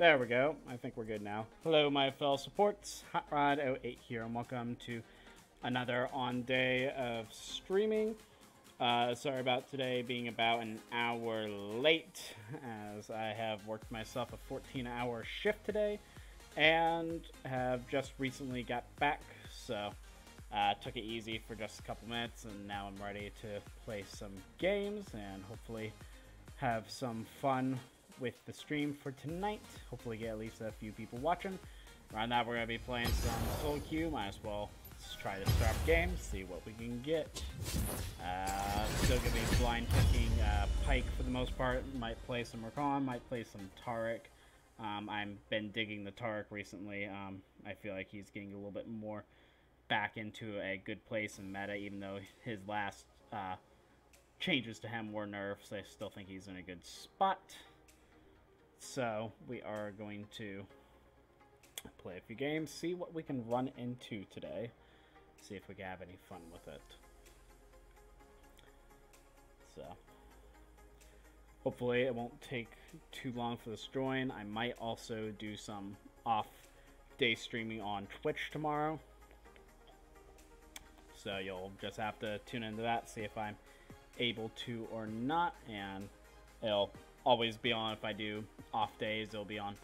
There we go. I think we're good now. Hello, my fellow supports. Hot Rod 08 here, and welcome to another on day of streaming. Sorry about today being about an hour late, as I have worked myself a 14-hour shift today, and have just recently got back, so took it easy for just a couple minutes, and now I'm ready to play some games, and hopefully have some fun with the stream for tonight. Hopefully get at least a few people watching. Around that, we're going to be playing some solo queue. Might as well try to start games, see what we can get. Still going to be blind picking Pyke for the most part. Might play some Rakan, might play some Taric. I've been digging the Taric recently. I feel like he's getting a little bit more back into a good place in meta, even though his last changes to him were nerfs. I still think he's in a good spot. So we are going to play a few games, see what we can run into today, see if we can have any fun with it. So hopefully it won't take too long for this join. I might also do some off day streaming on Twitch tomorrow, so you'll just have to tune into that, see if I'm able to or not, and it'll always be on. If I do off days, it'll be on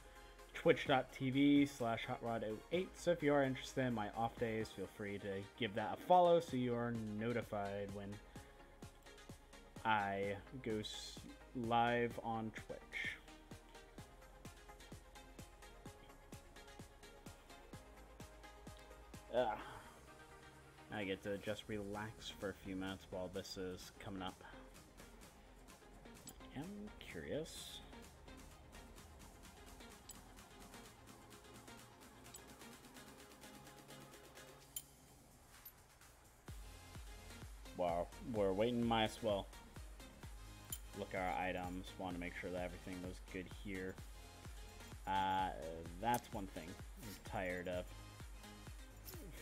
twitch.tv/hotrod08. So if you are interested in my off days, feel free to give that a follow so you are notified when I go live on Twitch. I get to just relax for a few minutes while this is coming up. I am curious. While we're waiting, might as well look at our items. Want to make sure that everything was good here. That's one thing I'm tired of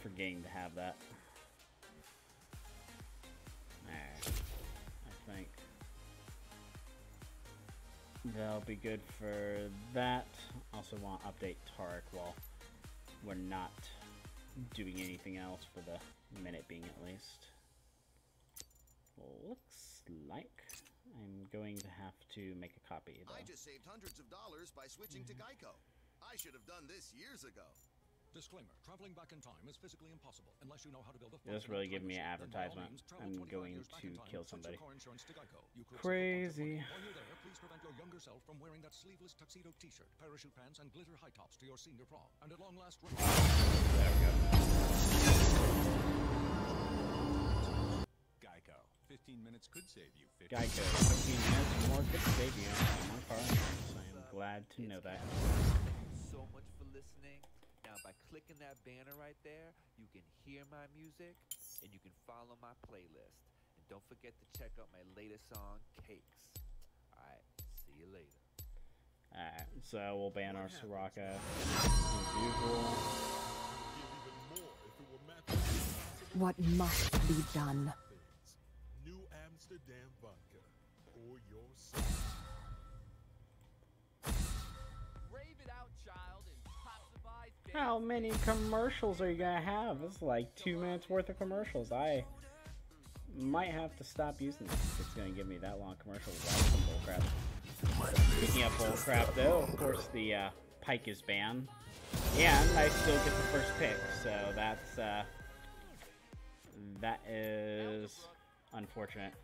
forgetting to have that. Alright, I think that'll be good for that. Also want to update Taric while we're not doing anything else for the minute being at least. Looks like I'm going to have to make a copy though. I just saved hundreds of dollars by switching to Geico. I should have done this years ago. Disclaimer, traveling back in time is physically impossible unless you know how to build a This really giving me an advertisement. I'm going to kill somebody. Crazy. While you're there, please prevent your younger self from wearing that sleeveless tuxedo t-shirt, parachute pants, and glitter high tops to your senior prom. And at long last, there we go. Geico. 15 minutes could save you. Geico. 15 minutes more could save you on my car insurance. I am glad to know that. So much for listening. Now by clicking that banner right there, you can hear my music and you can follow my playlist. And don't forget to check out my latest song, Cakes. Alright, see you later. Alright, so we'll ban our Soraka as usual. What must be done? New Amsterdam vodka. Pour yourself. How many commercials are you gonna have? This is like 2 minutes worth of commercials. I might have to stop using this if it's gonna give me that long commercials. That's some bullcrap. Speaking of bullcrap though, of course the Pyke is banned. And I still get the first pick, so that's that is unfortunate.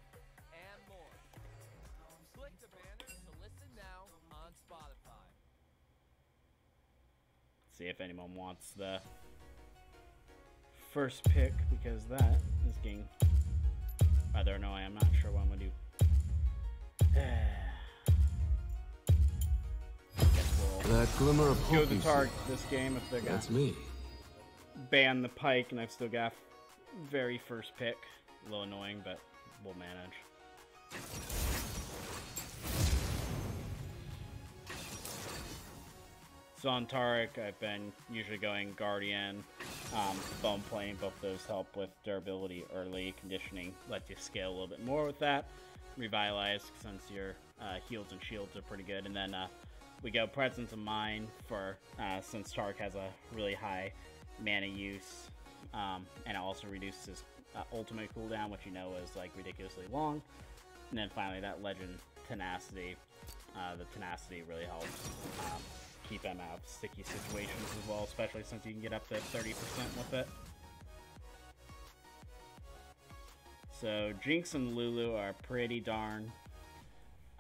See if anyone wants the first pick, because that is getting rather annoying. I'm not sure what I'm gonna do. Guess we'll that glimmer of go hope the you target see. this game if they're gonna That's me. ban the Pyke, and I've still got very first pick. A little annoying, but we'll manage. So on Taric, I've been usually going Guardian, Bone Plane. Both those help with durability early. Conditioning lets you scale a little bit more with that. Revitalize, since your heals and shields are pretty good. And then we go Presence of Mind for since Tark has a really high mana use, and it also reduces his ultimate cooldown, which you know is like ridiculously long. And then finally that Legend Tenacity. The Tenacity really helps keep him out of sticky situations as well, especially since you can get up to 30% with it. So Jinx and Lulu are pretty darn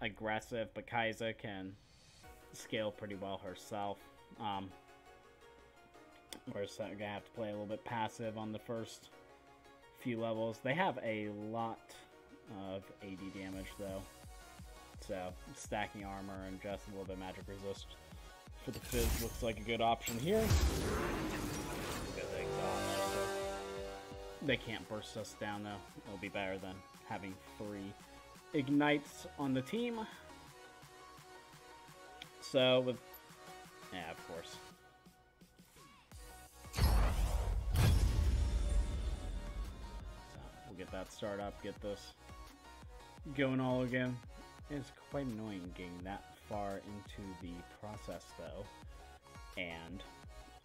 aggressive, but Kai'Sa can scale pretty well herself. We're gonna have to play a little bit passive on the first few levels. They have a lot of AD damage though, so stacking armor and just a little bit of magic resist for the Fizz looks like a good option here. They can't burst us down though. It'll be better than having 3 ignites on the team. So with, yeah, of course. So we'll get that start up, get this going all again. It's quite annoying getting that far into the process though, and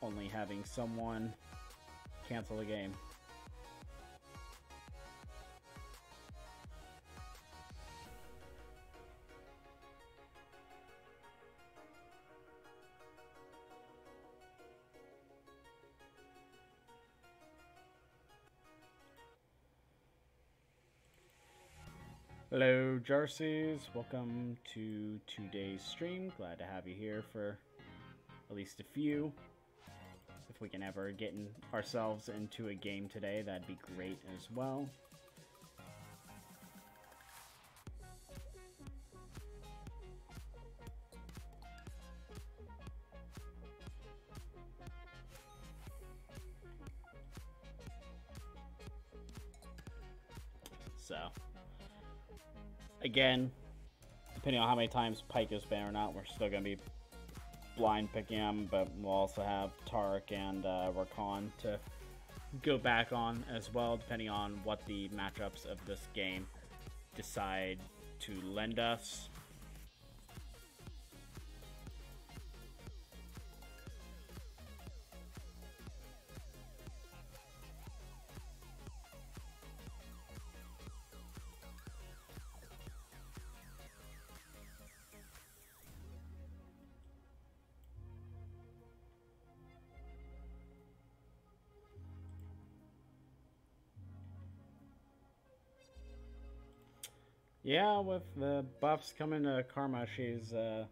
only having someone cancel the game. Hello, Jarcies. Welcome to today's stream. Glad to have you here for at least a few. If we can ever get ourselves into a game today, that'd be great as well. So, again, depending on how many times Pyke is banned or not, we're still going to be blind picking him, but we'll also have Tark and Rakan to go back on as well, depending on what the matchups of this game decide to lend us. Yeah, with the buffs coming to Karma, she's in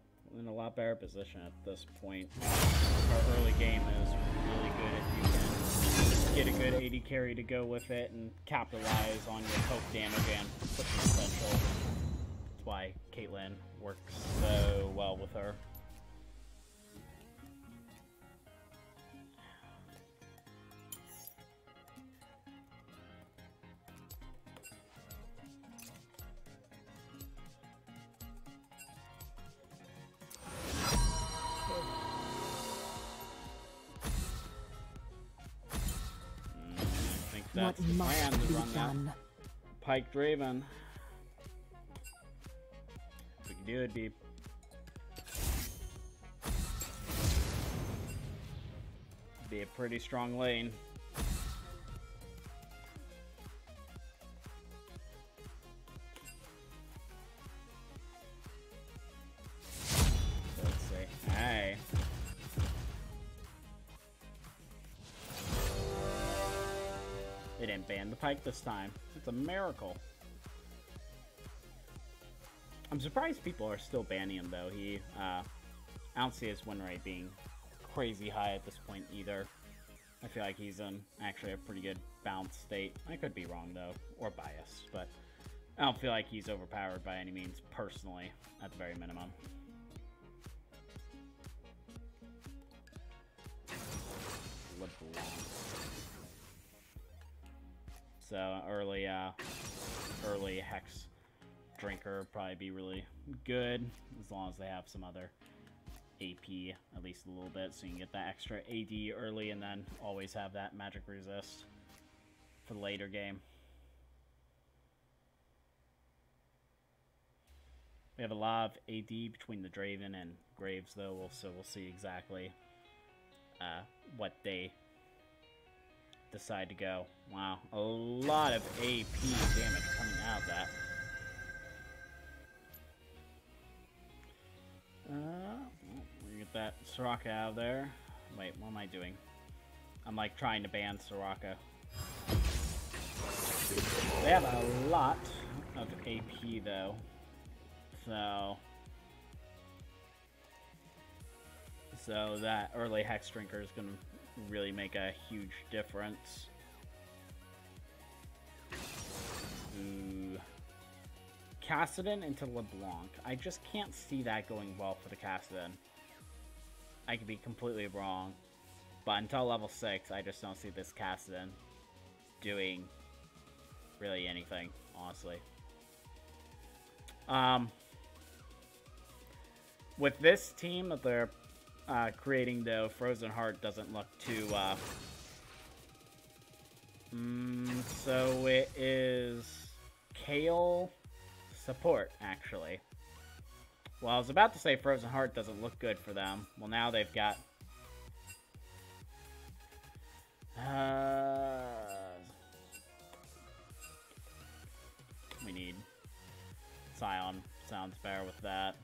a lot better position at this point. Her early game is really good if you can get a good AD carry to go with it and capitalize on your poke damage and push potential. That's why Caitlyn works so well with her. That's the plan to run that Pyke Draven. If we can do it, be a pretty strong lane. Let's see. Hey. They didn't ban the Pyke this time. It's a miracle. I'm surprised people are still banning him though. I don't see his win rate being crazy high at this point either. I feel like he's in actually a pretty good balanced state. I could be wrong though, or biased, but I don't feel like he's overpowered by any means personally, at the very minimum. LeBlanc. So early Hex Drinker would probably be really good, as long as they have some other AP, at least a little bit, so you can get that extra AD early and then always have that magic resist for the later game. We have a lot of AD between the Draven and Graves, though, so we'll see exactly what they decide to go. Wow, a lot of AP damage coming out of that. We get that Soraka out of there. Wait, what am I doing? I'm like trying to ban Soraka. They have a lot of AP though. So that early Hex Drinker is going to really make a huge difference. Ooh. Kassadin into LeBlanc. I just can't see that going well for the Kassadin. I could be completely wrong. But until level 6, I just don't see this Kassadin doing really anything, honestly. With this team that they're creating, though, Frozen Heart doesn't look too... so it is Kale support, actually. Well, I was about to say Frozen Heart doesn't look good for them. Well, now they've got... we need Scion. Sounds fair with that.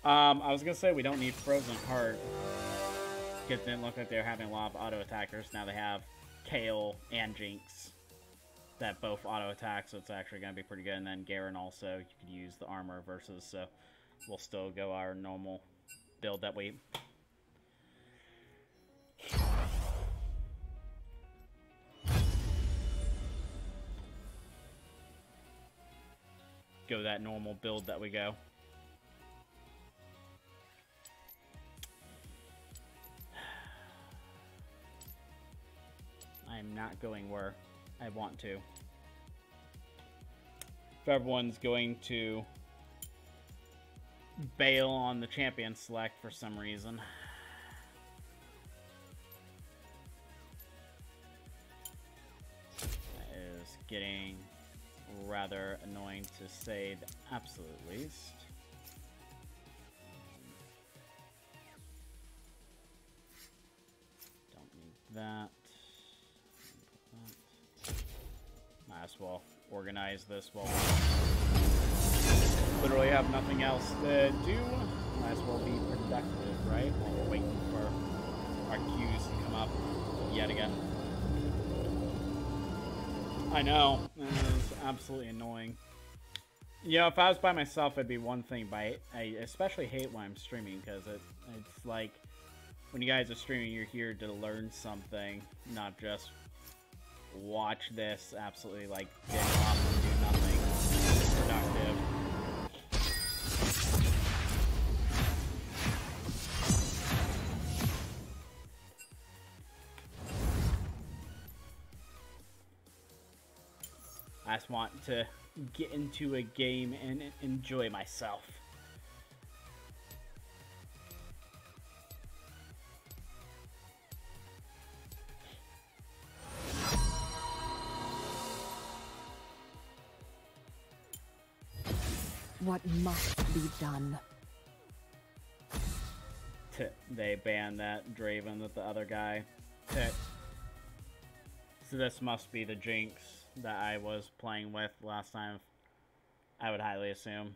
I was gonna say we don't need Frozen Heart, because it didn't look like they were having a lot of auto attackers. Now they have Kale and Jinx that both auto attack, so it's actually gonna be pretty good. And then Garen also, you could use the armor versus, so we'll still go our normal build that we... go that normal build that we go. I'm not going where I want to. If everyone's going to bail on the champion select for some reason. That is getting rather annoying to say the absolute least. Don't need that. Might as well organize this while we literally have nothing else to do. Might as well be productive, right? While we're waiting for our queues to come up yet again. I know, this is absolutely annoying. You know, if I was by myself, it'd be one thing, but I especially hate when I'm streaming, because it's like, when you guys are streaming, you're here to learn something, not just watch this absolutely, like, dick off and do nothing productive. I just want to get into a game and enjoy myself. What must be done? They banned that Draven that the other guy picked. So this must be the Jinx that I was playing with last time, I would highly assume.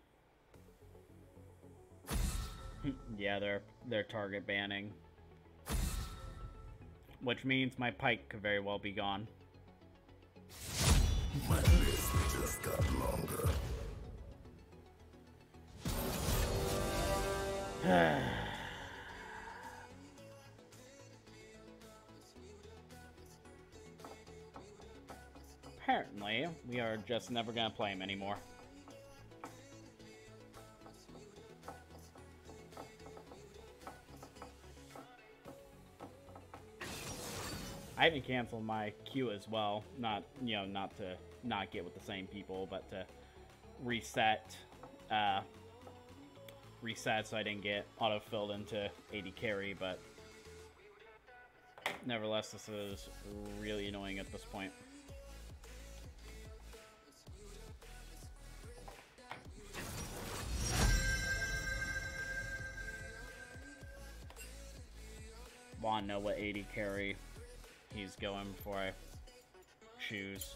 Yeah, they're target banning. Which means my Pyke could very well be gone. My list just got longer. Apparently, we are just never gonna play him anymore. I even canceled my queue as well. Not, you know, not to not get with the same people, but to reset, so I didn't get auto-filled into AD carry, but nevertheless, this is really annoying at this point. Want to know what 80 carry he's going before I choose.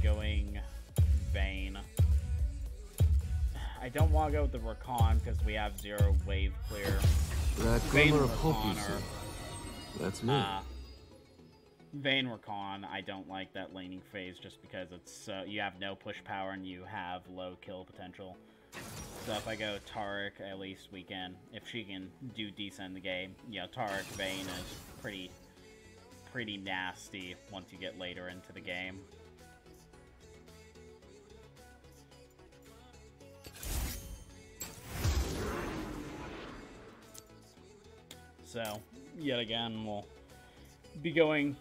Going Vayne. I don't want to go with the Rakan because we have 0 wave clear. That Vayne glimmer of hope you Rakan see. or That's me. Vayne Rakan, I don't like that laning phase just because it's you have no push power and you have low kill potential. So if I go Taric, at least we can, if she can do decent in the game. You know, Taric Vayne is pretty nasty once you get later into the game. So, yet again, we'll be going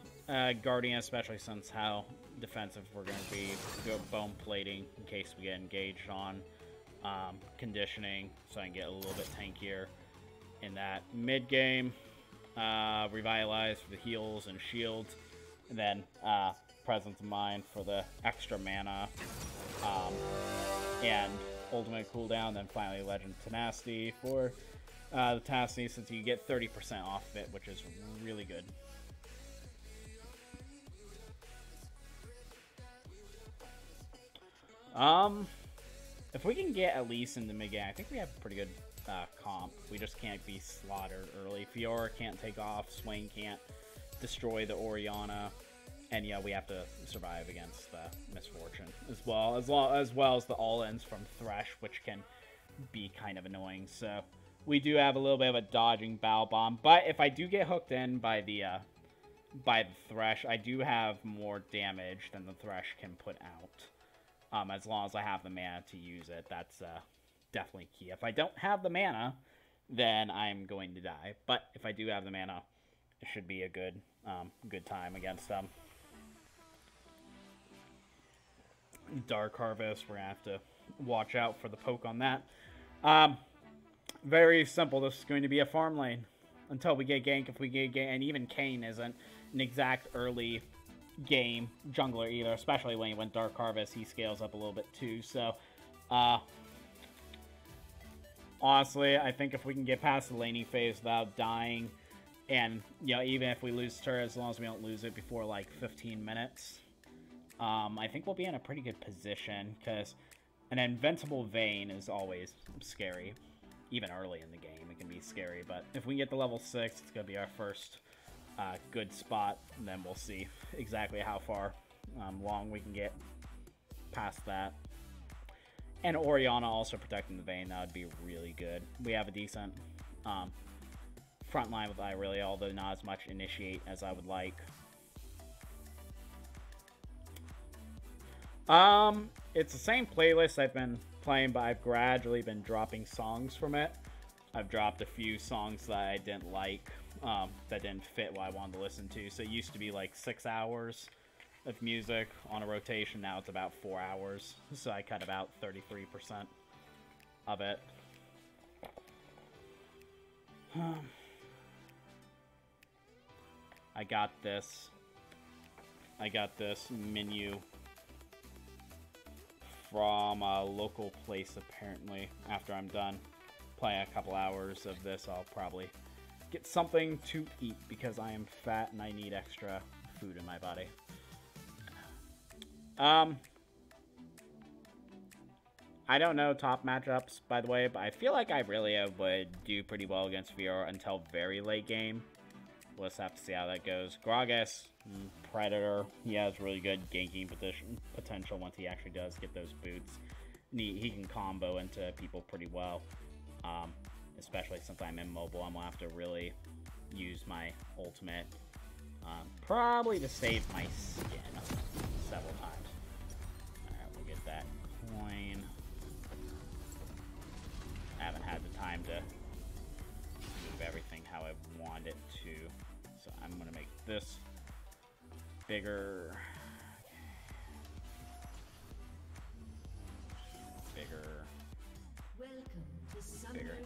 Guardian, especially since how defensive we're going to be. Go bone plating in case we get engaged on. Conditioning, so I can get a little bit tankier in that mid game. Revitalize for the heals and shields. And then Presence of Mind for the extra mana. And ultimate cooldown. Then finally Legend Tenacity for the Tenacity, since you get 30% off of it, which is really good. If we can get at least in the mid game, I think we have a pretty good comp. We just can't be slaughtered early. Fiora can't take off. Swain can't destroy the Orianna. And yeah, we have to survive against Misfortune as well as the all-ins from Thresh, which can be kind of annoying. So we do have a little bit of a dodging Bow Bomb, but if I do get hooked in by the Thresh, I do have more damage than the Thresh can put out. As long as I have the mana to use it, that's definitely key. If I don't have the mana, then I'm going to die. But if I do have the mana, it should be a good time against them. Dark Harvest, we're going to have to watch out for the poke on that. Very simple. This is going to be a farm lane until we get gank. If we get gank, and even Kayn isn't an exact early game jungler either, especially when he went Dark Harvest. He scales up a little bit too. So, honestly, I think if we can get past the laning phase without dying, and you know, even if we lose turret, as long as we don't lose it before like 15 minutes, I think we'll be in a pretty good position, because an invincible Vayne is always scary. Even early in the game, it can be scary, but if we get to level 6, it's going to be our first good spot, and then we'll see exactly how far long we can get past that. And Orianna also protecting the Vayne, that would be really good. We have a decent front line with Irelia, although not as much initiate as I would like. It's the same playlist I've been playing, but I've gradually been dropping songs from it. I've dropped a few songs that I didn't like, that didn't fit what I wanted to listen to. So it used to be like 6 hours of music on a rotation. Now it's about 4 hours. So I cut about 33% of it. I got this menu from a local place, apparently. After I'm done playing a couple hours of this, I'll probably get something to eat, because I am fat and I need extra food in my body. I don't know top matchups, by the way, but I feel like Irelia would do pretty well against Fiora until very late game. We'll just have to see how that goes. Gragas, Predator, he has really good ganking potential once he actually does get those boots. And he can combo into people pretty well, especially since I'm immobile. I'm going to have to really use my ultimate, probably to save my skin several times. Alright, we'll get that coin. I haven't had the time to move everything how I want it to. So I'm going to make this bigger. Bigger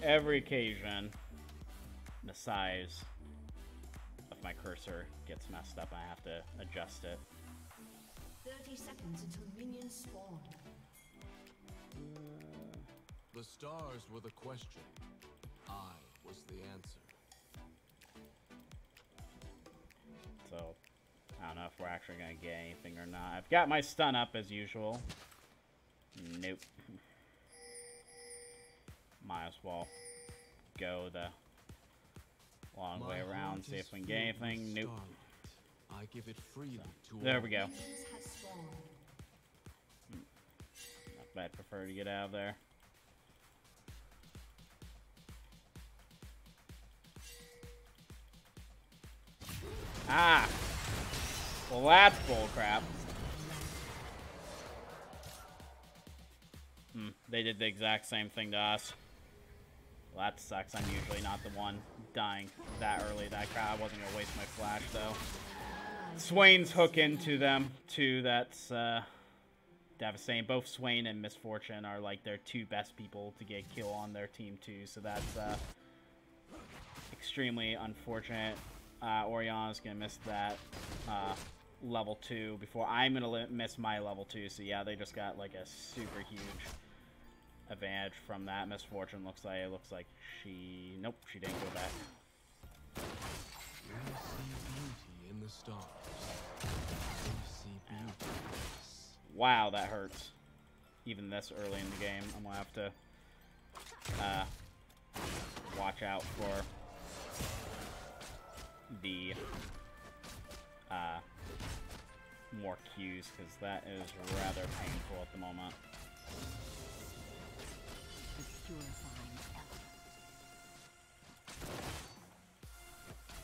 every occasion. The size of my cursor gets messed up. I have to adjust it. 30 seconds until minions spawn. The stars were the question. I was the answer. So, I don't know if we're actually going to get anything or not. I've got my stun up as usual. Nope. Might as well go the long way around, see if we can get anything. Nope. I give it freely to There we go. Minions have spawned. I'd prefer to get out of there. Ah! Well, that's bullcrap. They did the exact same thing to us. Well, that sucks. I'm usually not the one dying that early. That crowd wasn't gonna waste my flash, though. Swain's hook into them, too. That's devastating. Both Swain and Misfortune are like their two best people to get kill on their team, too. So that's extremely unfortunate. Orion's gonna miss that level 2 before I'm gonna miss my level 2. So yeah, they just got like a super huge advantage from that. Misfortune looks like she... Nope, she didn't go back. We see beauty in the stars. We see beauty. Wow, that hurts. Even this early in the game, I'm gonna have to watch out for the more Qs, because that is rather painful at the moment. The purifying element.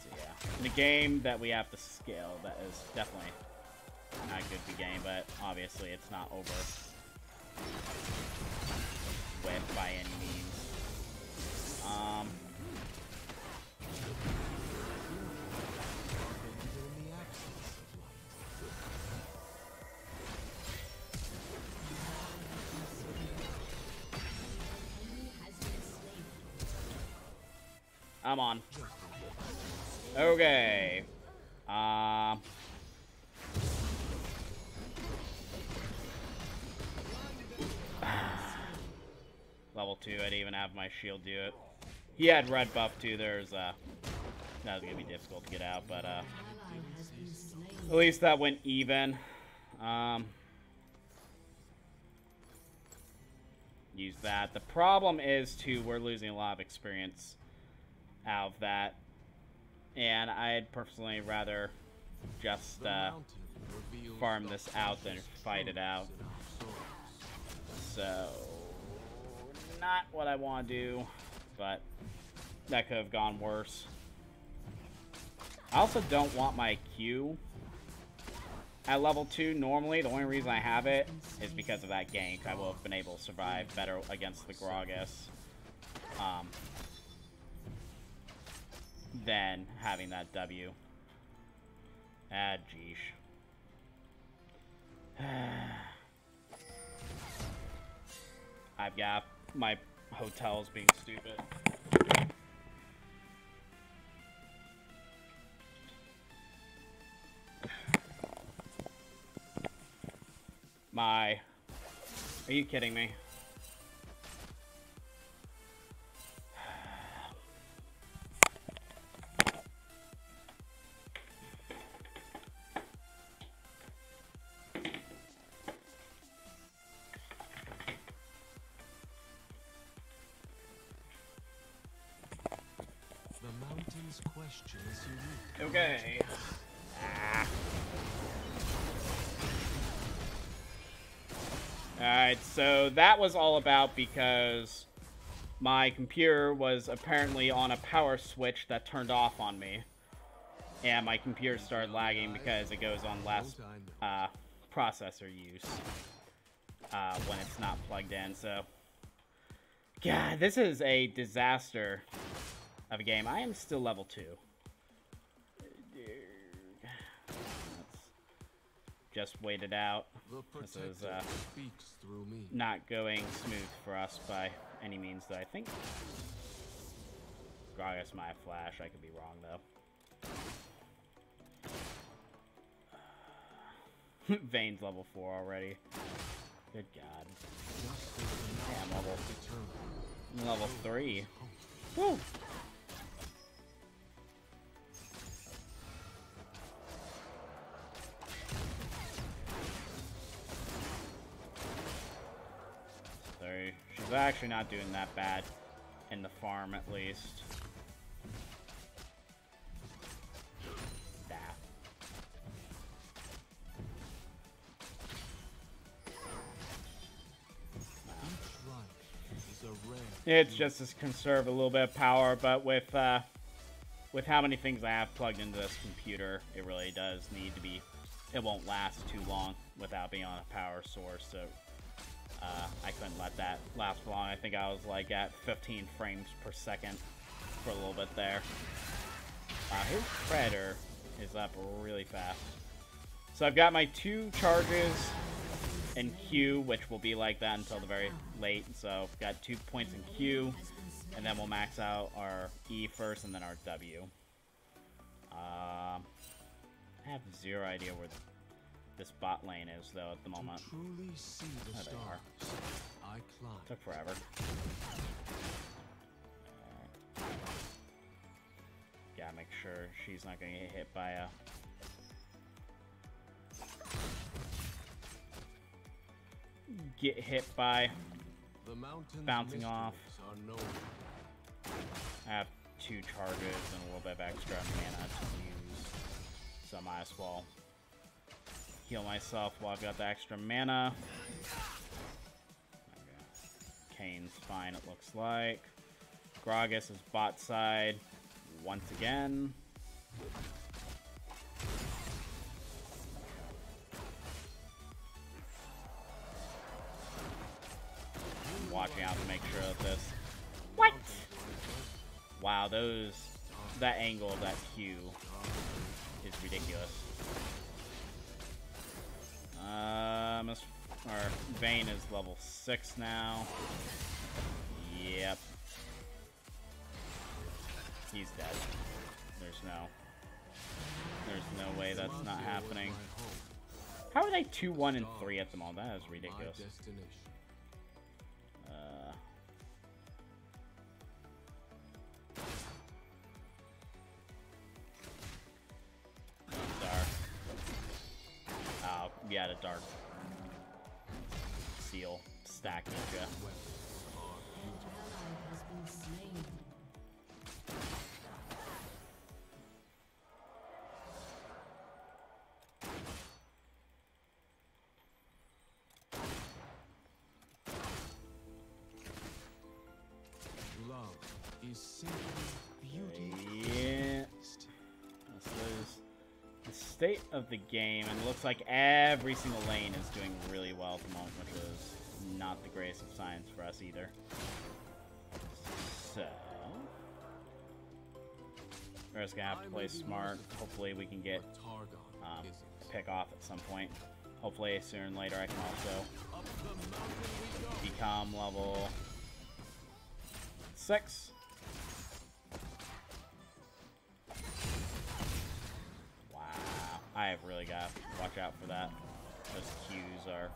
So yeah, in a game that we have to scale, that is definitely not good for the game, but obviously it's not over with by any means. I'm on. Okay. Level 2, I didn't even have my shield do it. He had red buff too. There's that was gonna be difficult to get out, but at least that went even. Use that. The problem is too, we're losing a lot of experience out of that, and I'd personally rather just farm this out than fight it out. So, not what I want to do, but that could have gone worse. I also don't want my Q at level 2 normally. The only reason I have it is because of that gank. I will have been able to survive better against the Gragas than having that W. Ah, geesh. I've got my hotels being stupid. Are you kidding me? The mountain's question is unique. Okay. Alright, so that was all about because my computer was apparently on a power switch that turned off on me. And my computer started lagging because it goes on less processor use when it's not plugged in. So, God, this is a disaster of a game. I am still level 2. Just wait it out. This is not going smooth for us by any means, though. I think Gragas might have flash. I could be wrong, though. Vayne's level 4 already. Good God. Just as the Damn, mountain level determined. 3. Woo! So she's actually not doing that bad in the farm, at least. It's just to conserve a little bit of power, but with how many things I have plugged into this computer, it really does need to be. It won't last too long without being on a power source, so I couldn't let that last for long. I think I was like at 15 frames per second for a little bit there. His Predator is up really fast. So I've got my 2 charges in Q, which will be like that until the very late. So got 2 points in Q, and then we'll max out our E first, and then our W. I have zero idea where this bot lane is, though, at the moment. To truly see the There they are. stars, I climb. Took forever. Gotta make sure she's not gonna get hit by a... The mountain's bouncing off. mysteries are known. I have 2 charges and a little bit of extra mana to use, so I might as well heal myself while I've got the extra mana. Okay. Kane's fine, it looks like. Gragas is bot side once again. Watching out to make sure that this... What? Wow, that angle of that Q is ridiculous. Our Vayne is level 6 now. Yep. He's dead. There's no way that's not happening. How are they 2-1 and 3 at the moment? That is ridiculous. Dark. Oh, yeah, the dark seal stack ninja. Love is simply beauty. Yeah. This is the state of the game, and it looks like every single lane is doing really well at the moment, which is not the greatest of signs for us either. So we're just gonna have to play smart. Hopefully we can get pick off at some point. Hopefully sooner than later I can also become level 6. Wow. I have really got to watch out for that. Those Qs are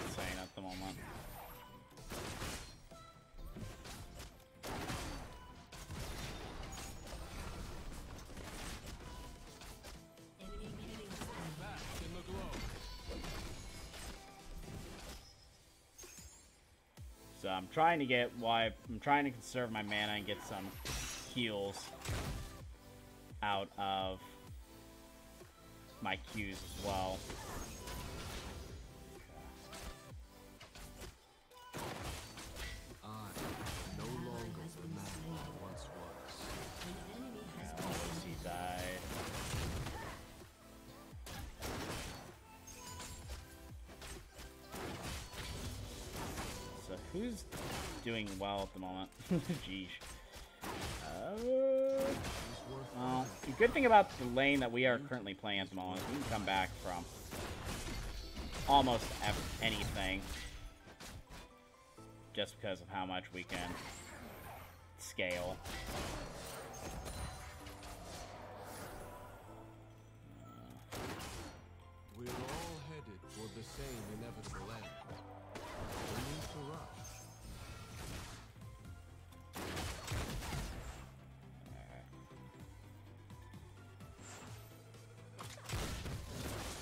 insane at the moment. So I'm trying to get I'm trying to conserve my mana and get some heals out of my Qs as well. I no longer the man I once was. He died. So who's doing well at the moment? Jeez. Well, the good thing about the lane that we are currently playing at the moment is we can come back from almost anything just because of how much we can scale. We're all headed the same inevitable end. No need to rush.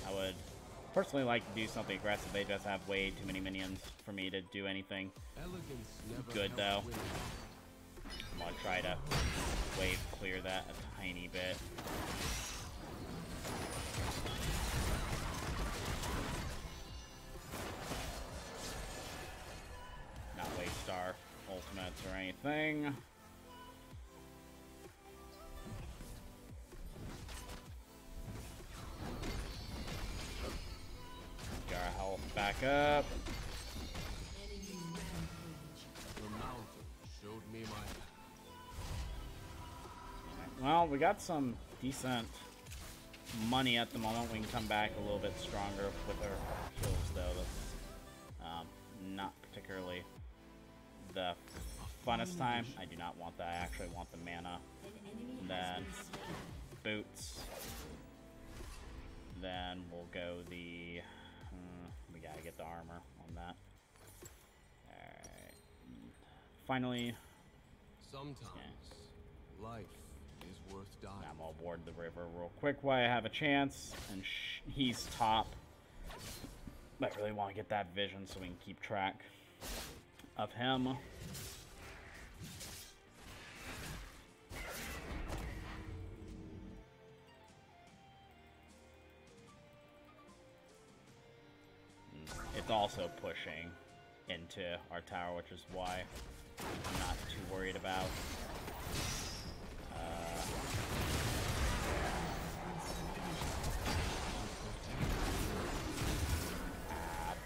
I would personally like to do something aggressive. They just have way too many minions for me to do anything Elegance never good, helps though. winning. I'm gonna try to wave clear that a tiny bit. Not waste our ultimates or anything. Get our health back up. Enemy rampage. The mountain showed me my path. Well, we got some decent money at the moment. We can come back a little bit stronger with our kills, though. That's not particularly the funnest time. I do not want that. I actually want the mana. An enemy And has then been slain. boots. Then we'll go the... we gotta get the armor on that. Alright. Finally, Sometimes life is worth dying. I'm gonna board the river real quick while I have a chance. And he's top. But I really want to get that vision so we can keep track of him. It's also pushing into our tower, which is why I'm not too worried about.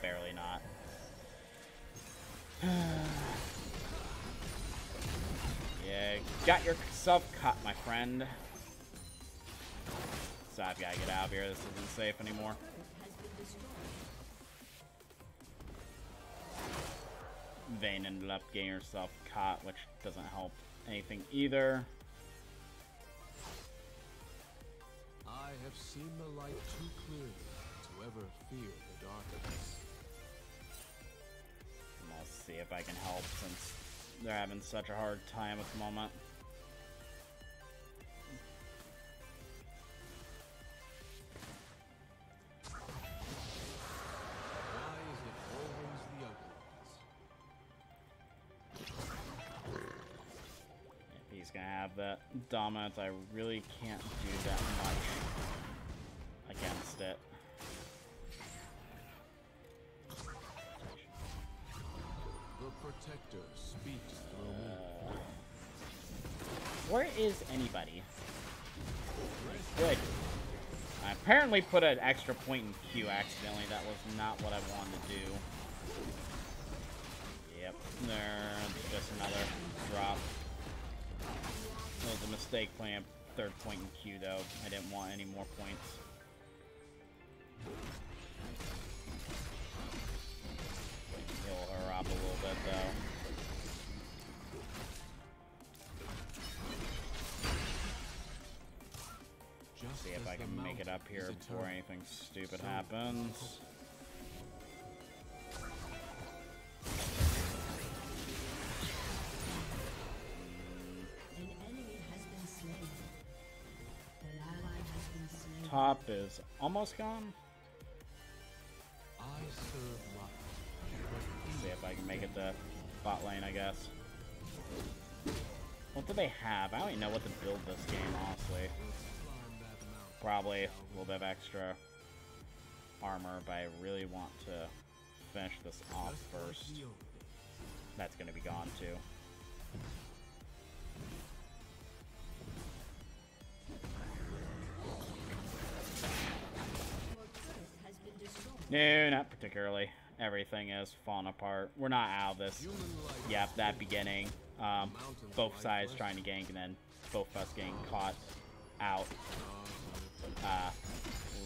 Barely not. Yeah, got yourself caught, my friend. So I've got to get out of here. This isn't safe anymore. Vayne ended up getting herself caught, which doesn't help anything either. I have seen the light too clearly to ever fear the darkness. And I'll see if I can help since they're having such a hard time at the moment. Why is it always the ugly ones? If he's gonna have that dominance, I really can't do that much against it. The protector speaks through me. Where is anybody? Good. I apparently put an extra point in Q accidentally. That was not what I wanted to do. Yep, there's just another drop. It was a mistake playing a third point in Q, though. I didn't want any more points. Heal her up a little bit, though. Just See if as I the can make it up mountain here is before eternal, anything stupid so happens. An enemy has been slain. An ally has been slain. Top is almost gone. I serve life. See if I can make it to bot lane, I guess. What do they have? I don't even know what to build this game, honestly. Climb that mountain. Probably a little bit of extra armor, but I really want to finish this off Just like first. the old That's going to be gone, too. Your turret has been destroyed. No, not particularly. Everything is falling apart. We're not out of this. human life Yep, that beginning. Both sides trying to gank and then both of us getting caught out.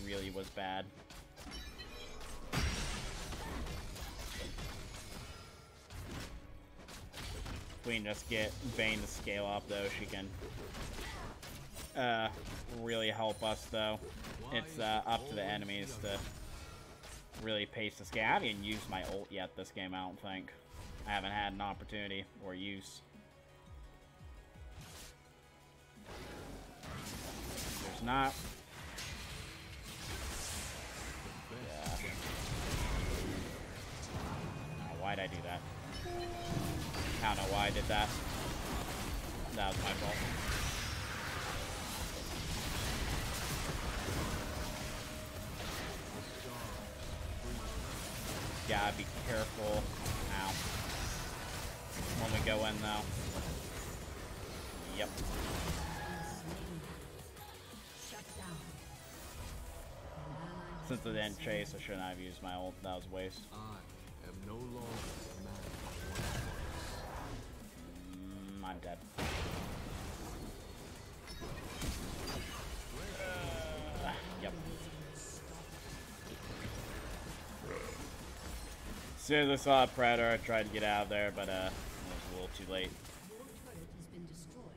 Really was bad. We can just get Vayne to scale up, though. She can really help us, though. It's up to the enemies to really pace this game. I haven't even used my ult yet this game, I don't think. I haven't had an opportunity or use. There's not. Yeah. Oh, why'd I do that? I don't know why I did that. That was my fault. Gotta be careful. Ow. When we go in, though. Yep. Since it didn't chase, I shouldn't have used my ult. That was a waste. I am no longer a man. I'm dead. Yep. As soon as I saw a Predator, I tried to get out of there, but it was a little too late. Your turret has been destroyed.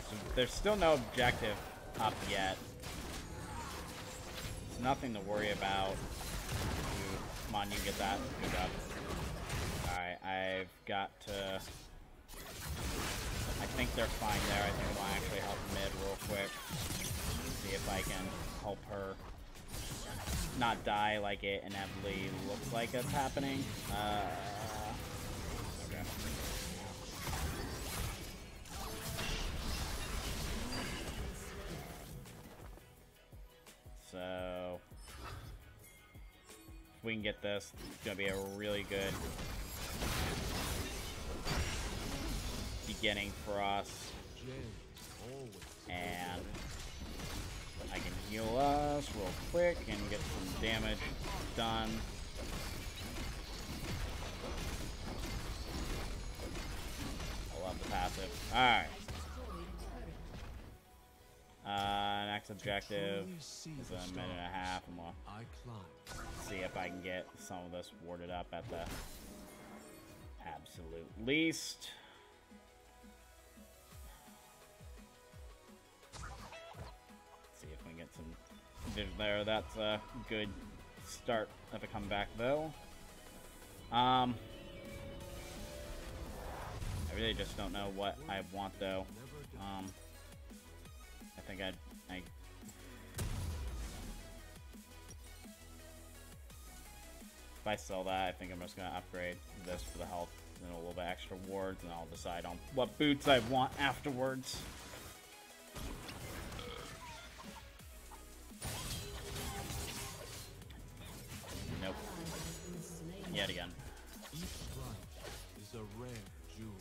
So there's still no objective up yet. There's nothing to worry about. Ooh, come on, you get that. Good job. Alright, I've got to... I think they're fine there. I think I want to actually help mid real quick. See if I can help her not die like it inevitably looks like it's happening. Okay. So if we can get this, it's gonna be a really good beginning for us. And I can heal us real quick and get some damage done. I love the passive. Alright. Next objective is a minute and a half. I'm gonna see if I can get some of this warded up at the absolute least. See if we can get some vision there. That's a good start of a comeback, though. I really just don't know what I want, though. I think I if I sell that, I think I'm just gonna upgrade this for the health and a little bit extra wards, and I'll decide on what boots I want afterwards. Nope. Yet again. Each life is a rare jewel.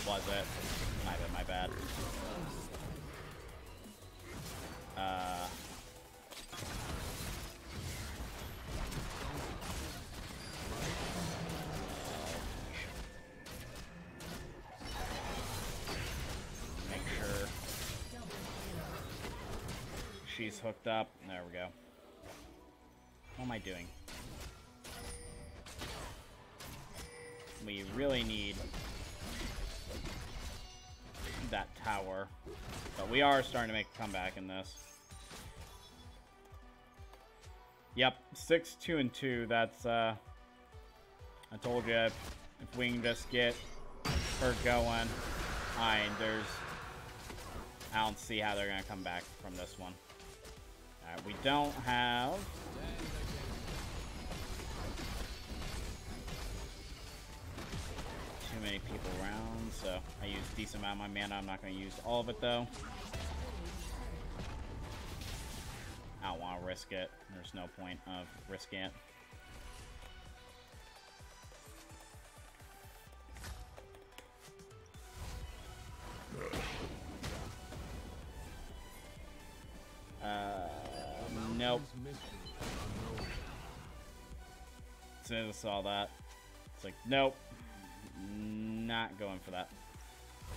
Was it? My bad. Make sure she's hooked up. There we go. What am I doing? We really need that tower, but we are starting to make a comeback in this. Yep, 6, 2, and 2. That's I told you, if we can just get her going, I don't see how they're gonna come back from this one. All right, we don't have. Too many people around, so I use a decent amount of my mana. I'm not going to use all of it, though. I don't want to risk it. There's no point of risking it. Nope. As soon as I saw that, it's like, nope. Not going for that.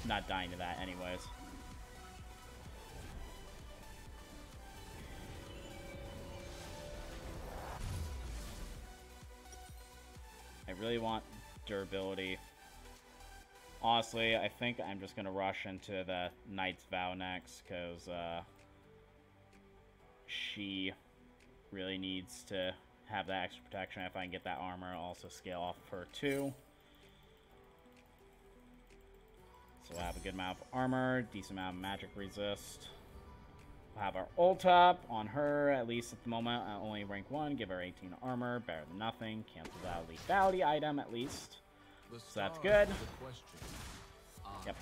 Not dying to that anyways. I really want durability. Honestly, I think I'm just going to rush into the Knight's Vow next, because she really needs to have that extra protection. If I can get that armor, I'll also scale off her too. So we'll have a good amount of armor, decent amount of magic resist. We'll have our ult up on her, at least at the moment. Only rank 1, give her 18 armor, better than nothing. Cancels out lethality item at least. So that's good. Yep.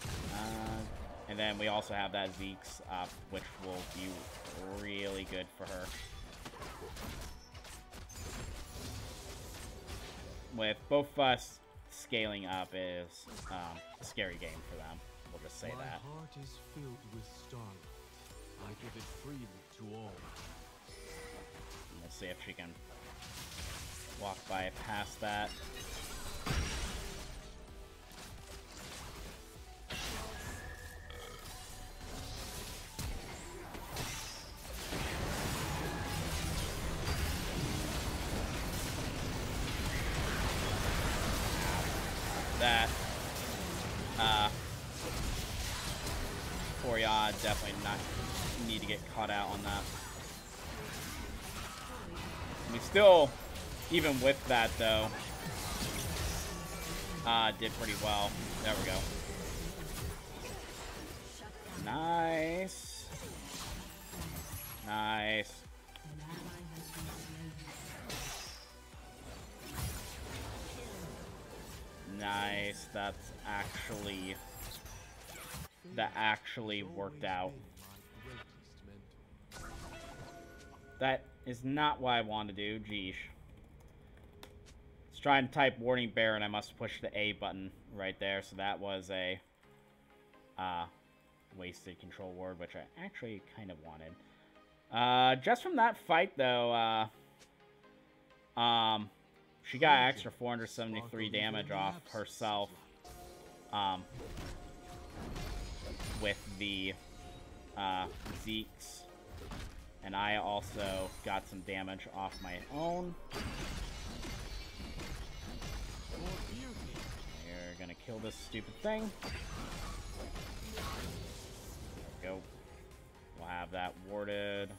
And then we also have that Zeke's up, which will be really good for her. With both of us scaling up is a scary game for them. We'll just say that. My heart is filled with starlight. I give it freely to all. We'll see if she can walk by past that. That Korea definitely not need to get caught out on that. We still, even with that though, did pretty well. There we go. Nice. Nice. Nice. That actually worked out. That is not what I want to do. Geesh. Let's try and type Warning Bear, and I must push the A button right there. So that was a wasted control word, which I actually kind of wanted. Just from that fight, though, she got extra 473 damage off herself with the Zeke's. And I also got some damage off my own. We're gonna kill this stupid thing. There we go. We'll have that warded.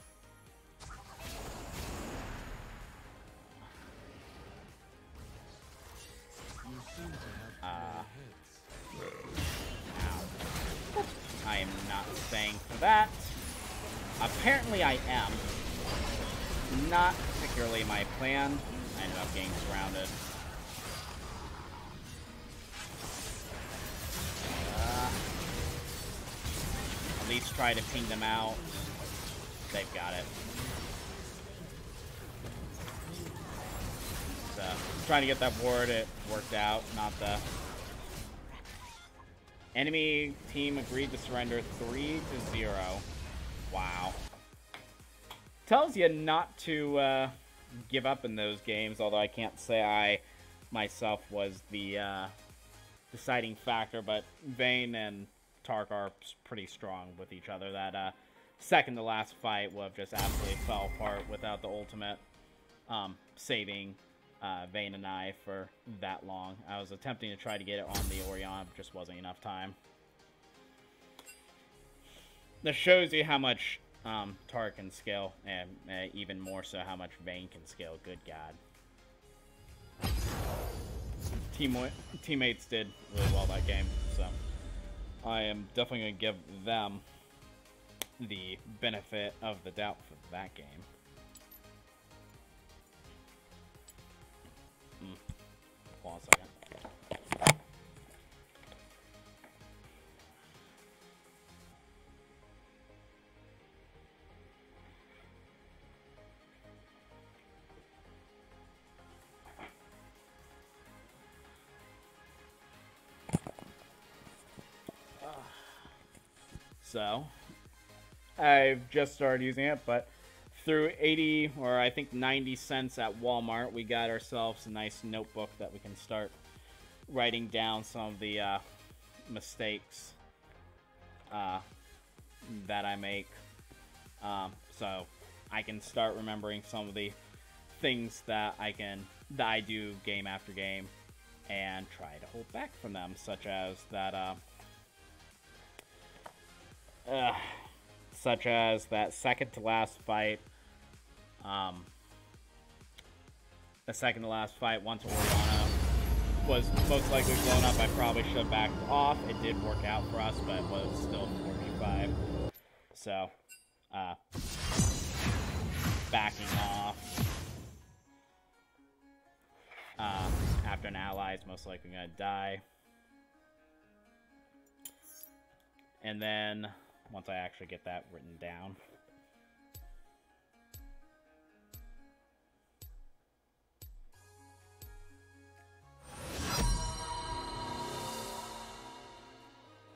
Ow. I am not staying for that. Apparently I am. Not particularly my plan. I ended up getting surrounded. At least try to ping them out. They've got it. So, trying to get that ward, it worked out. Not the... Enemy team agreed to surrender 3-0. Wow. Tells you not to give up in those games, although I can't say I myself was the deciding factor, but Vayne and Tark are pretty strong with each other. That second to last fight would have just absolutely fell apart without the ultimate saving Vayne and I for that long. I was attempting to try to get it on the Orion, but just wasn't enough time. That shows you how much Tark can scale, and even more so how much Vayne can scale. Good God. Teammates did really well that game, so I am definitely going to give them the benefit of the doubt for that game. Hold on a second. So, I've just started using it, but through 80 or I think 90 cents at Walmart, we got ourselves a nice notebook that we can start writing down some of the mistakes that I make. So I can start remembering some of the things that I do game after game, and try to hold back from them, such as that second to last fight. The second to last fight, once Oriana was most likely blown up, I probably should have backed off. It did work out for us, but it was still 4v5. So, backing off after an ally is most likely going to die. And then, once I actually get that written down.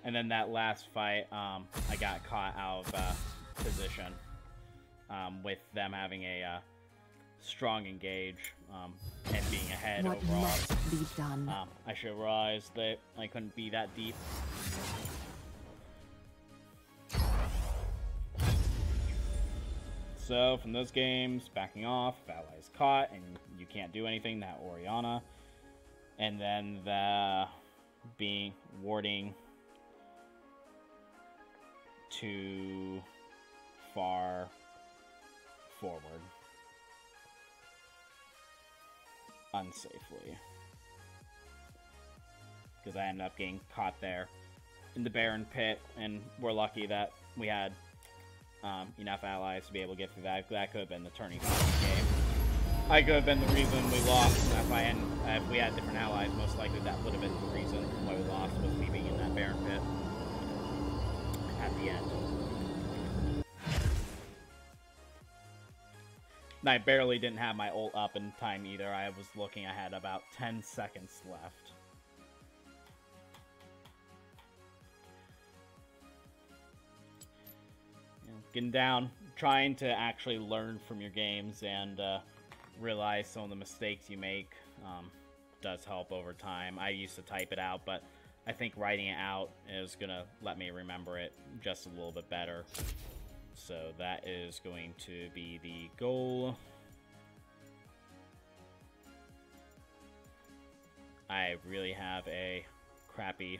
And then that last fight, I got caught out of position with them having a strong engage and being ahead What overall. must be done? I should have realized that I couldn't be that deep. So from those games, backing off, allies caught, and you can't do anything, that Oriana. And then the being warding too far forward unsafely, because I ended up getting caught there in the Baron pit, and we're lucky that we had enough allies to be able to get through that. That could have been the turning point of the game. I could have been the reason we lost. If we had different allies, most likely that would have been the reason why we lost, was me being in that Baron pit at the end. And I barely didn't have my ult up in time either. I was looking, I had about 10 seconds left. Getting down, trying to actually learn from your games and realize some of the mistakes you make does help over time. I used to type it out, but I think writing it out is going to let me remember it just a little bit better. So that is going to be the goal. I really have a crappy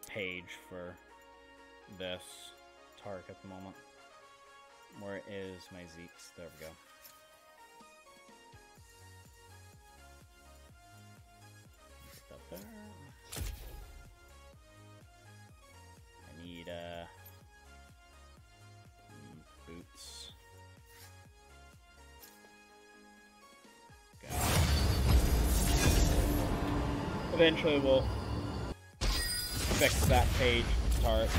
page for this Tark at the moment. Where is my Zeeks? There we go. Put that there. I need boots. Go. Eventually we'll fix that page with Tark.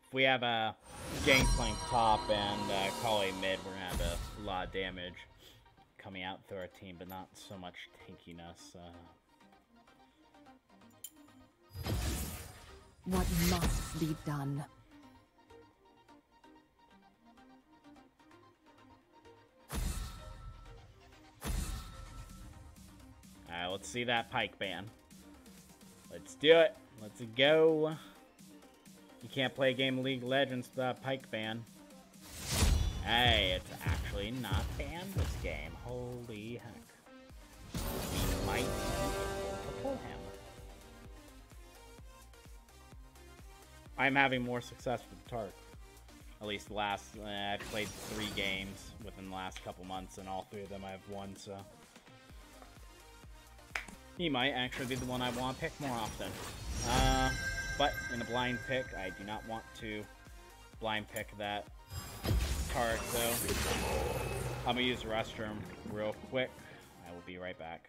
If we have a Gangplank top and Kali mid, we're gonna have a lot of damage coming out through our team, but not so much tankiness. What must be done? Alright, let's see that Pyke ban. Let's do it. Let's go. You can't play a game of League of Legends without Pyke ban. Hey, it's actually not banned this game. Holy heck. We might be able to pull him. I'm having more success with Tark. At least the last, I've played 3 games within the last couple months, and all 3 of them I've won, so. He might actually be the one I want to pick more often. But in a blind pick, I do not want to blind pick that Tark, so I'm gonna use the restroom real quick. I will be right back.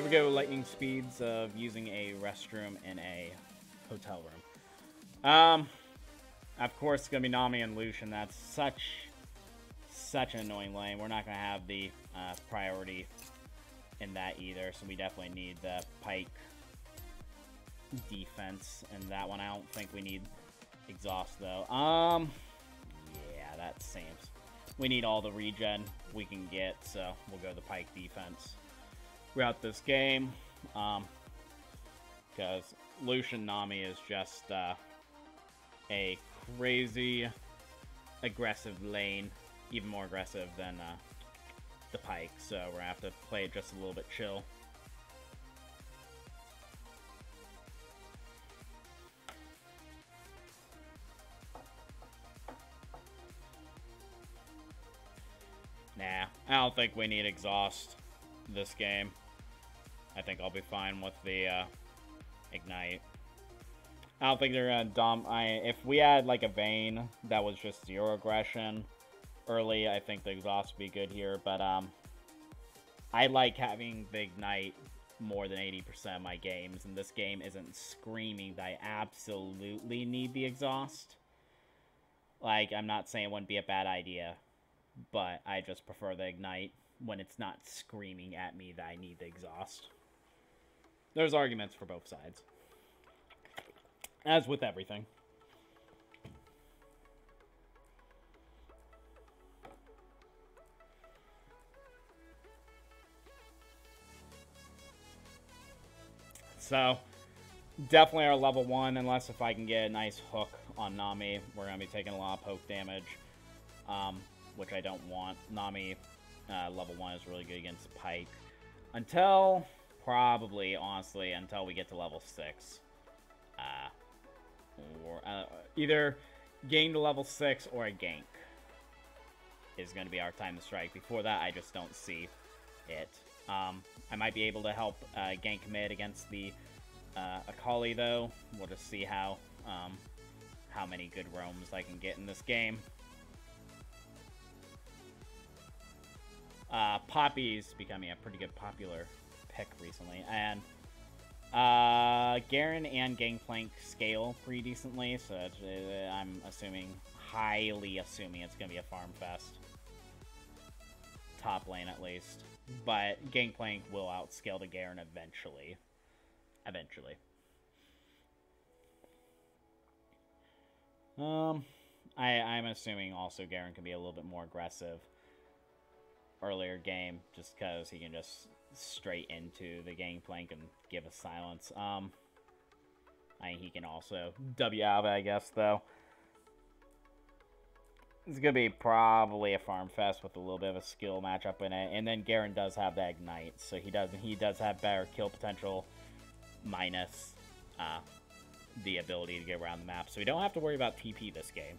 we go, lightning speeds of using a restroom in a hotel room. Of course, it's going to be Nami and Lucian. That's such an annoying lane. We're not going to have the priority in that either, so we definitely need the Pyke defense in that one. I don't think we need exhaust, though. Yeah, that seems. We need all the regen we can get, so we'll go the Pyke defense throughout this game. Because Lucian Nami is just a crazy aggressive lane, even more aggressive than the Pyke, so we're gonna have to play it just a little bit chill. Nah, I don't think we need exhaust this game. I think I'll be fine with the ignite. I don't think they're gonna if we had like a Vayne that was just 0 aggression early, I think the exhaust would be good here. But I like having the ignite more than 80% of my games, and this game isn't screaming that I absolutely need the exhaust. Like, I'm not saying it wouldn't be a bad idea, but I just prefer the ignite when it's not screaming at me that I need the exhaust. There's arguments for both sides, as with everything. So, definitely our level 1, unless if I can get a nice hook on Nami, we're going to be taking a lot of poke damage, which I don't want. Nami, level 1 is really good against Pyke. Until, probably, honestly, until we get to level 6. Or either gain to level 6 or a gank is going to be our time to strike. Before that, I just don't see it. I might be able to help gank mid against the Akali, though. We'll just see how many good roams I can get in this game. Poppy's becoming a pretty good popular pick recently, and Garen and Gangplank scale pretty decently, so I'm highly assuming it's going to be a farm fest. Top lane, at least. But Gangplank will outscale the Garen eventually. I'm assuming also Garen can be a little bit more aggressive earlier game, just because he can just straight into the Gangplank and give us silence. He can also W out of it, I guess, though. It's going to be probably a farm fest with a little bit of a skill matchup in it. And then Garen does have that ignite, so he does have better kill potential minus the ability to get around the map. So we don't have to worry about TP this game.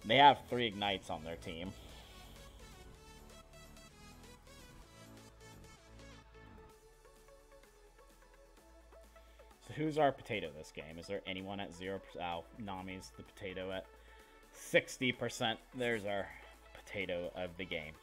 They have 3 ignites on their team. So who's our potato this game? Is there anyone at 0%? Oh, Nami's the potato at 60%. There's our potato of the game.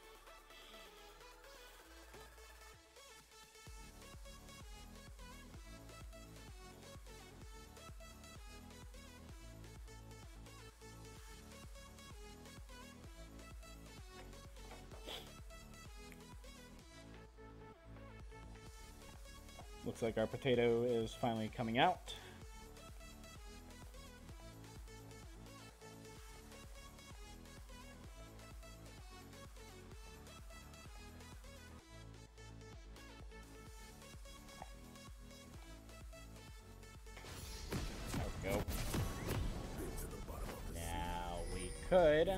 Looks like our potato is finally coming out. There we go. Now we could,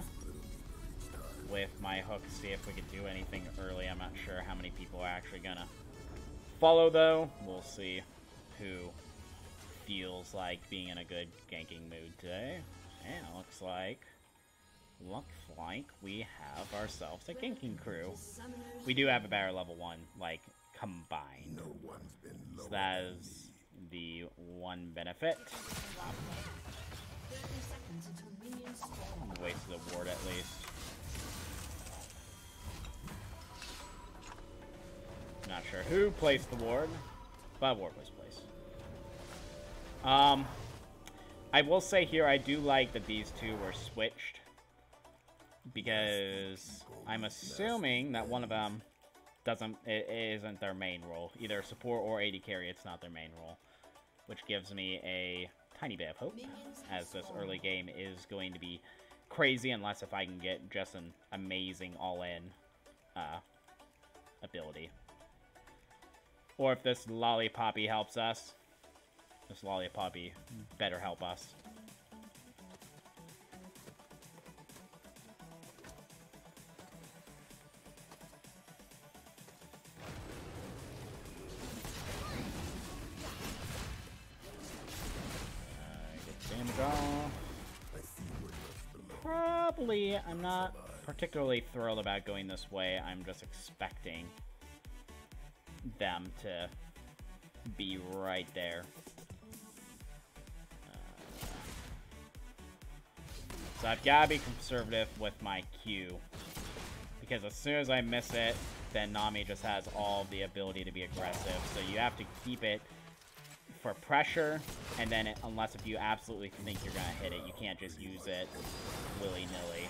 with my hook, see if we could do anything early. I'm not sure how many people are actually gonna follow, though. We'll see who feels like being in a good ganking mood today. And it looks like we have ourselves a ganking crew. We do have a better level 1, like, combined. So that is the one benefit. Wasted a ward at least. Not sure who placed the ward. But Warboy's place. I will say here, I do like that these two were switched. Because I'm assuming that one of them isn't their main role. Either support or AD carry, it's not their main role. Which gives me a tiny bit of hope, as this early game is going to be crazy, unless if I can get just an amazing all-in ability. Or if this Lollipoppy helps us. This Lollipoppy better help us. Get damage off. Probably, I'm not particularly thrilled about going this way. I'm just expecting them to be right there. So I've got to be conservative with my Q. Because as soon as I miss it, then Nami just has all the ability to be aggressive. So you have to keep it for pressure, and then unless if you absolutely think you're going to hit it, you can't just use it willy-nilly.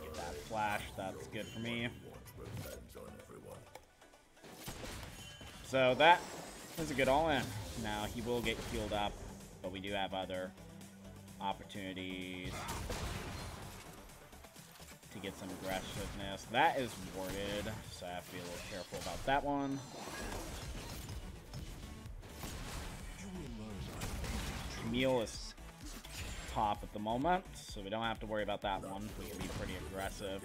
Get that flash, that's good for me. So that is a good all-in. Now, he will get healed up, but we do have other opportunities to get some aggressiveness. That is warded, so I have to be a little careful about that one. Camille is top at the moment, so we don't have to worry about that one. We can be pretty aggressive.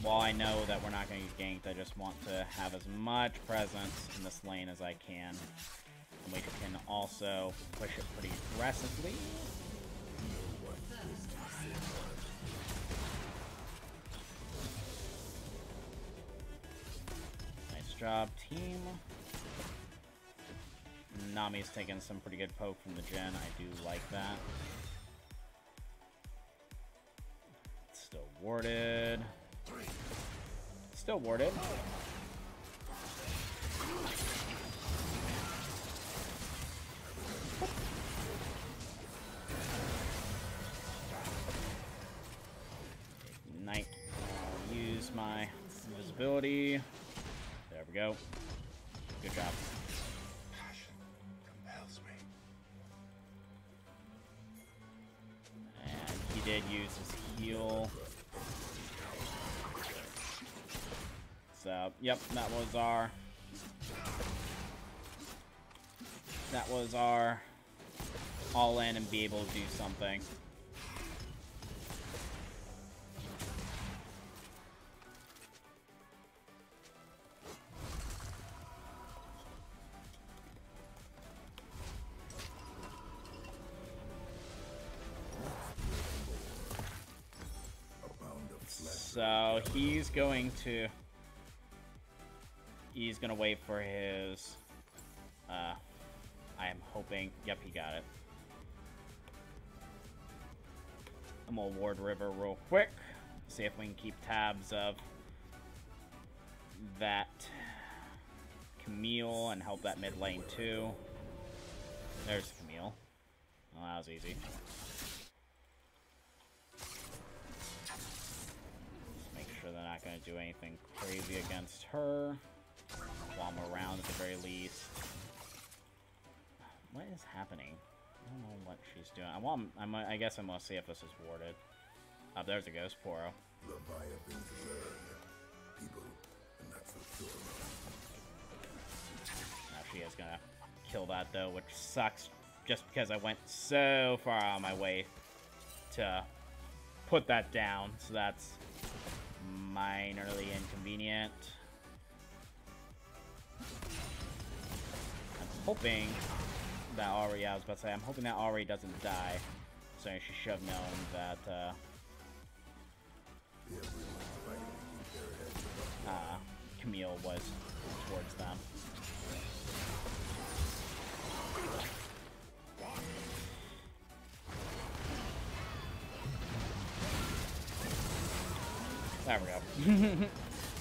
While I know that we're not going to get ganked, I just want to have as much presence in this lane as I can. And we can also push it pretty aggressively. Nice job, team. Nami's taking some pretty good poke from the gen. I do like that. Still warded. Still warded. Ignite. I'll use my invisibility. There we go. Good job. Passion compels me. And he did use his heal. So, yep, that was our all in and be able to do something. So, he's going to wait for his, I am hoping, yep, he got it. I'm gonna ward River real quick, see if we can keep tabs of that Camille and help that mid lane too. There's Camille. Oh, that was easy. Just make sure they're not gonna do anything crazy against her. While I'm around at the very least. What is happening? I don't know what she's doing. I guess I'm gonna see if this is warded. Oh, there's a ghost Poro. Leviathans learn. People are not so sure. Now she is gonna kill that though, which sucks just because I went so far out of my way to put that down. So that's minorly inconvenient. hoping that Ari, I was about to say, I'm hoping that Ari doesn't die. So she should have known that, Camille was towards them. There we go.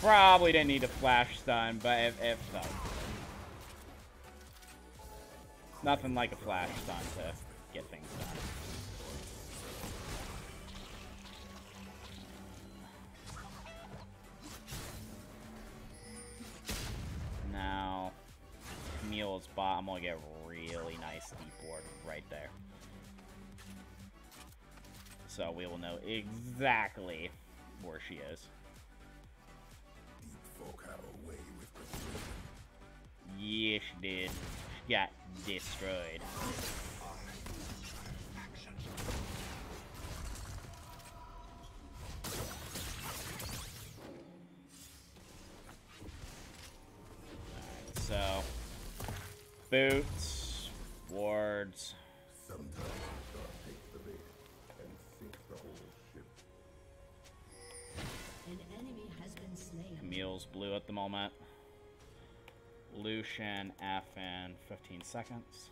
Probably didn't need a flash stun, but if so. Nothing like a flash stun to get things done. Now, Camille's bot, I'm gonna get a really nice deep ward right there. So we will know exactly where she is. Yeah, she did. She got destroyed. Alright, so boots, wards. Sometimes the dark takes the lead and sinks the whole ship. An enemy has been slain. Camille's blue at the moment. Lucian F in 15 seconds.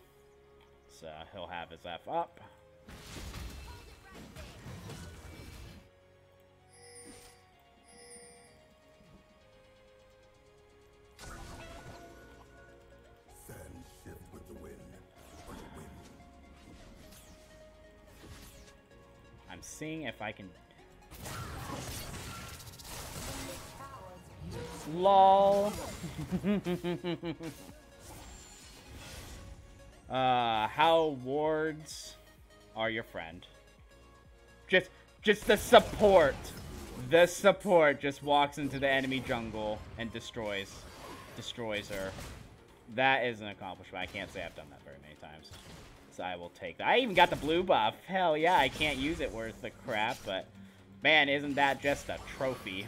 So he'll have his F up. Sand shift with the wind. Or the wind. I'm seeing if I can... LOL. How wards are your friend? Just the support. The support just walks into the enemy jungle and destroys her. That is an accomplishment. I can't say I've done that very many times. So I will take that. I even got the blue buff. Hell yeah, I can't use it worth the crap, but man, isn't that just a trophy?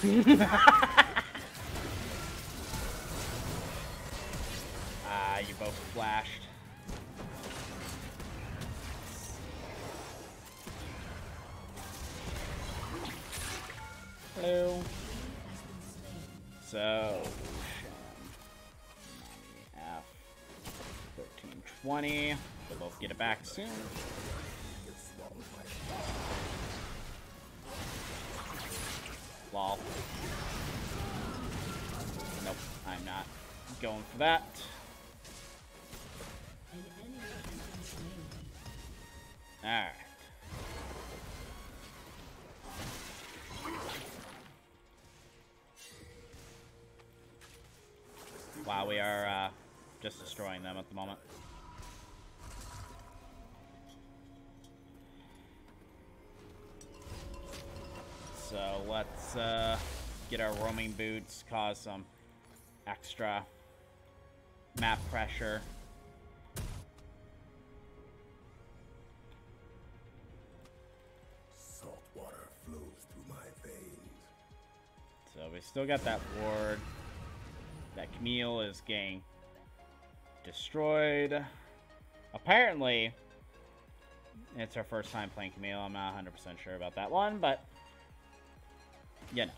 You both flashed. Hello. So, F 1320. They'll both get it back soon. Lol. Nope, I'm not going for that. Alright. Wow, we are just destroying them at the moment. So let's get our roaming boots, cause some extra map pressure. Salt water flows through my veins. So we still got that ward. That Camille is getting destroyed. Apparently, it's her first time playing Camille. I'm not 100% sure about that one, but you know.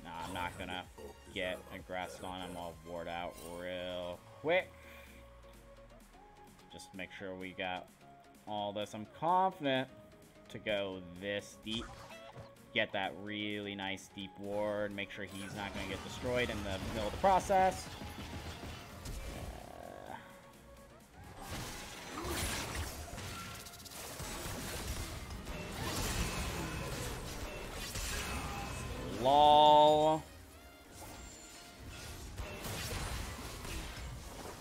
No, I'm not gonna get aggressed on him. I'll ward out real quick. Just make sure we got all this. I'm confident to go this deep. Get that really nice deep ward. Make sure he's not going to get destroyed in the middle of the process. LOL.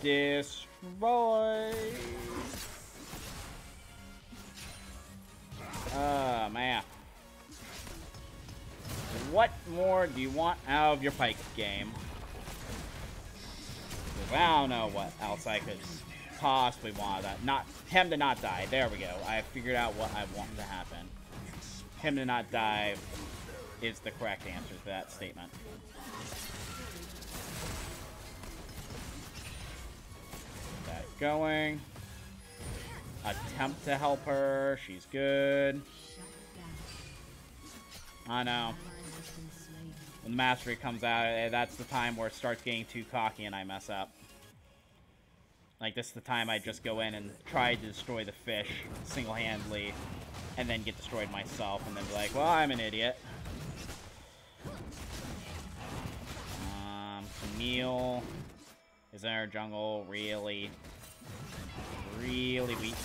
Destroy. Oh, man. What more do you want out of your Pyke game? I don't know what else I could possibly want. Not him to not die. There we go. I figured out what I want to happen. Him to not die is the correct answer to that statement. Get that going. Attempt to help her. She's good. I know. When the mastery comes out, that's the time where it starts getting too cocky and I mess up. Like, this is the time I just go in and try to destroy the fish single-handedly and then get destroyed myself and then be like, well, I'm an idiot. Camille is in our jungle. Really weak.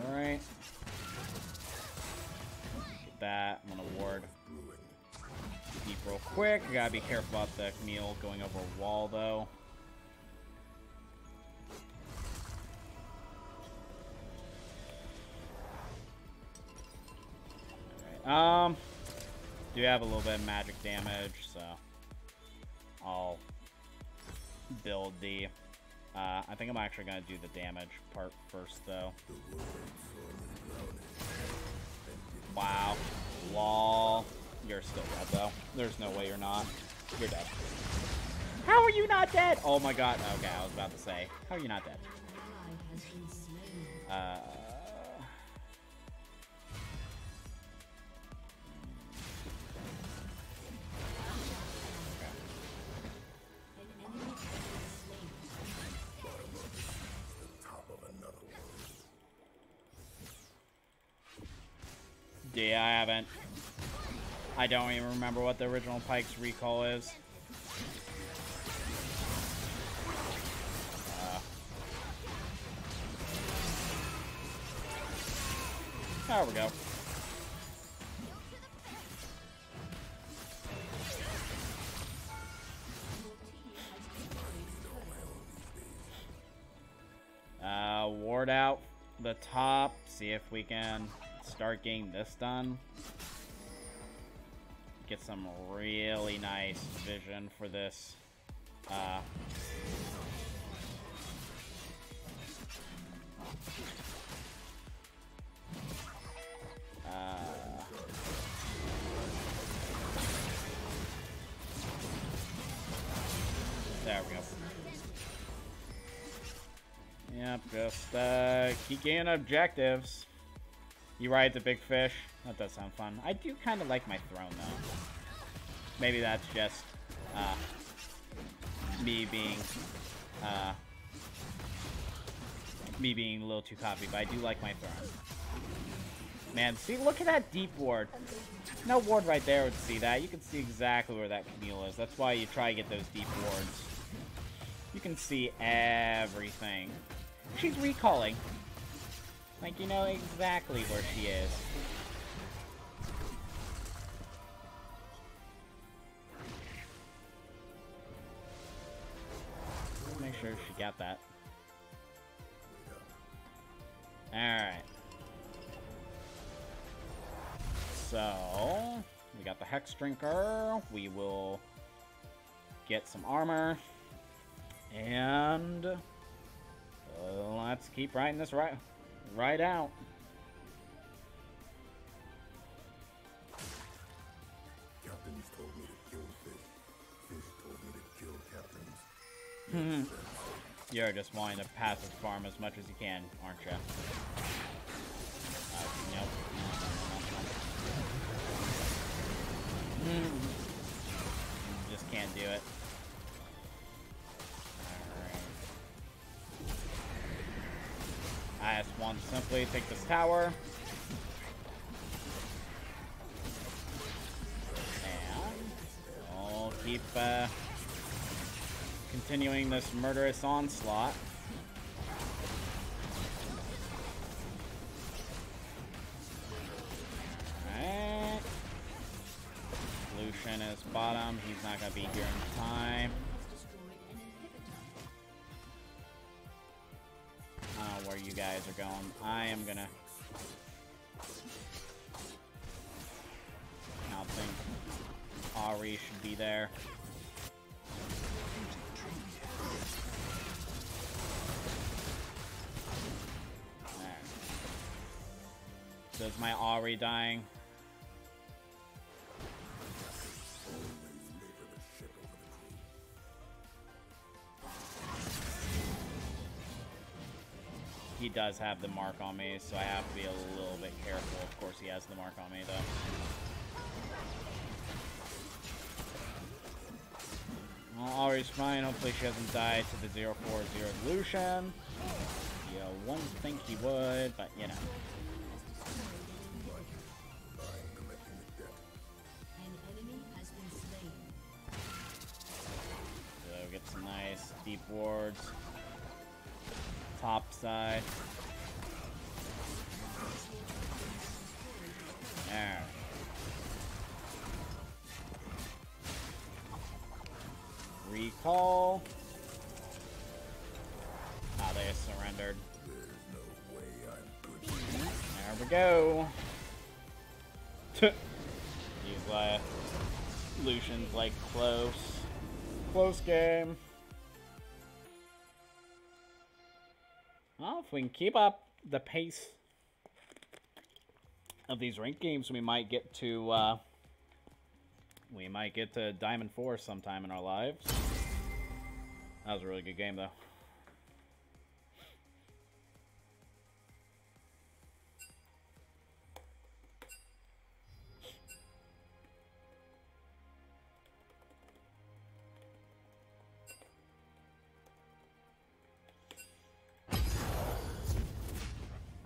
Alright. Get that. I'm gonna ward deep real quick. I gotta be careful about the Camille going over a wall, though. Alright, do have a little bit of magic damage, so I'll build the I think I'm actually gonna do the damage part first, though. Wow. Lol. You're still dead, though. There's no way you're not. You're dead. How are you not dead? Oh my god. Okay, I was about to say. How are you not dead? Yeah, I haven't. I don't even remember what the original Pyke's recall is. There we go. Ward out the top. See if we can start getting this done. Get some really nice vision for this. There we go. Yep, just keep getting objectives. You ride the big fish. That does sound fun. I do kind of like my throne, though. Maybe that's just me being a little too cocky, but I do like my throne. Man, see, look at that deep ward. No ward right there would see that. You can see exactly where that Camille is. That's why you try to get those deep wards. You can see everything. She's recalling. Like, you know exactly where she is. Make sure she got that. Alright. So, we got the Hex Drinker. We will get some armor. And let's keep riding this right out. Captains told me to kill fish. Fish told me to kill captains. You're just wanting to passive farm as much as you can, aren't you? Nope. Just can't do it. I just want to simply take this tower. And we'll keep continuing this murderous onslaught. Alright. Lucian is bottom. He's not going to be here in time. I don't know where you guys are going. I am gonna... I don't think Ari should be there. So is my Auri dying? He does have the mark on me, so I have to be a little bit careful. Of course, he has the mark on me, though. Well, Auri's fine. Hopefully she doesn't die to the 0-4-0 Lucian. You wouldn't think he would, but you know. So get some nice deep wards. Top side. There. Recall. Ah, they surrendered. There we go. These Lucian's like close game. Well, if we can keep up the pace of these ranked games, we might get to Diamond 4 sometime in our lives. That was a really good game, though.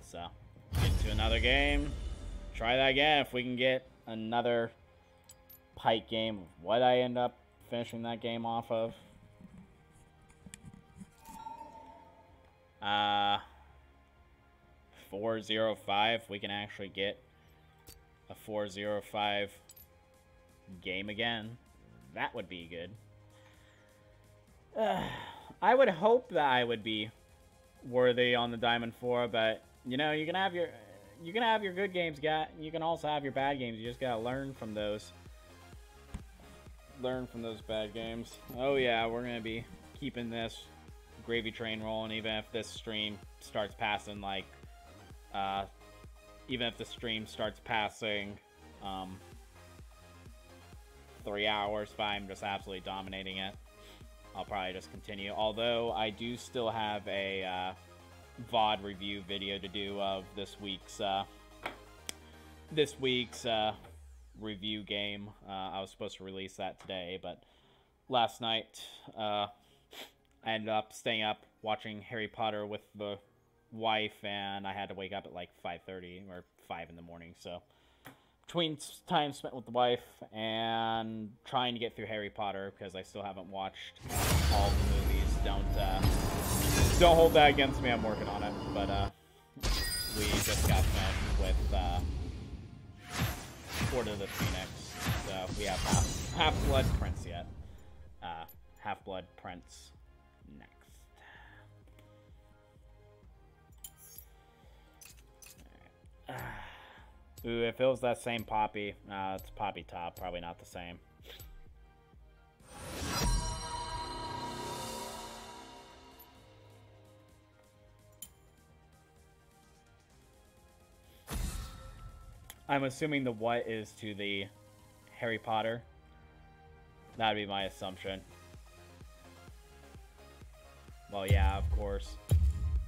So, get to another game. Try that again if we can get another Pyke game. What I end up finishing that game off of. 4-0-5. We can actually get a 4-0-5 game again. That would be good. I would hope that I would be worthy on the Diamond 4, but you know, you can have your good games, you can also have your bad games. You just gotta learn from those. Learn from those bad games. Oh yeah, we're gonna be keeping this gravy train rolling, even if this stream starts passing like, even if the stream starts passing 3 hours, but I'm just absolutely dominating it. I'll probably just continue. Although I do still have a VOD review video to do of this week's review game. I was supposed to release that today, but last night I ended up staying up watching Harry Potter with the wife, and I had to wake up at like 5:30 or 5 in the morning. So between time spent with the wife and trying to get through Harry Potter, because I still haven't watched all the movies, don't hold that against me. I'm working on it, but we just got finished with Order of the Phoenix, so we have Half-Blood Prince yet. Half-Blood Prince next. Ooh, if it was that same Poppy, it's Poppy Top, probably not the same. I'm assuming the what is to the Harry Potter. That'd be my assumption. Well, yeah, of course.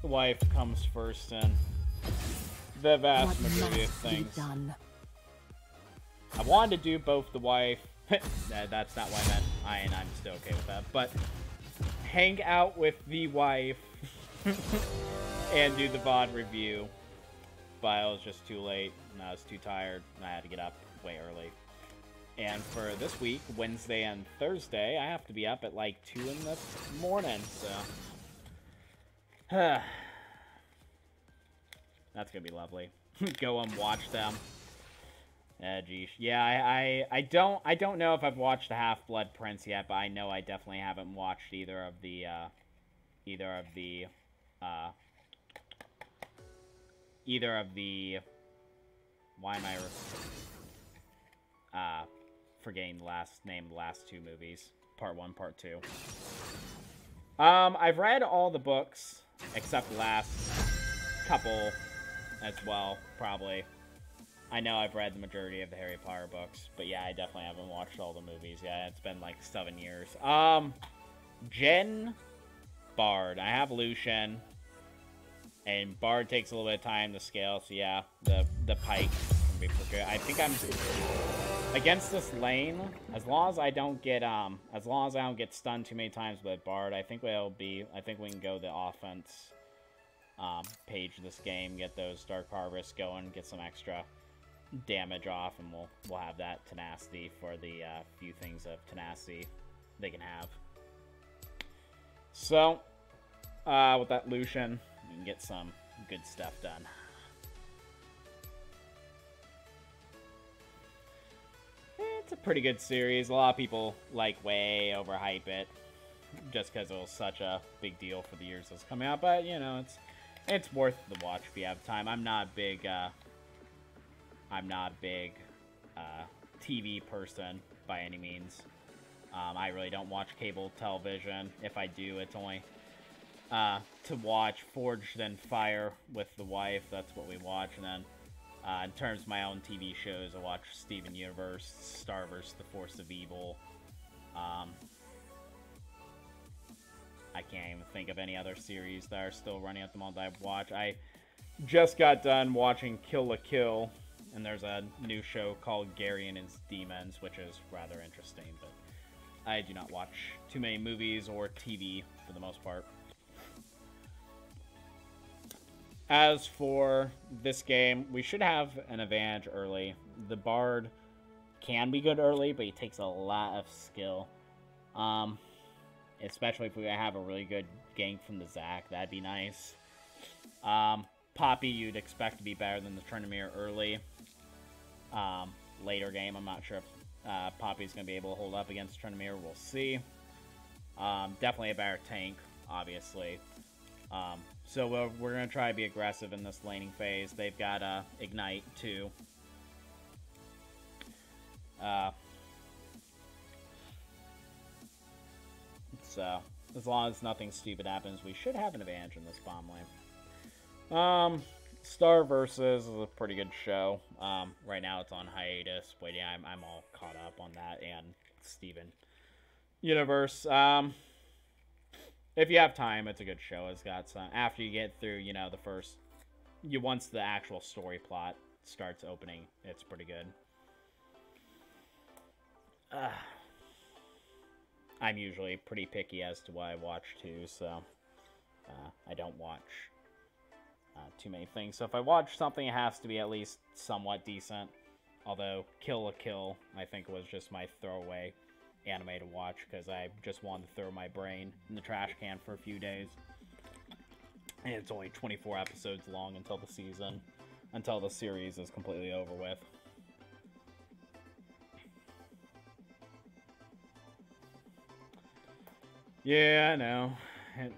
The wife comes first in the vast majority of things. I wanted to do both the wife. That's not what I meant. And I'm still okay with that. But hang out with the wife and do the VOD review. But I was just too late, and I was too tired, and I had to get up way early. And for this week, Wednesday and Thursday, I have to be up at like 2 in the morning, so... That's gonna be lovely. Go and watch them. Geesh. Yeah, I don't know if I've watched the Half-Blood Prince yet, but I know I definitely haven't watched either of the why am I forgetting the last name of the last 2 movies, part 1, part 2. I've read all the books except the last couple as well, probably. I know I've read the majority of the Harry Potter books, but yeah, I definitely haven't watched all the movies. Yeah, it's been like 7 years. Jen, Bard. I have Lucian, and Bard takes a little bit of time to scale. So yeah, the Pyke can be pretty good. I think I'm against this lane, as long as I don't get stunned too many times with Bard. I think we can go the offense page of this game, get those Dark Harvests going, get some extra damage off, and we'll have that tenacity for the few things of tenacity they can have. So with that Lucian, you can get some good stuff done. It's a pretty good series. A lot of people way overhype it just because it was such a big deal for the years it's coming out, but you know, it's worth the watch if you have time. I'm not a big TV person by any means. I really don't watch cable television. If I do, it's only to watch Forged and Fire with the wife. That's what we watch. And then in terms of my own TV shows, I watch Steven Universe, Starverse, The Force of Evil. I can't even think of any other series that are still running at the moment that I watch. I just got done watching Kill la Kill, and there's a new show called Gary and His Demons, which is rather interesting, but I do not watch too many movies or TV for the most part. As for this game, we should have an advantage early. The Bard can be good early, but he takes a lot of skill. Especially if we have a really good gank from the Zac, that'd be nice. Poppy, you'd expect to be better than the Tryndamere early. Later game, I'm not sure if Poppy's going to be able to hold up against Tryndamere. We'll see. Definitely a better tank, obviously. So we're going to try to be aggressive in this laning phase. They've got Ignite, too. So, as long as nothing stupid happens, we should have an advantage in this bomb lane. Star Versus is a pretty good show. Right now it's on hiatus, but yeah, I'm all caught up on that and Steven Universe. If you have time, it's a good show. It's got some, after you get through, you know, once the actual story plot starts opening, it's pretty good. I'm usually pretty picky as to what I watch too, so I don't watch too many things. So if I watch something, it has to be at least somewhat decent. Although Kill la Kill, I think, was just my throwaway anime to watch because I just wanted to throw my brain in the trash can for a few days. And it's only 24 episodes long until the series is completely over with. Yeah, I know. It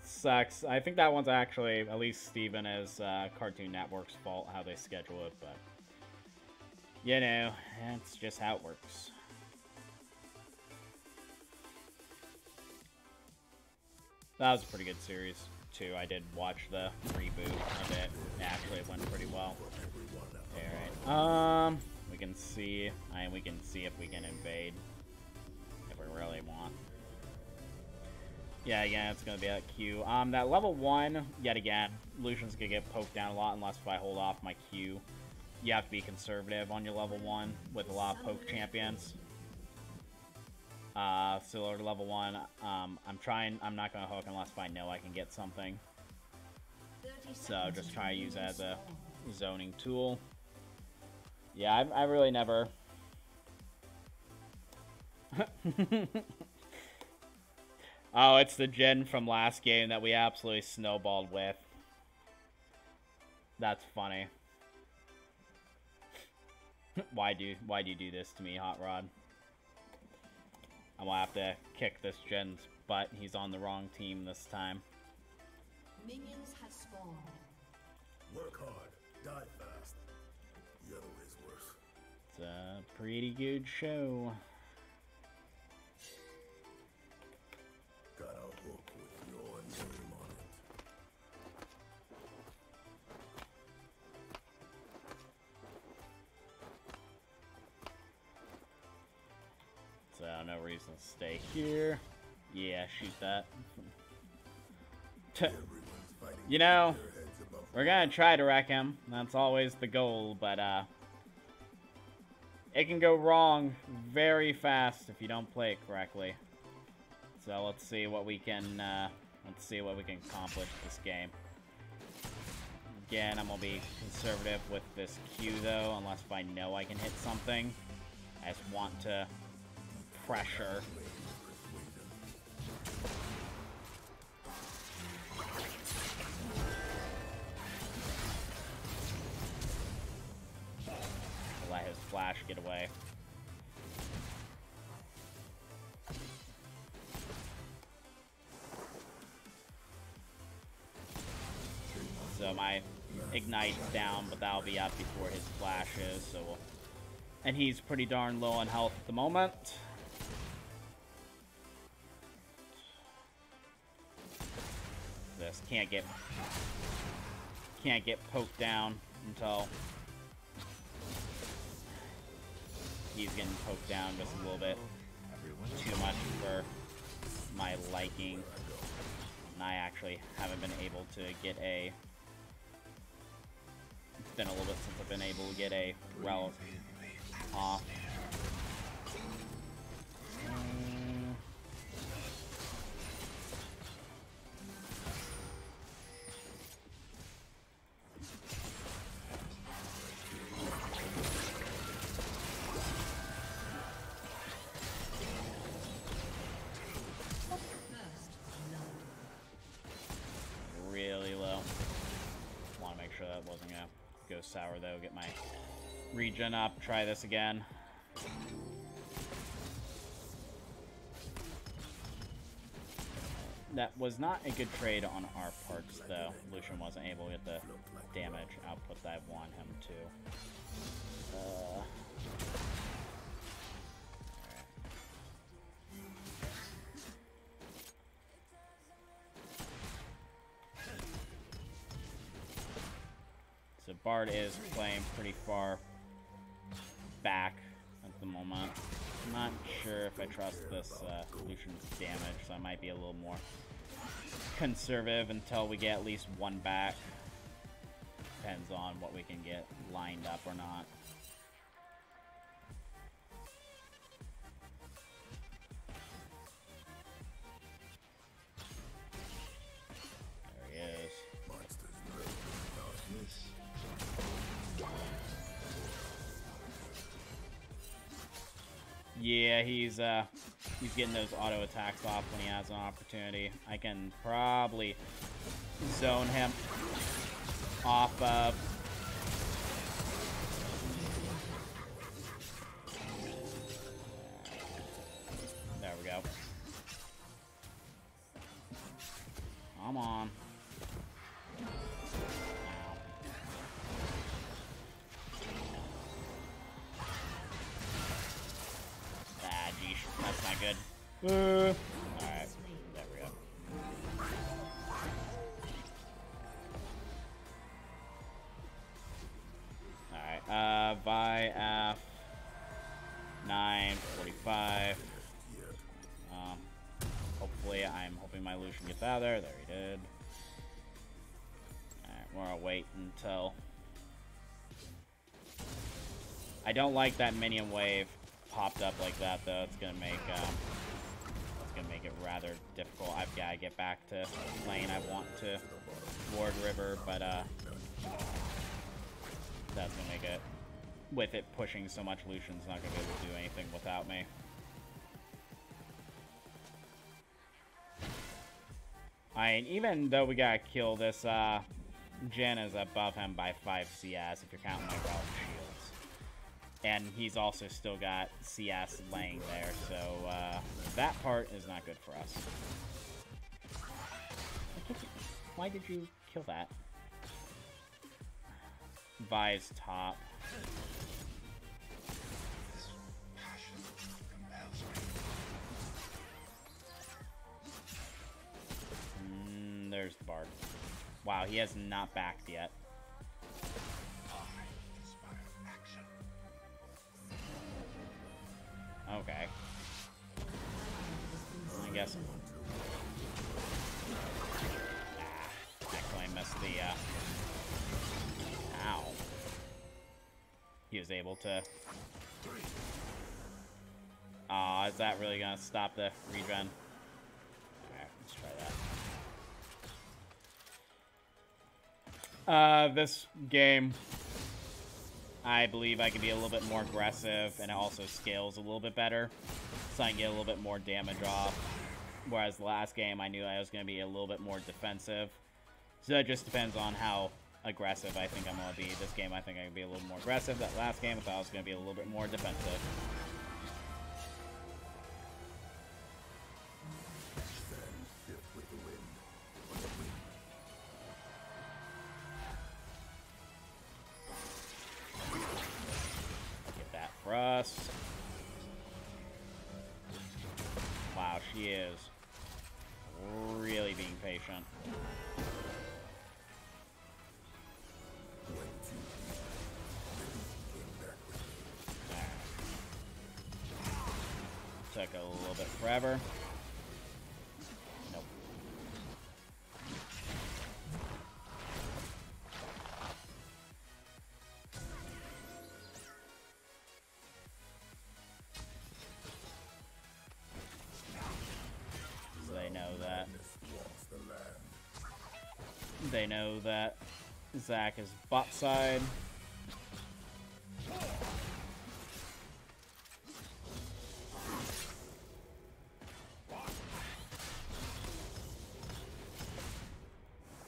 sucks. I think that one's actually, at least Steven, is Cartoon Network's fault, how they schedule it, but you know, it's just how it works. That was a pretty good series, too. I did watch the reboot of it. Actually, it went pretty well. Alright. We can see if we can invade. If we really want. Yeah, it's gonna be that Q. That level 1, yet again, Lucian's gonna get poked down a lot unless if I hold off my Q. You have to be conservative on your level 1 with a lot of poke champions. Similar to level 1, I'm not gonna hook unless if I know I can get something. So just try to use it as a zoning tool. Yeah, I really never... Oh, it's the gen from last game that we absolutely snowballed with. That's funny. Why do you do this to me, Hot Rod? I'm gonna have to kick this gen's butt. He's on the wrong team this time. Minions have spawned. Work hard, die fast. The other way's worse. It's a pretty good show. Got a hook with your name on it. no reason to stay here. Yeah, shoot that. You know, we're gonna try to wreck him. That's always the goal, but it can go wrong very fast if you don't play it correctly. So let's see what we can accomplish this game. Again, I'm gonna be conservative with this Q though, unless if I know I can hit something. I just want to pressure. Let his flash get away. So my Ignite's down, but that'll be up before his flash is, so we'll... And he's pretty darn low on health at the moment. This can't get poked down until he's getting poked down just a little bit too much for my liking. And I actually haven't been able to get a... It's been a little bit since I've been able to get a rel off. Really low. Want to make sure that wasn't gonna go sour though. Get my regen up. Try this again. That was not a good trade on our parts though. Lucian wasn't able to get the damage output that I want him to. So Bard is playing pretty far back at the moment. I'm not sure if I trust this Lucian's damage, so I might be a little more conservative until we get at least one back. Depends on what we can get lined up or not. There he is. Yeah, he's getting those auto attacks off when he has an opportunity. I can probably zone him off of. There we go. Come on. That's not good. Alright, there we go. Alright, Vi F 945. Hopefully, I'm hoping my Lucian gets out of there. There he did. Alright, we're gonna wait until... I don't like that minion wave popped up like that though. It's gonna make it rather difficult. I've got to get back to lane. I want to ward river, but that's gonna make it, with it pushing so much, Lucian's not gonna be able to do anything without me. Even though we gotta kill this, Jen is above him by 5 CS if you're counting my relic shields. And he's also still got CS laying there, so that part is not good for us. Why did you kill that? Vi's top. There's the Bard. Wow, he has not backed yet. Okay. guess. Actually missed the, ow. He was able to... Aw, is that really gonna stop the regen? Alright, let's try that. This game, I believe I can be a little bit more aggressive, and it also scales a little bit better, so I can get a little bit more damage off. Whereas the last game, I knew I was going to be a little bit more defensive. So that just depends on how aggressive I think I'm going to be. This game, I think I can be a little more aggressive. That last game, I thought I was going to be a little bit more defensive. Get that for us. Wow, she is really being patient. Took a little bit forever. Nope. So they know that. They know that Zach is bot side.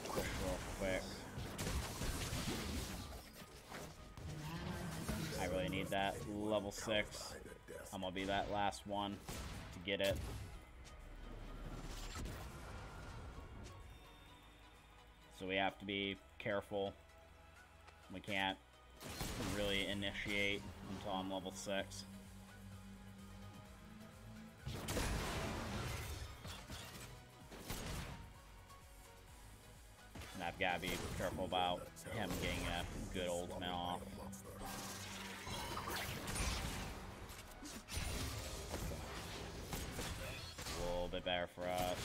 Push real quick. I really need that level 6. I'm gonna be that last one to get it. So we have to be careful. We can't really initiate until I'm level 6. And I've got to be careful about him getting a good ultimate off. A little bit better for us.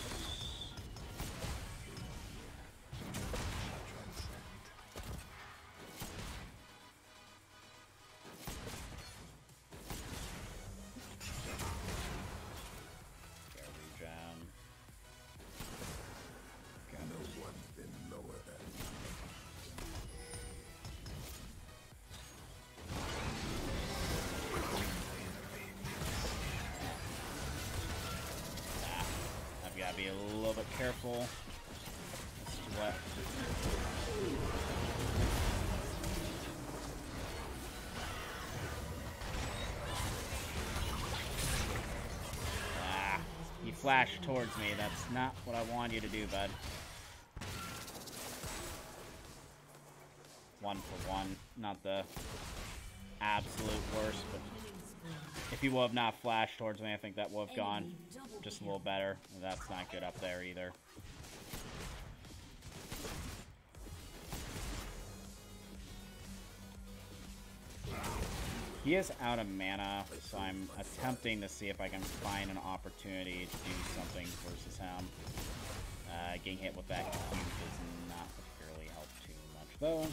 Be a little bit careful. That's what. Ah, you flashed towards me. That's not what I wanted you to do, bud. 1 for 1. Not the absolute worst, but if he would have not flashed towards me, I think that would have gone just a little better. That's not good up there either. He is out of mana, so I'm attempting to see if I can find an opportunity to do something versus him. Getting hit with that cube does not particularly help too much, though.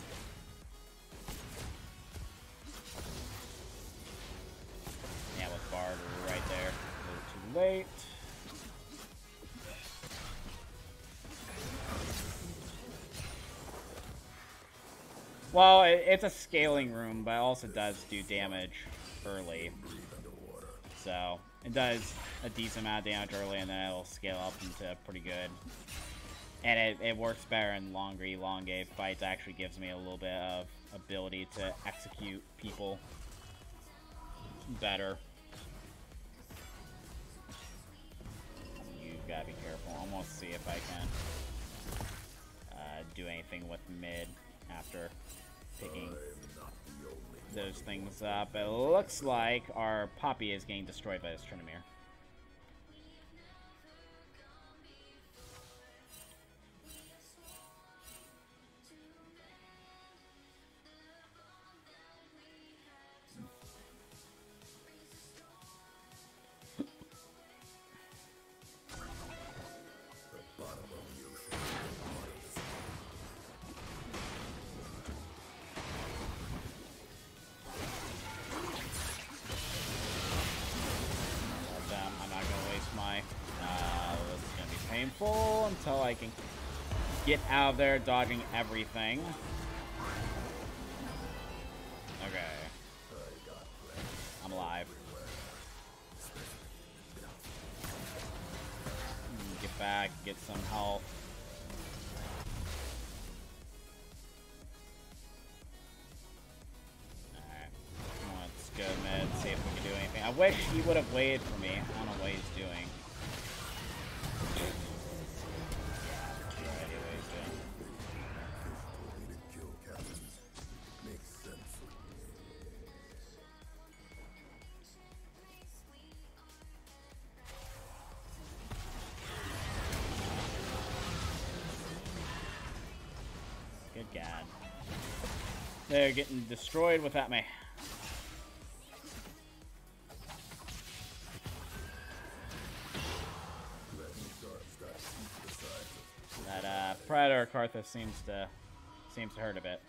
Yeah, with Bard right there. A little too late. Well, it's a scaling room, but it also does do damage early. So, it does a decent amount of damage early, and then it'll scale up into pretty good. And it works better in longer elongate fights. Actually gives me a little bit of ability to execute people better. You've got to be careful. I'm going to see if I can do anything with mid after picking those things up. It looks like our Poppy is getting destroyed by this Trinamir. until I can get out of there dodging everything. Okay. I'm alive. Get back, get some health. Alright. Let's go mid, see if we can do anything. I wish he would have waited for me. I don't know what he's doing. Good God. They're getting destroyed without me. That Predator Karthus seems to hurt a bit.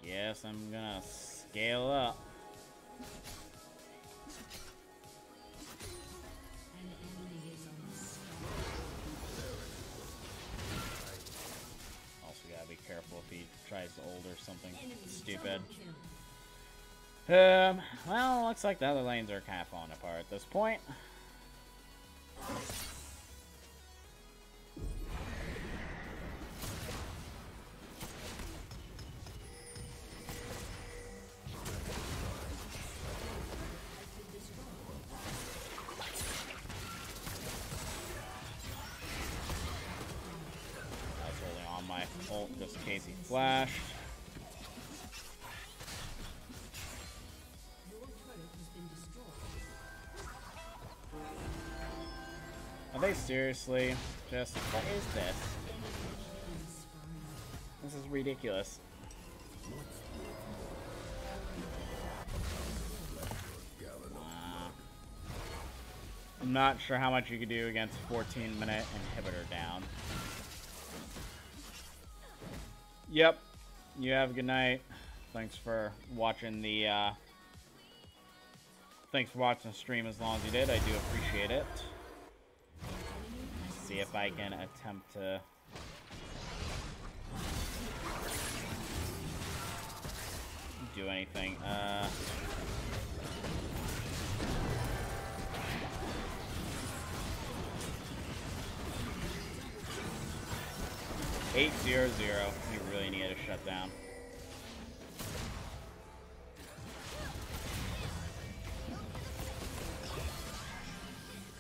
Guess I'm gonna scale up. Also gotta be careful if he tries to ult or something stupid. Well, looks like the other lanes are kind of falling apart at this point. I was holding on my ult just in case he flashed. Are they seriously just... What is this? This is ridiculous. I'm not sure how much you could do against 14-minute inhibitor down. Yep. You have a good night. Thanks for watching the stream as long as you did. I do appreciate it. See if I can attempt to do anything. 8-0-0. We really need a shutdown.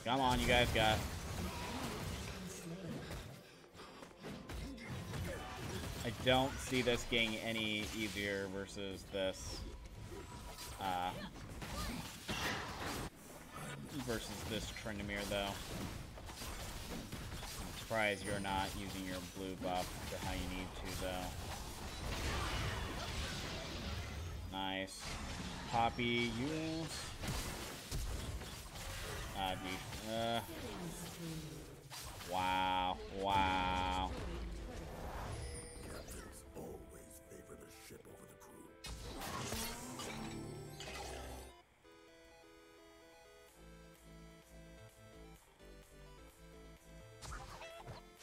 Come on, you guys got it. I don't see this getting any easier versus this, Tryndamere, though. I'm surprised you're not using your blue buff to how you need to, though. Nice. Poppy, use. Wow. Wow. Always favor the ship over the crew.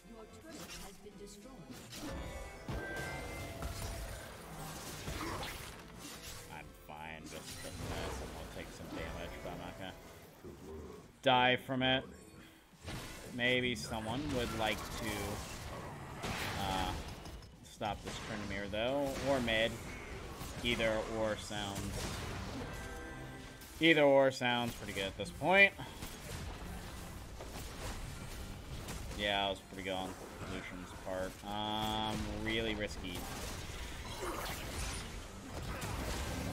Your turret has been destroyed. I'm fine just from this, and we'll take some damage, but I'm not gonna die from it. Maybe someone would like to stop this Tryndamere, though, or mid. Either or sounds pretty good at this point. Yeah, I was pretty good on Lucian's part. Really risky.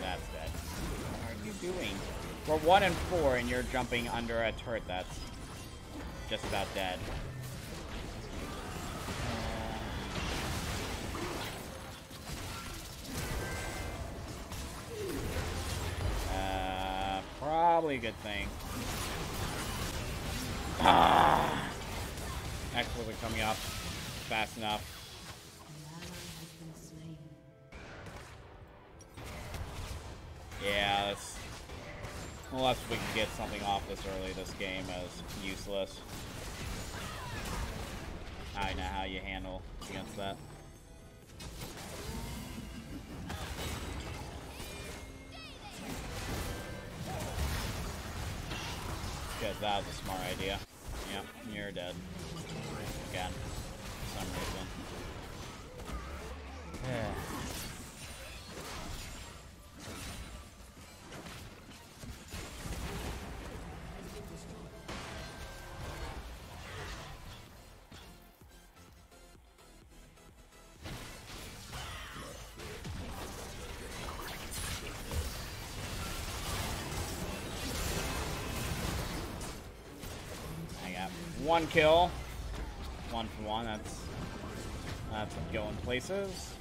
That's dead. What are you doing? We're 1 and 4, and you're jumping under a turret that's just about dead. Probably a good thing. X wasn't coming up fast enough. Unless we can get something off this early, this game is useless. I know how you handle against that. Good, that was a smart idea. Yep, you're dead. Again, for some reason. I got one kill. 1 for 1, that's going places.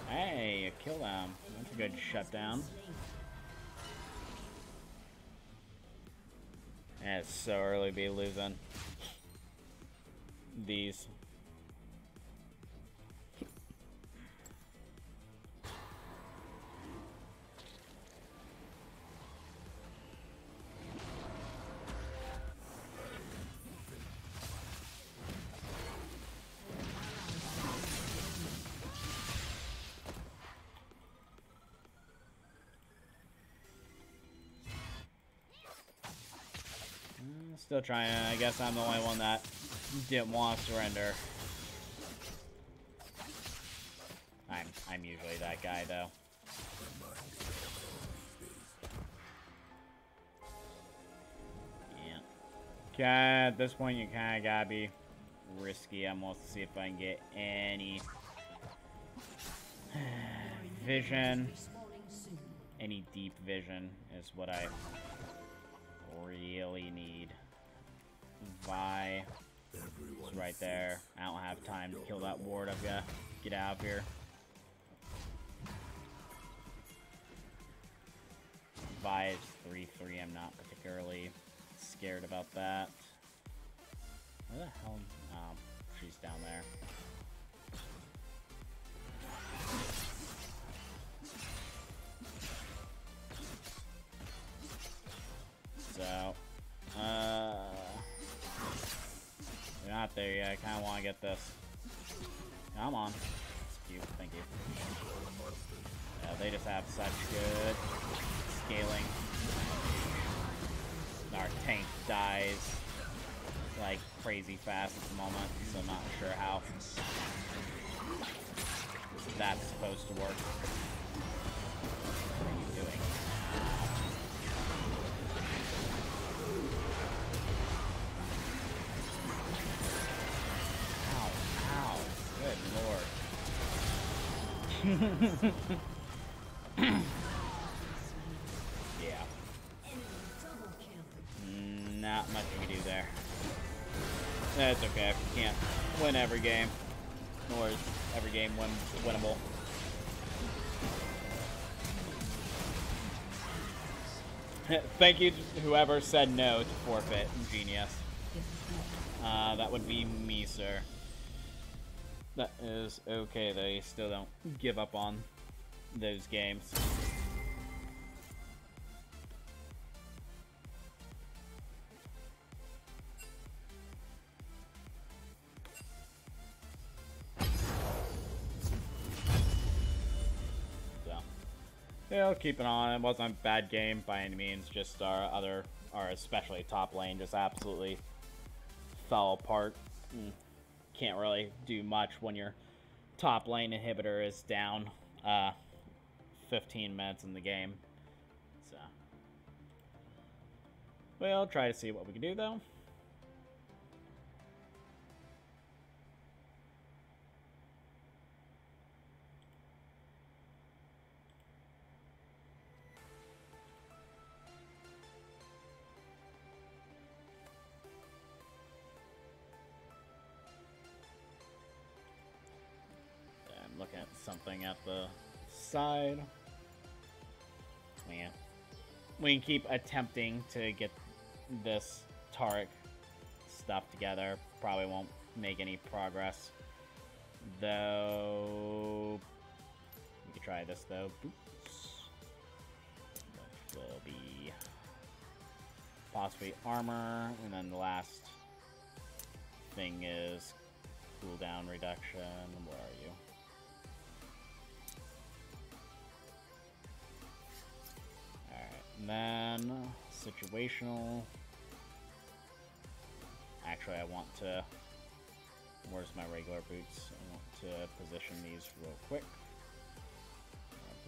Hey, you kill them. That's a good shutdown. And it's so early to be losing these. Still trying. I guess I'm the only one that didn't want to surrender. I'm usually that guy though. Yeah. Okay, at this point you kind of gotta be risky almost to see if I can get any vision. Any deep vision is what I really need. Vi is right there. I don't have time to kill that ward. I've got to get out of here. Vi is 3-3. I'm not particularly scared about that. Where the hell? Oh, she's down there. So, we're not there yet. I kind of want to get this. Come on. That's cute. Thank you. Yeah, they just have such good scaling. Our tank dies like crazy fast at the moment, so I'm not sure how that's supposed to work. What are you doing? Yeah. Not much we can do there. That's okay. We can't win every game. Nor is every game winnable. Thank you to whoever said no to forfeit. Genius. That would be me, sir. That is okay, though. You still don't give up on those games. So, yeah, I'll keep it on. It wasn't a bad game by any means. Just our especially top lane, just absolutely fell apart. Can't really do much when your top lane inhibitor is down 15 minutes in the game. So we'll try to see what we can do though. Looking at something at the side. Yeah. We can keep attempting to get this Taric stuff together. Probably won't make any progress. Though we could try this though. Oops. will be possibly armor, and then the last thing is cooldown reduction. Where are you? Alright, and then situational. Actually, I want to... Where's my regular boots? I want to position these real quick.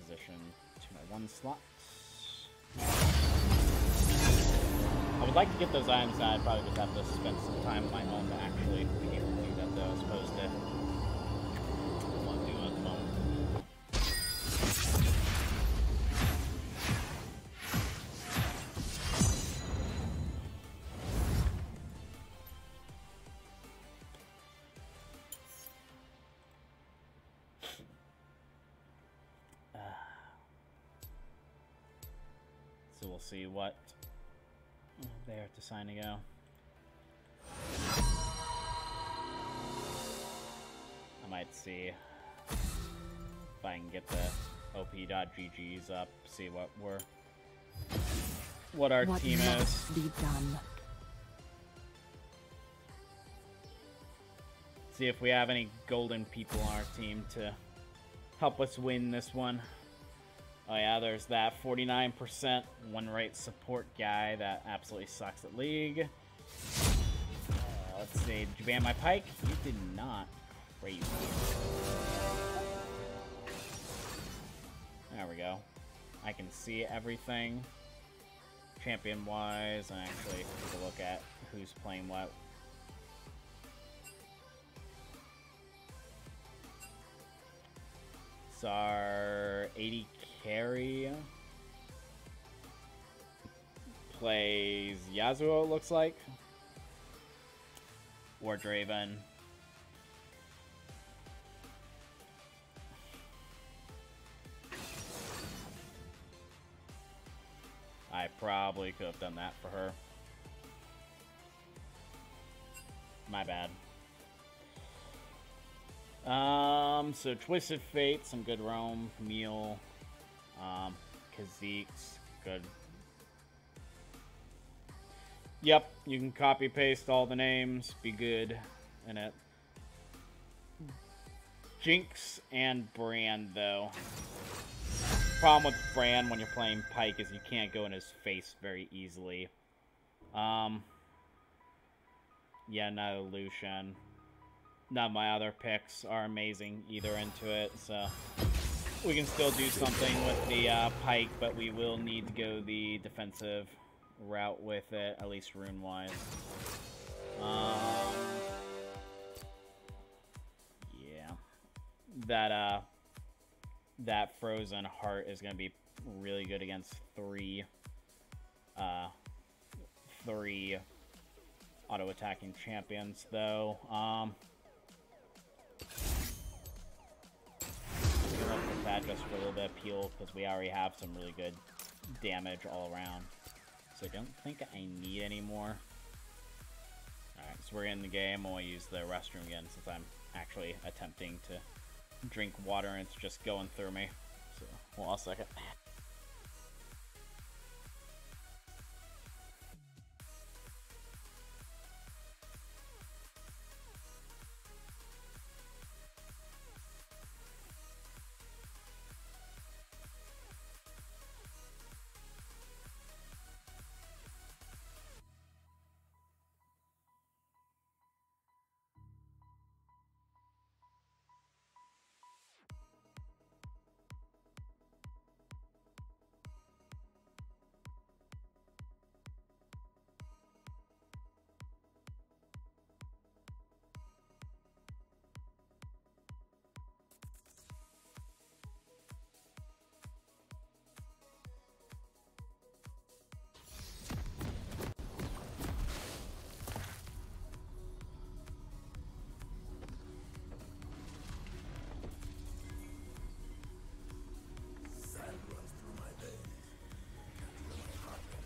Position to my 1 slot. I would like to get those items out. I'd probably just have to spend some time on my own to actually be able to do that, though, as opposed to what I'm doing at the moment. So we'll see what they have to sign to go. I might see if I can get the op.ggs up, see what our team is. Be done. See if we have any golden people on our team to help us win this one. Oh yeah, there's that 49% win rate support guy that absolutely sucks at League. Let's see, did you ban my Pyke? You did not. Crazy. There we go. I can see everything champion-wise, and actually take a look at who's playing what. So our 80 carry plays Yasuo, it looks like, or Draven. I probably could have done that for her. My bad. So Twisted Fate, some good roam, Meal, Kha'Zix, good. Yep, you can copy paste all the names, be good in it. Jinx and Brand, though. Problem with Brand when you're playing Pyke is you can't go in his face very easily. Yeah, no Lucian. None of my other picks are amazing either into it, so we can still do something with the Pyke, but we will need to go the defensive route with it, at least rune-wise. Yeah. That Frozen Heart is going to be really good against three auto-attacking champions, though. That just for a little bit of peel, because we already have some really good damage all around. So I don't think I need any more. Alright, so we're in the game. I'll use the restroom again since I'm actually attempting to drink water and it's just going through me. So, hold on a second.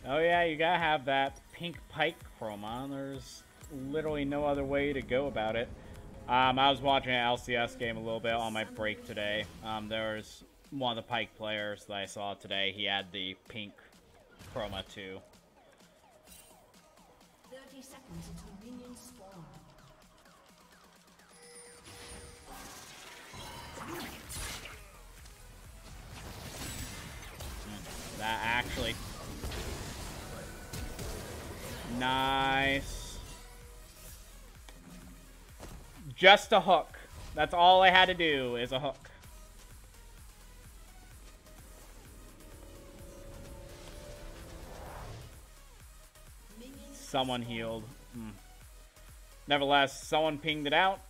Oh yeah, you gotta have that pink Pyke chroma. There's literally no other way to go about it. I was watching an LCS game a little bit on my break today. There was one of the Pyke players that I saw today. He had the pink Chroma 2. 30 seconds until minions spawn. That actually... Nice. Just a hook. That's all I had to do, is a hook. Someone healed. Nevertheless, someone pinged it out.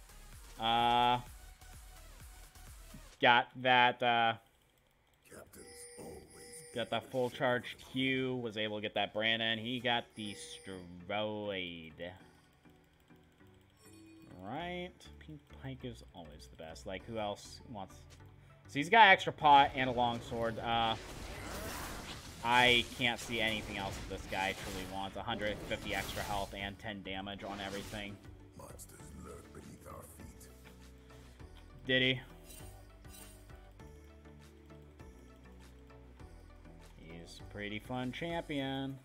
Got that, got that full charge Q. Was able to get that Brandon. He got destroyed. Right. Pink Pyke is always the best. Like, who else wants... So he's got extra pot and a longsword. I can't see anything else that this guy truly wants. 150 extra health and 10 damage on everything. Monsters lurk beneath our feet. Did he? He's a pretty fun champion.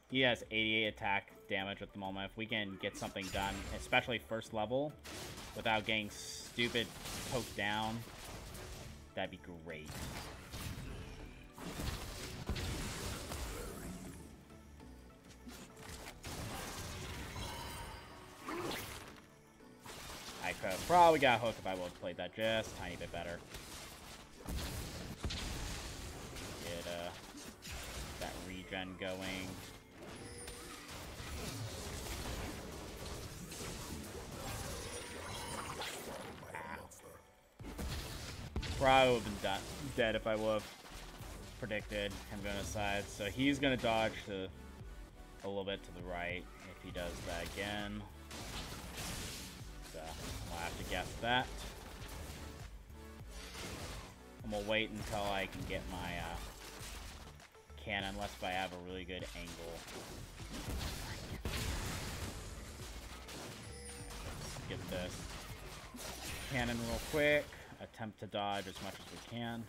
He has 88 attack damage at the moment. If we can get something done, especially first level, without getting stupid poked down, that'd be great. I could have probably got a hook if I would have played that just a tiny bit better. Get that regen going. Probably would have been dead if I would have predicted him going to side. So he's going to dodge to a little bit to the right if he does that again. So I'll have to guess that. I'm going to wait until I can get my cannon, unless if I have a really good angle. Let's get this cannon real quick. Attempt to dodge as much as we can.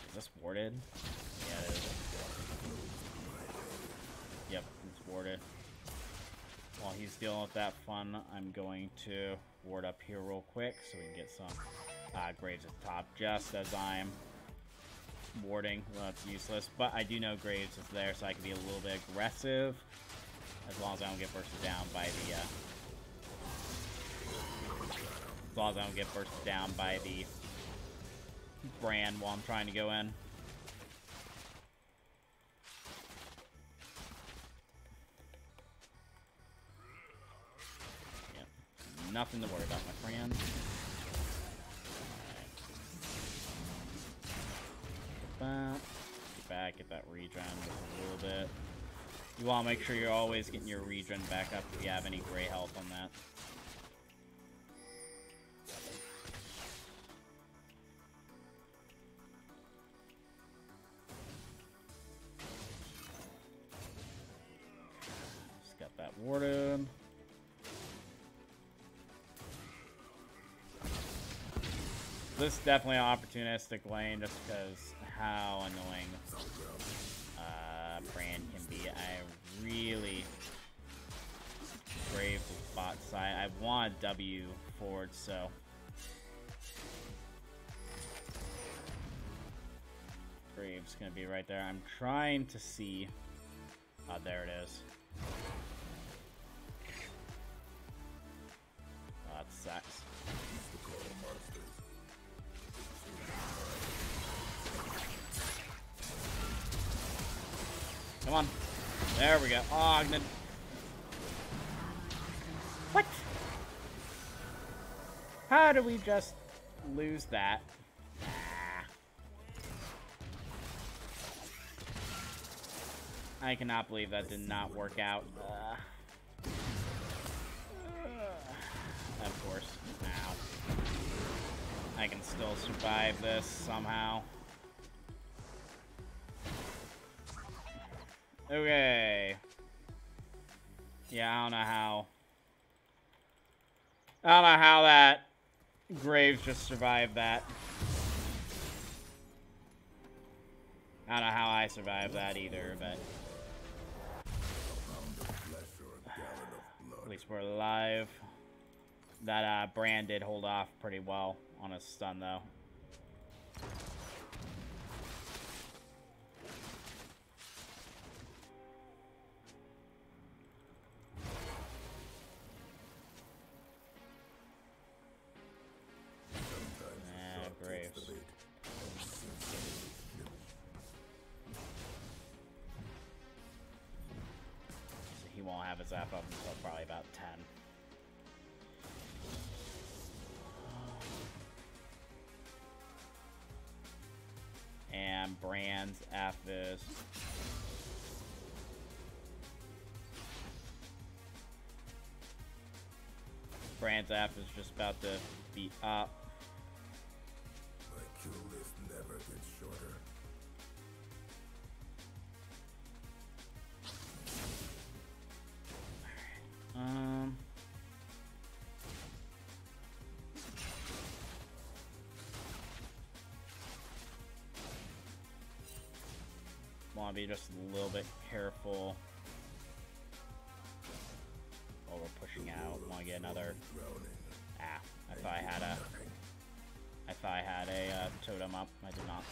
Is this warded? Yeah, it is. Yep, it's warded. While he's dealing with that fun, I'm going to ward up here real quick so we can get some Graves at the top just as I'm warding. Well, that's useless, but I do know Graves is there, so I can be a little bit aggressive as long as I don't get bursted down by the as long as I don't get bursted down by the brand while I'm trying to go in. Yep. Nothing to worry about, my friend. Get back, get that regen just a little bit. You want to make sure you're always getting your regen back up if you have any gray health on that. Warded. This is definitely an opportunistic lane just because how annoying Brand can be. I really brave the bot side. I want a W forward, so Graves gonna be right there. I'm trying to see. There it is. That sucks. Come on. There we go. Ogden. What? How do we just lose that? I cannot believe that did not work out. Of course. Now. I can still survive this somehow. Okay. Yeah, I don't know how. I don't know how that Graves just survived that. I don't know how I survived that either, but at least we're alive. That Brand did hold off pretty well on a stun, though. Graves. He won't have his app up until probably about 10. And Brand's app is... Brand's app is just about to be up. My kill list never gets shorter. Want to be just a little bit careful while we're pushing out. Want to get another. I thought I had a totem up. I did not.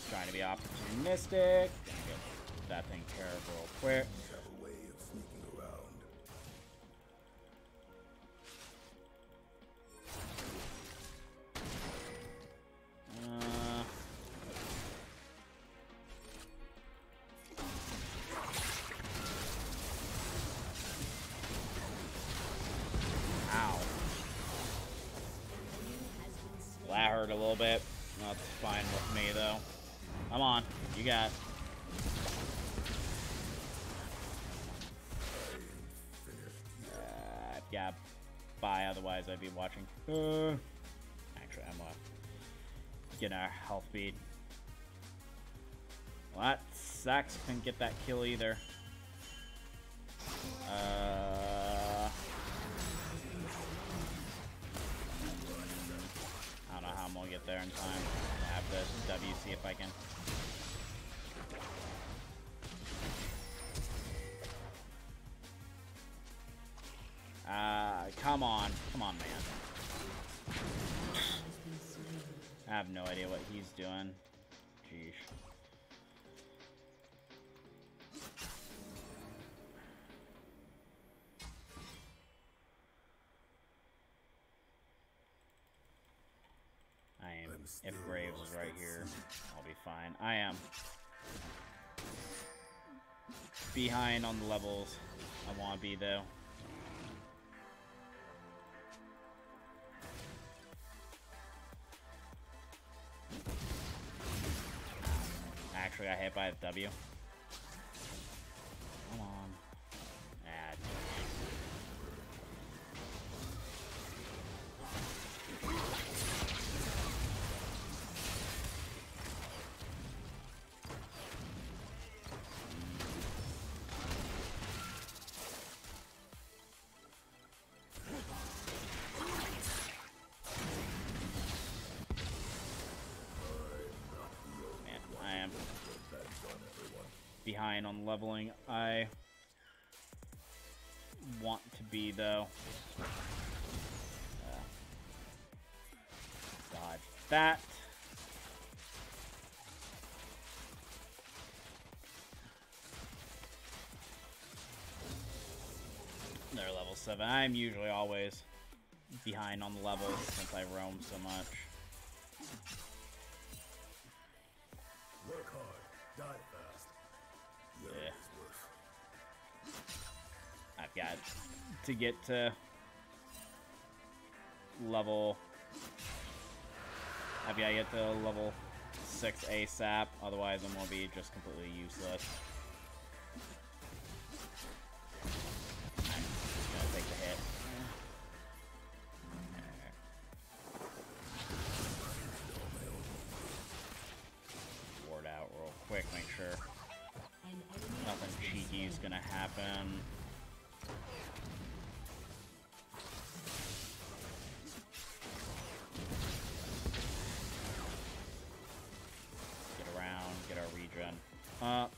Trying to be opportunistic. Gonna get that thing care of real quick. Have a way of sneaking around. Ow. That hurt a little bit. That's fine with me, though. Come on, you got. I've got bye, otherwise I'd be watching. Actually, I'm gonna get our health bead. Well, that sucks. Couldn't get that kill either. I don't know how I'm gonna get there in time. I have to W, see if I can. Come on, man. I have no idea what he's doing. Jeez. If Graves is right here, I'll be fine. I am behind on the levels I want to be, though. Actually, I hit by a W. Come on. Behind on leveling. I want to be, though. Dodge that. They're level 7. I'm usually always behind on the levels since I roam so much. Work hard, die fast. Yeah. I've got to get to level. I've got to get to level 6 ASAP, otherwise I'm gonna be just completely useless. I'm just gonna take the hit. happen. Get around, get our regen up.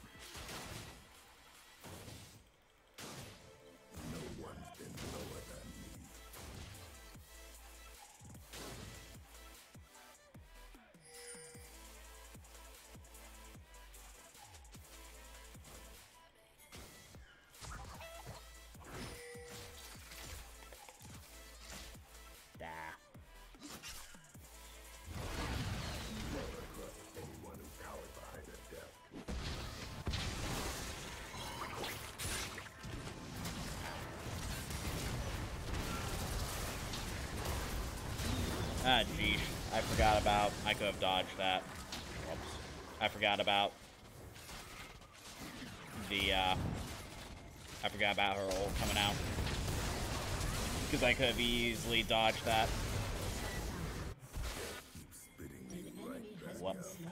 No one's been lower than me. Anyone who cowers behind a desk. Ah, geez. I forgot about... I could have dodged that. Whoops. I forgot about... the, I forgot about her ult coming out. Because I could have easily dodged that. Spitting me right back Whoops. up.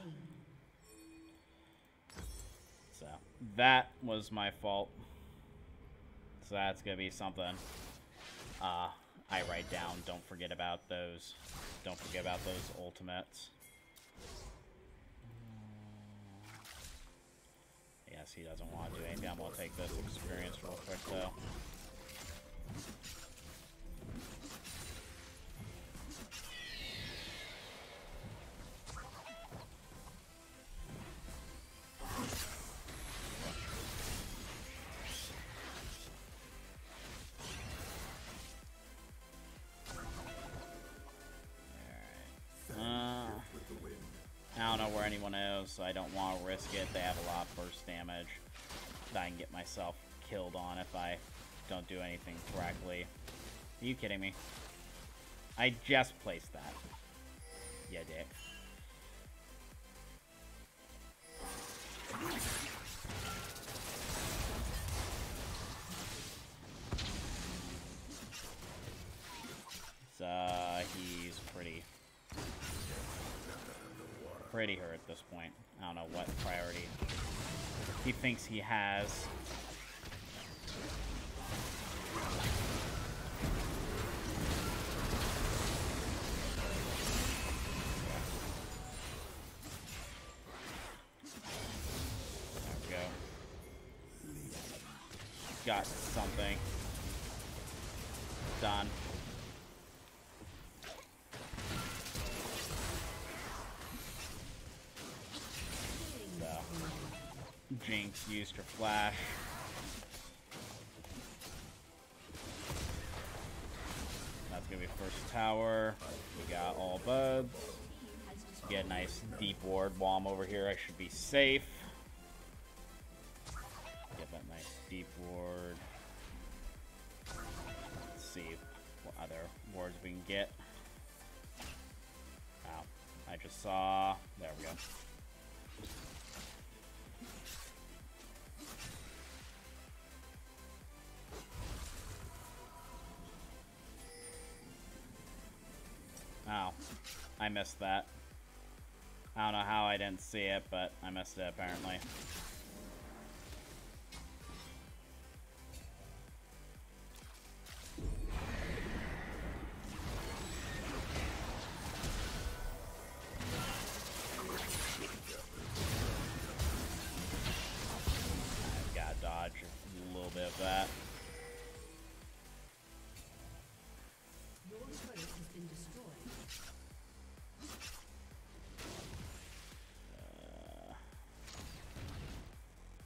So, that was my fault. So that's gonna be something. I write down. Don't forget about those. Don't forget about those ultimates. Yes, he doesn't want to do anything. I'm gonna take this experience real quick though. I don't know where anyone is, so I don't want to risk it. They have a lot of burst damage that I can get myself killed on if I don't do anything correctly. Are you kidding me? I just placed that. Yeah, dick. So, he's pretty hurt at this point. I don't know what priority he thinks he has. There we go. Got something done. Jinx used her flash. That's gonna be first tower. We got all buds. Get a nice deep ward while I'm over here. I should be safe. Get that nice deep ward. Let's see what other wards we can get. Wow. I just saw... There we go. Oh, I missed that. I don't know how I didn't see it, but I missed it apparently. I've got to dodge a little bit of that. Your turret has been destroyed.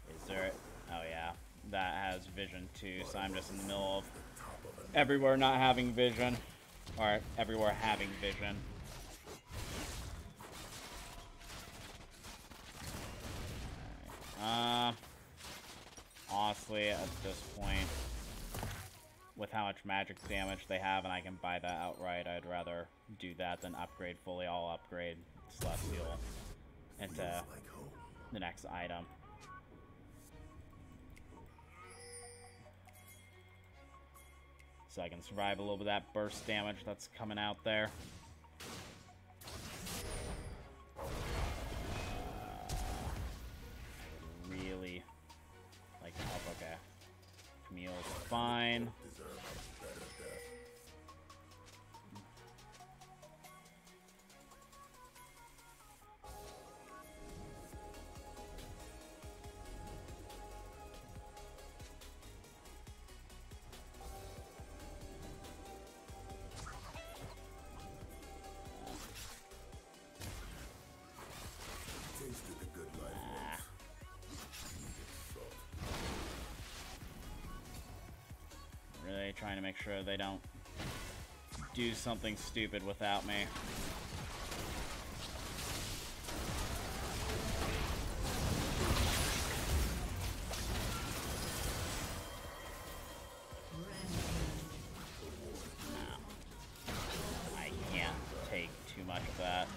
Is there... Oh yeah, that has vision too, so I'm just in the middle of everywhere not having vision. Or everywhere having vision. Honestly, at this point, with how much magic damage they have, and I can buy that outright, I'd rather do that than upgrade fully. I'll upgrade Celestial into the next item. So I can survive a little bit of that burst damage that's coming out there. Really like to help. Okay. Camille's fine. Deserve a better death. Tasted the good life once. Really trying to make sure they don't do something stupid without me. No. I can't take too much of that.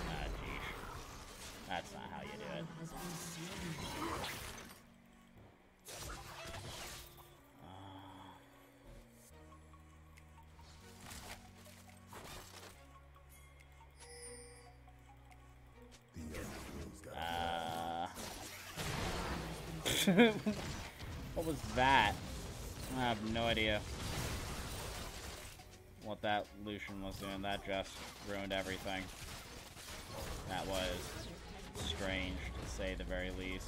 Ah, geez. That's not how you do it. Has been slain. What was that? I have no idea what that Lucian was doing. That just ruined everything. That was strange, to say the very least.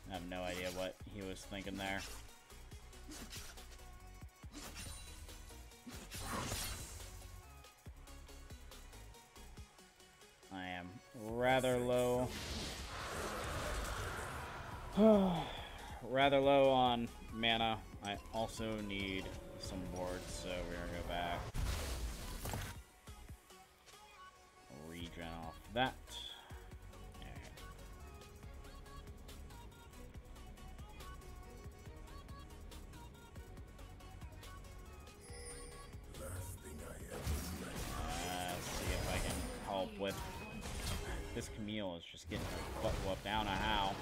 I have no idea what he was thinking there. I am rather low. Rather low on mana. I also need some boards, so we're gonna go back. Regen off that. See if I can help with this. Camille is just getting her butt whooped. I don't know how.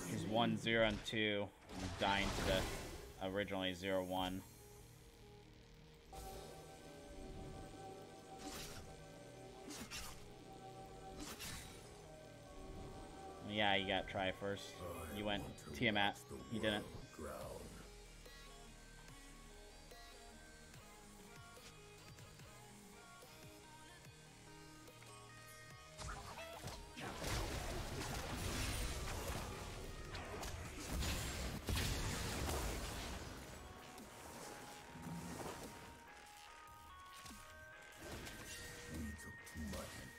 She's 1-0 and 2. I'm dying to the originally 0-1. Yeah, you got try first. You went Tiamat. He didn't.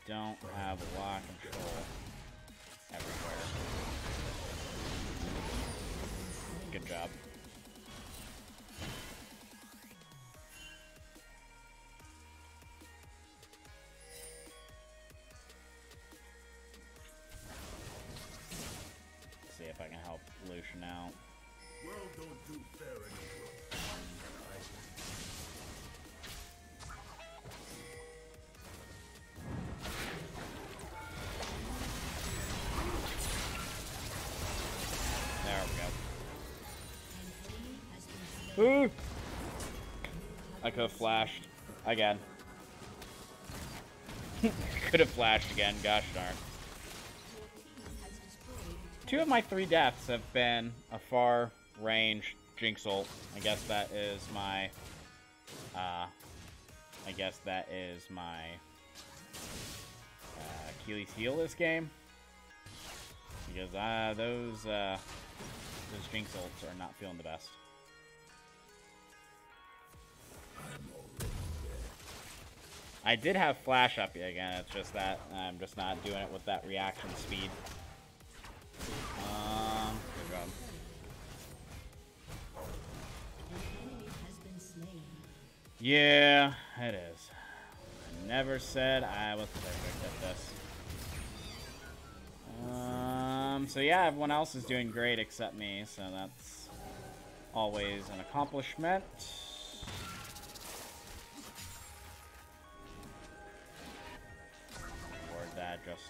Don't have a lot of control everywhere. Good job. See if I can help Lucian out. World don't do fair anymore. Ooh. I could have flashed again. Could have flashed again, gosh darn. 2 of my 3 deaths have been a far range Jinx ult. I guess that is my Achilles heel this game. Because those Jinx ults are not feeling the best. I did have flash up again, it's just that I'm just not doing it with that reaction speed. Good job. Yeah, it is. I never said I was perfect at this. So yeah, everyone else is doing great except me, so that's always an accomplishment. That just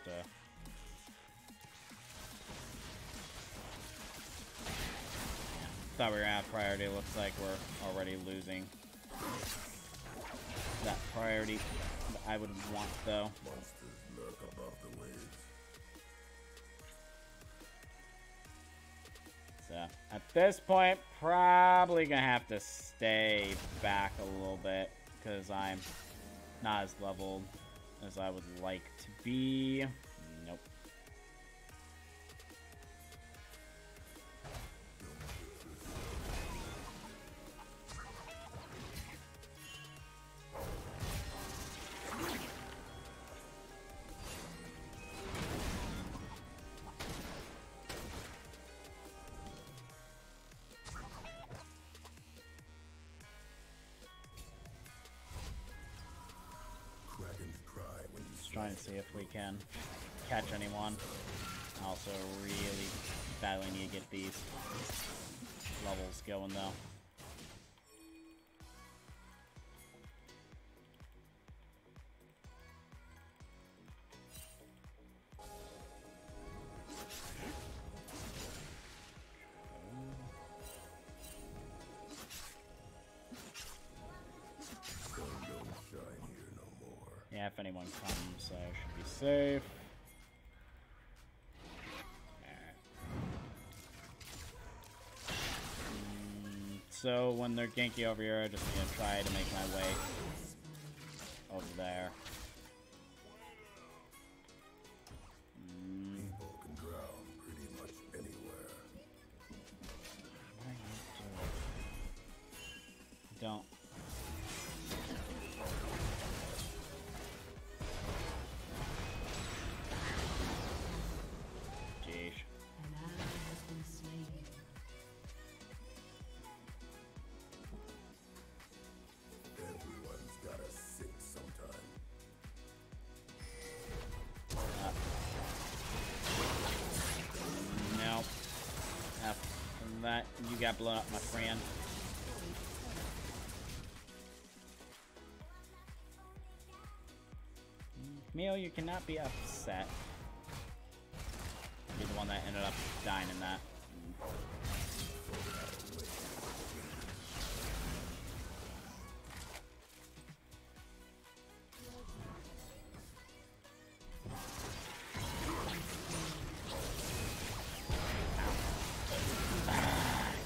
thought we were at priority. Looks like we're already losing that priority that I would want though. Monsters learn off the waves. So, at this point, probably gonna have to stay back a little bit, because I'm not as leveled as I would like to be. Nope. Dragons cry when you Trying to see if we can catch anyone. Also, really badly need to get these levels going, though. sun don't shine here no more. Yeah, if anyone comes, I should be safe. So when they're ganky over here, I just need to try to make my way over there. People can drown pretty much anywhere. Don't. Jeez. An ally has been slain. Everyone's gotta sink sometime. No. After that, you got blown up, my friend. Meal, you cannot be upset. You're the one that ended up dying in that.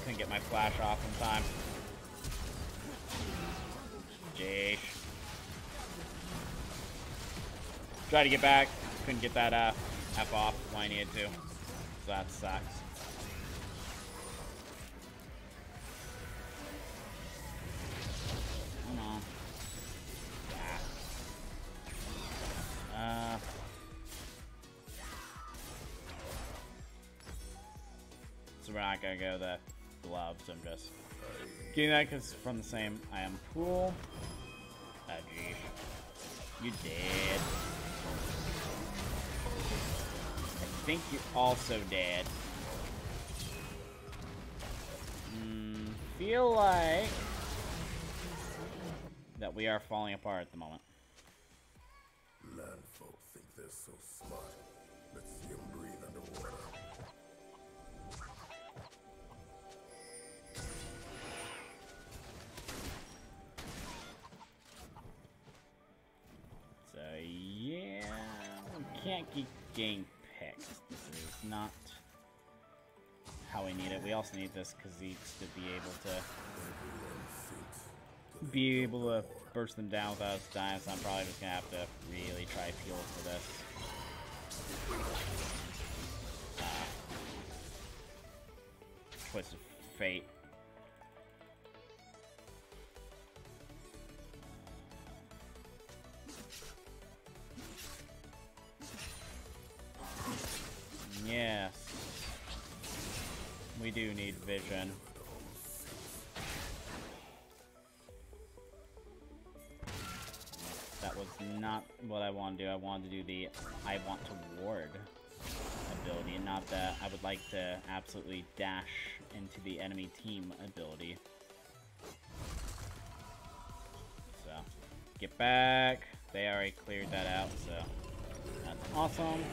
Couldn't get my flash off in time. Jeez. Tried to get back, couldn't get that F off when I needed to. So that sucks. Come on. So we're not gonna go the gloves, I'm just getting that because from the same I am pool. Oh geez. You dead. I think you're also dead. Feel like that we are falling apart at the moment. Land folk think they're so smart. Let's see them breathe underwater. So yeah, we can't keep getting picked. This is not how we need it. We also need this Kha'Zix to be able to burst them down without us dying, so I'm probably just gonna have to really try peel for this. Twist of fate. Yes. We do need vision. That was not what I wanted to do. I wanted to do the I want to ward ability, and not the I would like to absolutely dash into the enemy team ability. So, get back. They already cleared that out, so that's awesome.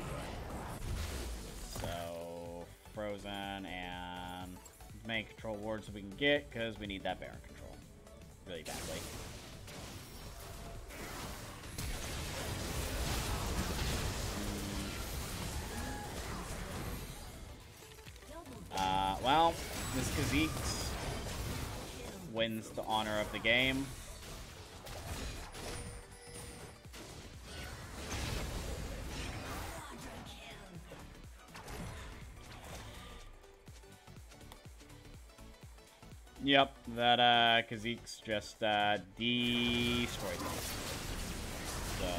So, Frozen and main control wards we can get, because we need that Baron control really badly. Well, this Kha'Zix wins the honor of the game. Yep, that Kha'Zix just destroyed me. So,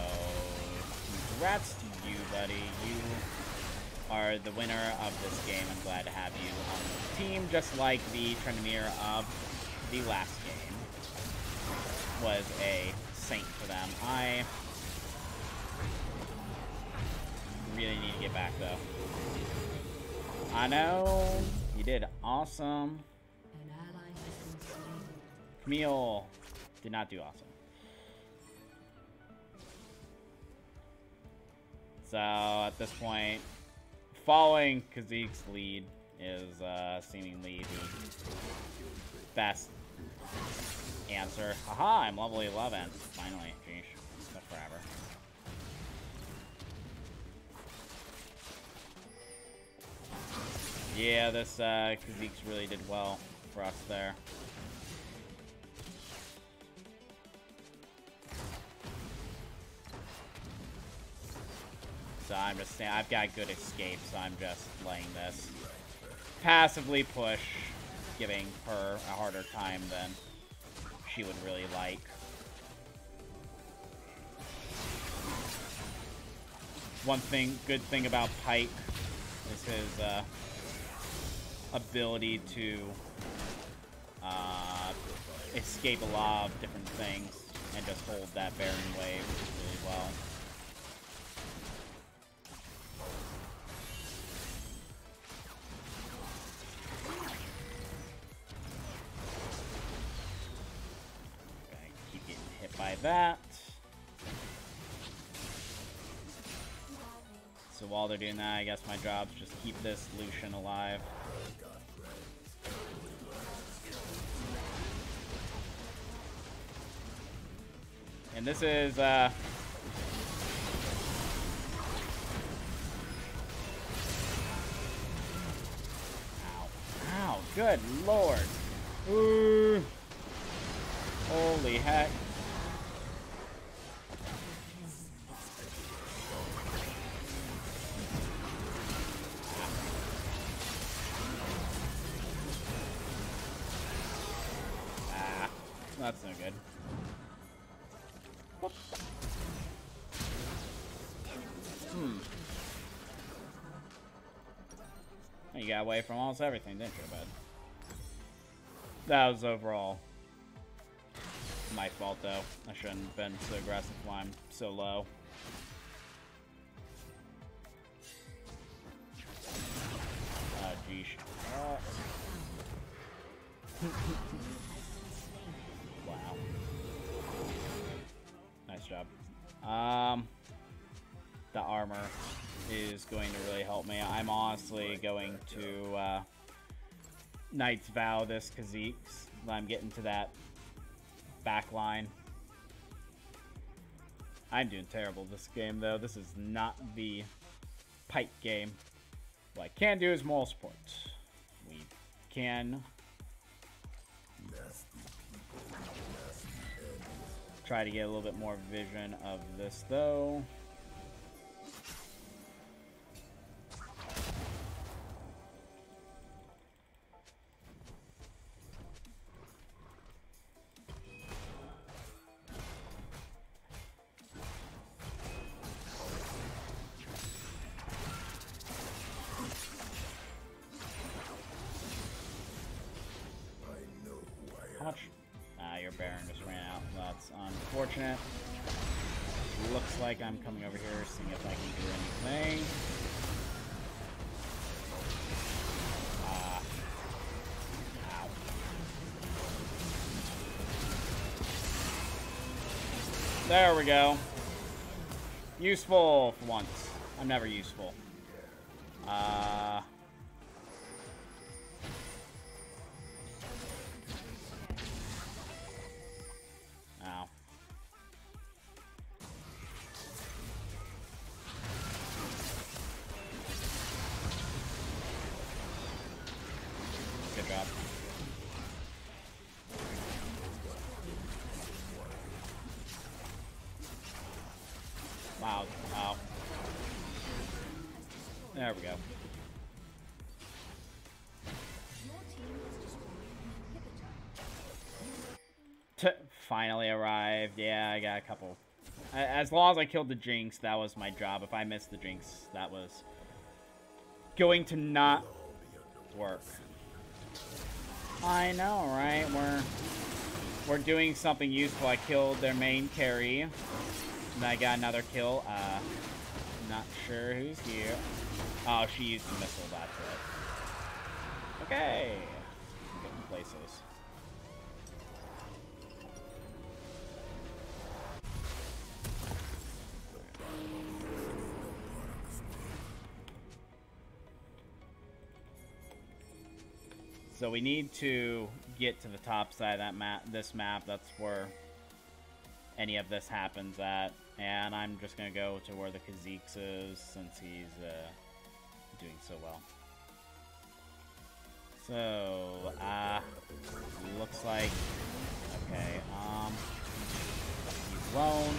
congrats to you, buddy. You are the winner of this game. I'm glad to have you on the team, just like the Trendemir of the last game was a saint for them. I really need to get back, though. I know. You did awesome. An ally has been slain. Camille did not do awesome. So, at this point, following Kha'Zix's lead is seemingly the best answer. Haha, I'm level 11. Finally. Jeez. Took forever. Yeah, this Kha'Zix really did well for us there. So I'm just saying, I've got good escape, so I'm just letting this passively push, giving her a harder time than she would really like. One good thing about Pyke is his ability to escape a lot of different things and just hold that Baron wave really well. Keep getting hit by that. So while they're doing that, I guess my job's just keep this Lucian alive. And this is, Ow. Ow, good lord. Ooh. Holy heck. Ah, that's no good. You got away from almost everything, didn't you, bud? That was overall my fault, though. I shouldn't have been so aggressive while I'm so low. Oh, geez. Wow. Nice job. The armor is going to really help me. I'm honestly going to Knight's Vow this Kha'Zix. I'm getting to that back line. I'm doing terrible this game, though. This is not the Pyke game. What I can do is moral support. We can try to get a little bit more vision of this, though. How much? Your Baron just ran out. That's unfortunate. Looks like I'm coming over here, seeing if I can do anything. Ow. There we go. Useful for once. I'm never useful. Ow. job. Wow. Wow. There we go. Finally arrived. Yeah, I got a couple. As long as I killed the Jinx, that was my job. If I missed the Jinx, that was going to not work. I know, right? We're doing something useful. I killed their main carry. And I got another kill. Not sure who's here. Oh, she used the missile, that's it. Okay. I'm getting places. So we need to get to the top side of that map. This map, that's where any of this happens at. And I'm just gonna go to where the Kha'Zix is, since he's doing so well. So, looks like, okay, he's alone.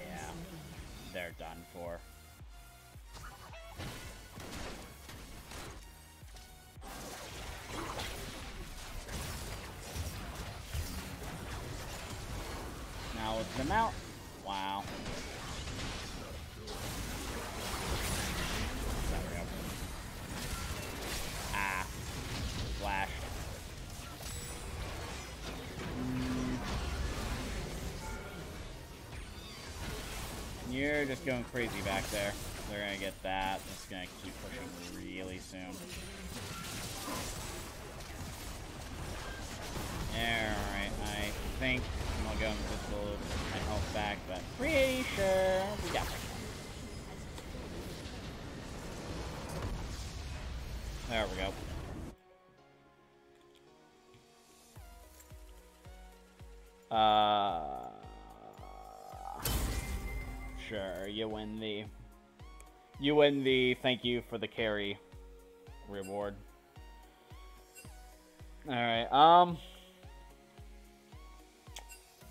Yeah, they're done for. Now with them out. Wow. There we go. Ah. Flash. You're just going crazy back there. They're gonna get that. It's gonna keep pushing really soon. Alright, I think I'm gonna go invisible with my health back, but pretty sure we got it. There we go. Sure, you win the thank you for the carry reward. Alright,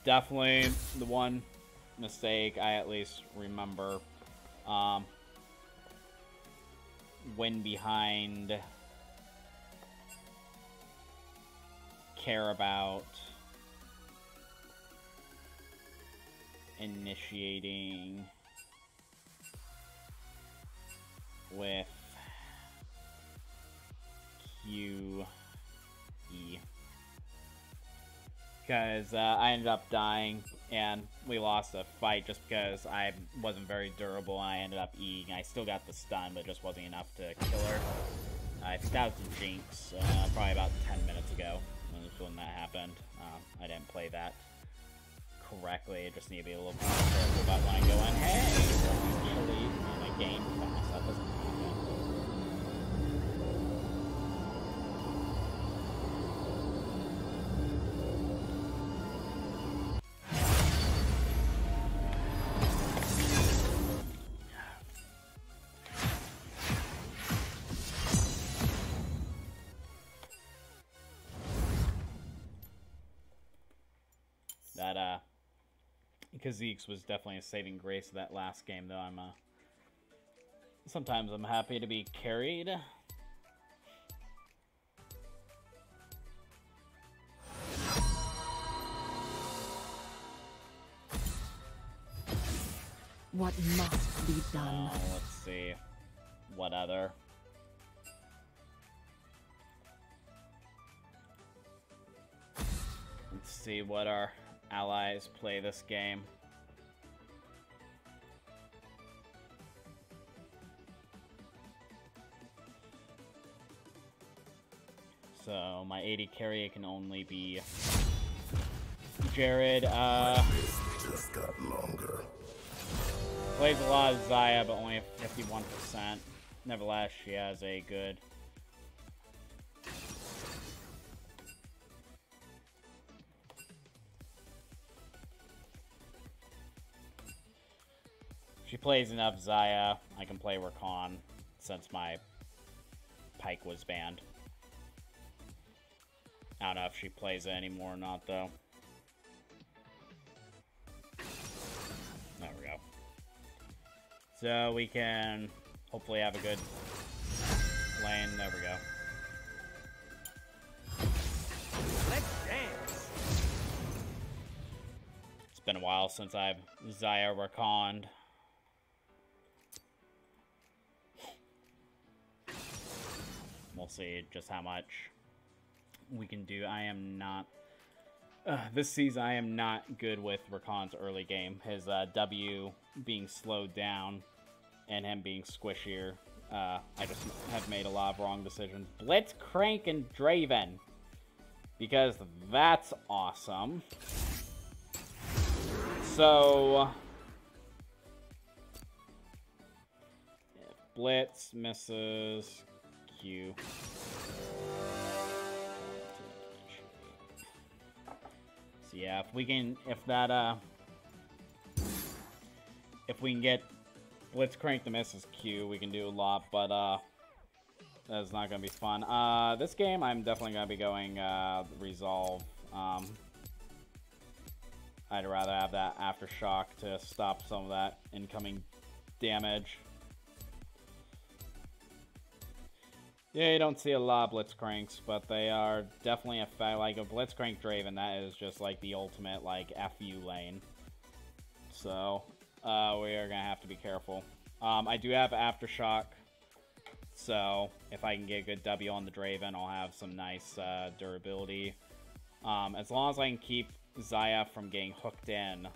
definitely the one mistake I at least remember. Win behind, care about, initiating with QE. Because I ended up dying and we lost a fight just because I wasn't very durable and I ended up Eing. I still got the stun, but it just wasn't enough to kill her. I think that was the Jinx probably about 10 minutes ago when that happened. I didn't play that correctly. I just need to be a little more careful about when I go in. Hey, usually in a game fast, that doesn't happen. That Kha'Zix was definitely a saving grace of that last game, though. Sometimes I'm happy to be carried. What must be done? Let's see. What other? Let's see what our allies play this game. So my 80 carry can only be Jared. Just got longer. Plays a lot of Xayah, but only 51%. Nevertheless, she has a good. She plays enough Xayah. I can play Rakan since my Pyke was banned. I don't know if she plays it anymore or not, though. There we go. So we can hopefully have a good lane. There we go. Let's dance. It's been a while since I've Xayah Rakan. We'll see just how much we can do. I am not... this season, I am not good with Rakan's early game. His W being slowed down and him being squishier. I just have made a lot of wrong decisions. Blitzcrank and Draven. Because that's awesome. So... if Blitz misses... Q. So yeah, if we can get Blitzcrank to miss his Q, we can do a lot, but that's not gonna be fun. This game I'm definitely gonna be going Resolve. I'd rather have that Aftershock to stop some of that incoming damage. Yeah, you don't see a lot of Blitzcranks, but they are definitely a fact. Like a Blitzcrank Draven, that is just like the ultimate like FU lane. So we are gonna have to be careful. I do have Aftershock, so if I can get a good W on the Draven, I'll have some nice durability. As long as I can keep Xayah from getting hooked in,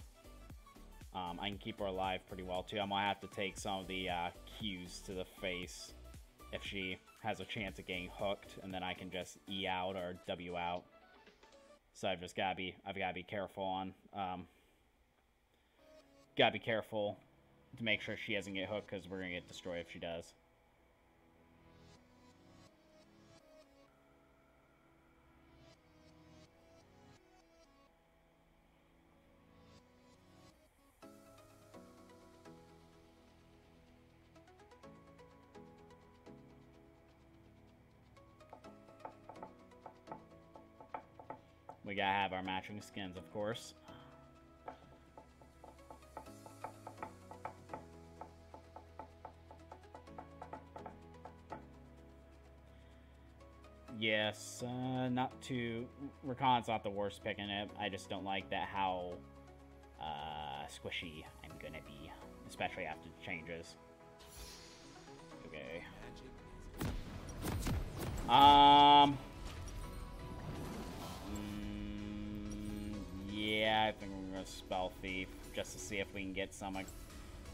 I can keep her alive pretty well too. I'm gonna have to take some of the Qs to the face if she has a chance of getting hooked, and then I can just E out or W out. So I've got to be careful on, gotta be careful to make sure she doesn't get hooked, because we're gonna get destroyed if she does. We gotta have our matching skins, of course. Yes, not too... Rakan's not the worst pick in it. I just don't like that how squishy I'm gonna be, especially after the changes. Okay. Yeah, I think we're gonna Spell Thief just to see if we can get some.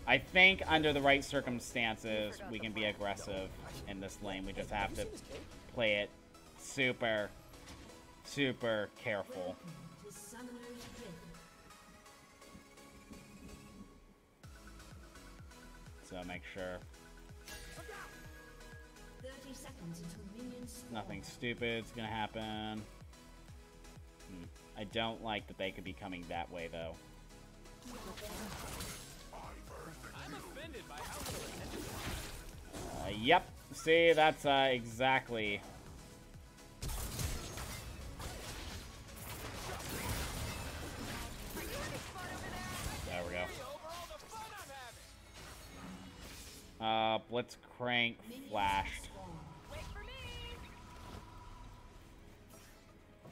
I think under the right circumstances, we can be aggressive in this lane. We just have to play it super, super careful. So make sure 30 seconds until minions spawn. nothing stupid's gonna happen. I don't like that they could be coming that way, though. I'm offended by how Yep. See, that's exactly. There we go. Blitzcrank flashed.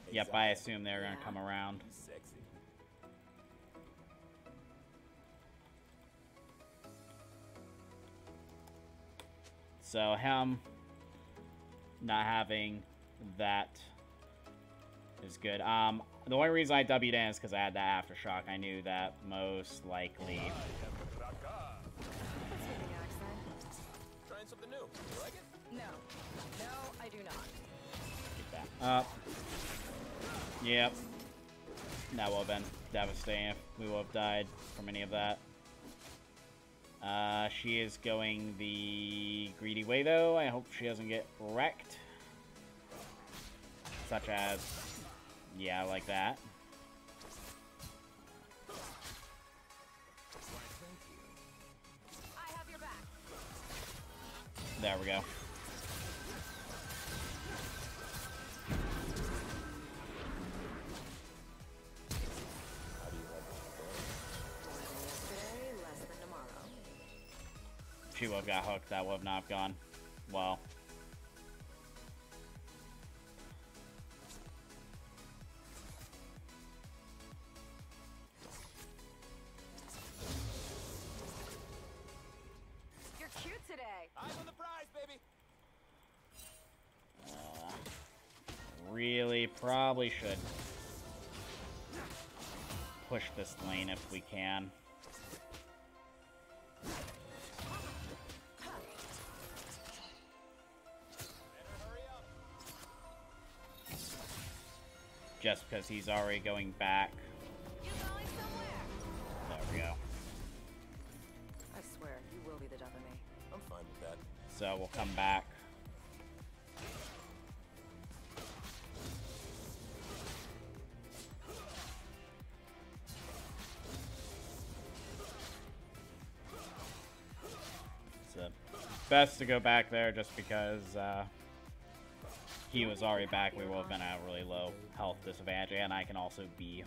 Yep, I assume they're gonna come around. So him not having that is good. The only reason I W'd in is because I had that Aftershock. I knew that most likely. Trying something new. You like it? No. No, I do not. Get that up. Yep. That would have been devastating if we would have died from any of that. She is going the greedy way, though. I hope she doesn't get wrecked. Such as... yeah, like that. I have your back. There we go. She would have got hooked. That would have not gone well. You're cute today. Eyes on the prize, baby. Really, probably should push this lane if we can. Just because he's already going back. You going somewhere? There we go. I swear, you will be the death of me. I'm fine with that. So we'll come back. It's best to go back there just because he was already back. We would have been at a really low health disadvantage, and I can also be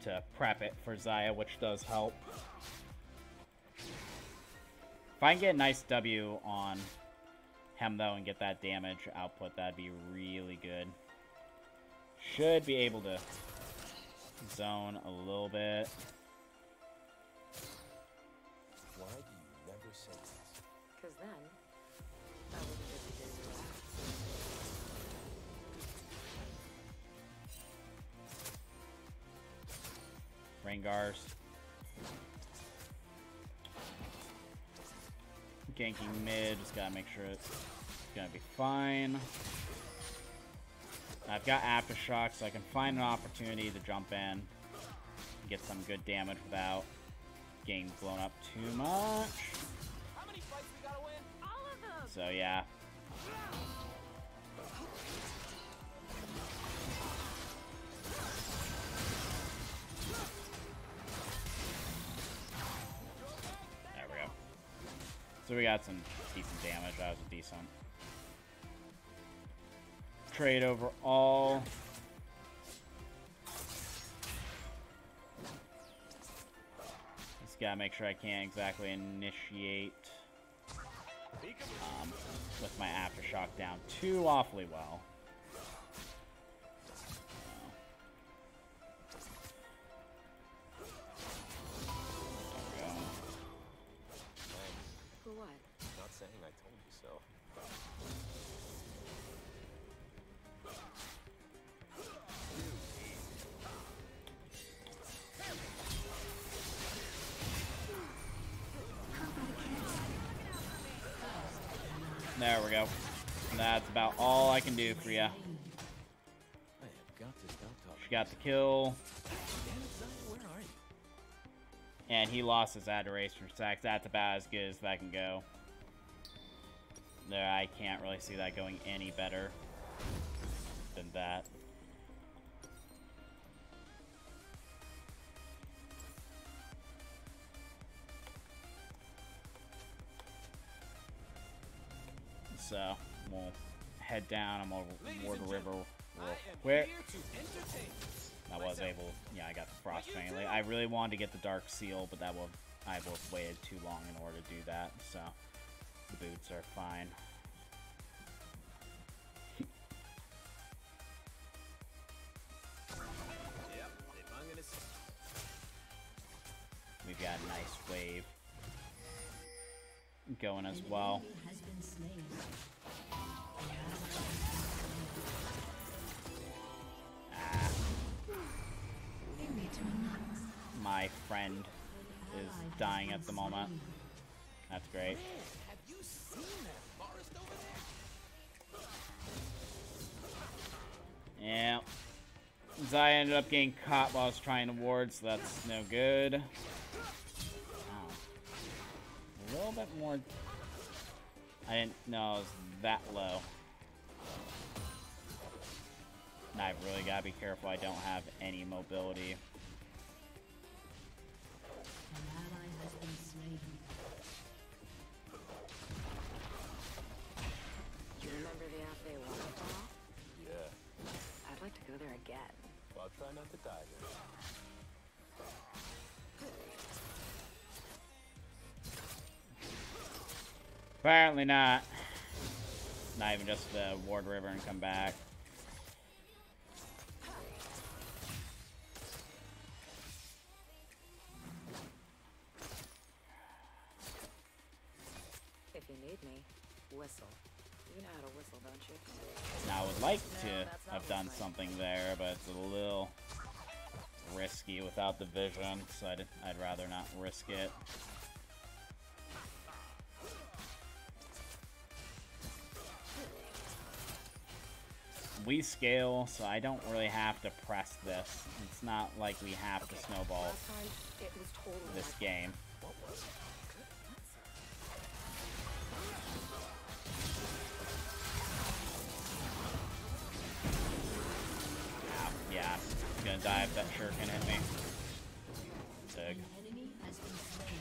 to prep it for Xayah, which does help. If I can get a nice W on him, though, and get that damage output, that'd be really good. Should be able to zone a little bit. Why do you never say this? Because then, I wouldn't be busy doing Rangars. Ganking mid, just gotta make sure it's gonna be fine. I've got Aftershock, so I can find an opportunity to jump in, get some good damage without getting blown up too much. How many fights we gotta win? all of them. So yeah. There we go. So we got some decent damage. That was a decent trade overall. Just gotta make sure I can't exactly initiate with my Aftershock down too awfully well. There we go. For what? Not saying I told you so. There we go. That's about all I can do for ya. I have got to stop talking. She got the kill. Damn it, Zilean, where are you? And he lost his adoration for sex. That's about as good as that can go. There, I can't really see that going any better than that. So, we'll head down. I'm over Ward River real quick. I was able, yeah, I got the Frost Fang. Like, I really wanted to get the Dark Seal, but I would have waited too long in order to do that, so the boots are fine. We've got a nice wave going as well. Has been slain. My friend is dying at the moment. That's great. Have you seen that forest over there? Yeah. Xayah ended up getting caught while I was trying to ward, so that's no good. Ow. A little bit more. I didn't know it was that low. And I've really got to be careful I don't have any mobility. An ally has been slain. Do you remember the Athe waterfall? Yeah. I'd like to go there again. Well, I'll try not to die there. Apparently not. Not even just ward river and come back. If you need me, whistle. You know how to whistle, don't you? Now I would like No, to that's not have done whistling. something there, but it's a little risky without the vision, so I'd rather not risk it. We scale, so I don't really have to press this. It's not like we have to snowball Last time, it was totally this like- game. Ow, yeah, I'm gonna die if that shuriken hit me. Sig. Enemy has been slain.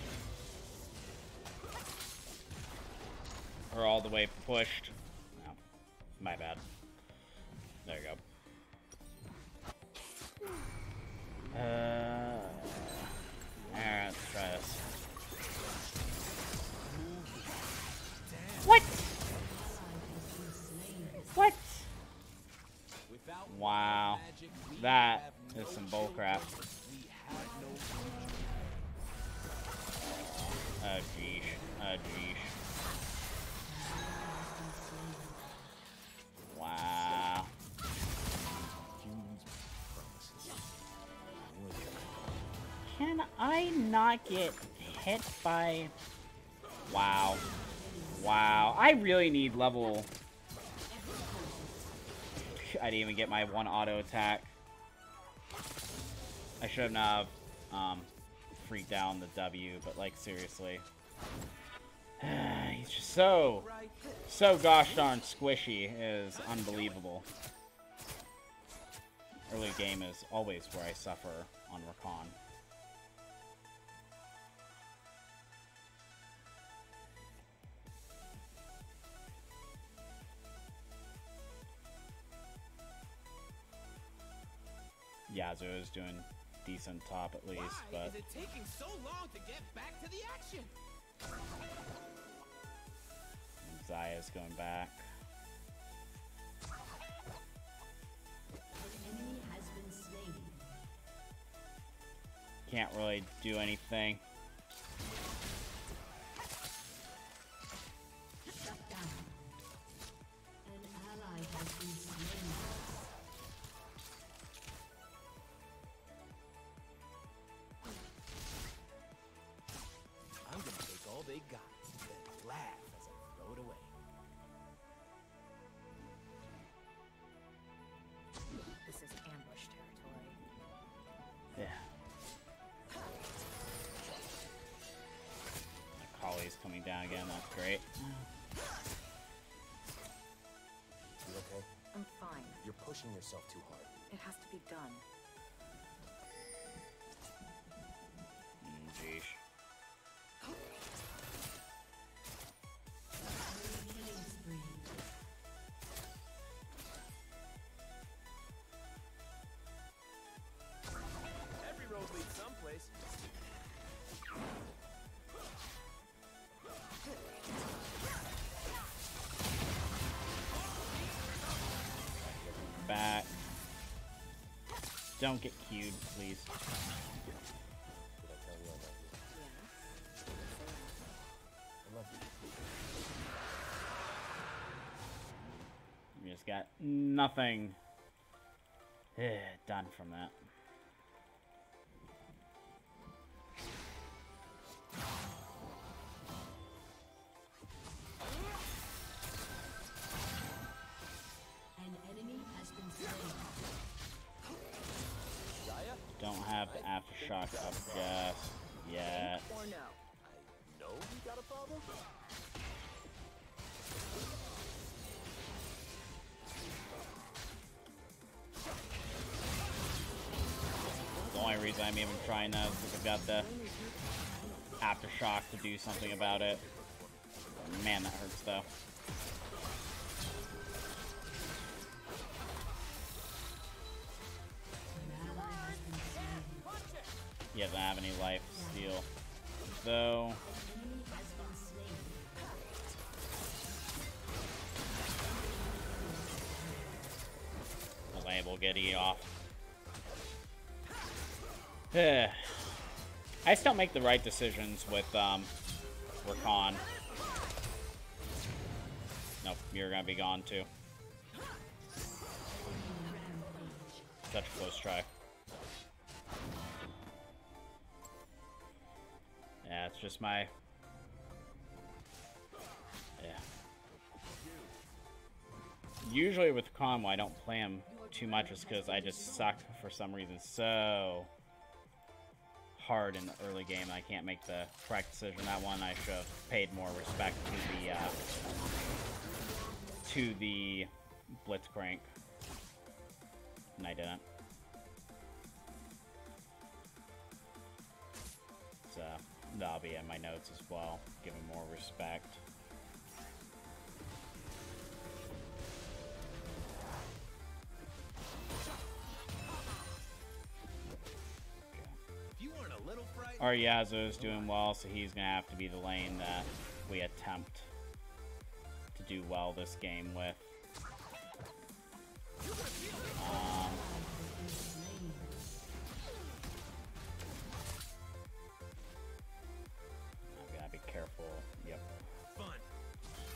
We're all the way pushed. No, my bad. There you go. Alright, let's try this. What? What? Wow. That is some bullcrap. Oh, geesh. Oh, geesh. Wow. Can I not get hit by... Wow. Wow. I really need level... I didn't even get my one auto attack. I should not have freaked out on the W, but like seriously. He's just so gosh darn squishy. It is unbelievable. Early game is always where I suffer on Rakan. Yasuo is doing decent top at least, Why but is it taking so long to get back to the action? Zaya's going back. An enemy has been slain. Can't really do anything. Shut down. An ally has been slain. I'm gonna take all they got, then laugh as I throw it away. This is ambush territory. Yeah. Kali's coming down again, that's great. You okay? I'm fine. You're pushing yourself too hard. It has to be done. Jeesh. Killing spree. Every road leads someplace. Back. Don't get queued, please. Did I tell you I love you? Yes. I love you. We just got nothing done from that. An enemy has been slain. Don't have the aftershock up just yet. Or no. I know you got a problem? The only reason I'm even trying that is because I've got the aftershock to do something about it. Man, that hurts though. An ally has been slain. He doesn't have any life steal. Though, Enemy has been slain. will get E off. I still make the right decisions with Rakan. Nope, you're gonna be gone too. Such a close try. Yeah, it's just my... Yeah. Usually with Conway, I don't play him too much just because I just suck for some reason so hard in the early game. I can't make the correct decision. That one I should have paid more respect to the Blitzcrank. And I didn't. So that'll be in my notes as well. Give him more respect. Our Yasuo's doing well, so he's gonna have to be the lane that we attempt to do well this game with. I've gotta be careful. Yep. Fun.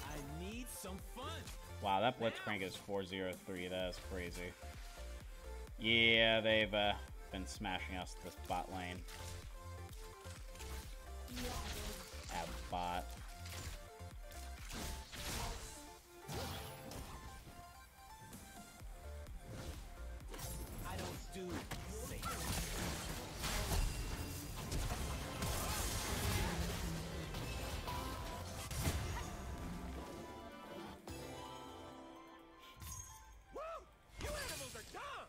I need some fun. Wow, that Blitzcrank is 403. That is crazy. Yeah, they've been smashing us this bot lane. Have bot. I don't do safe. Woo! You animals are dumb.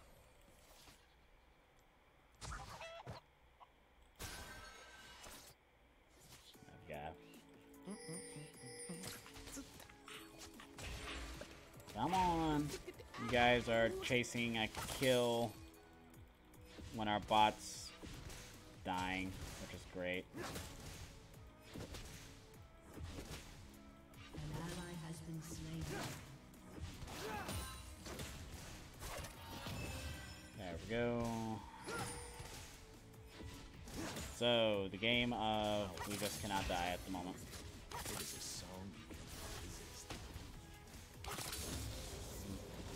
Come on. You guys are chasing a kill when our bot's dying, which is great. An ally has been slain. There we go. So, the game of we just cannot die at the moment.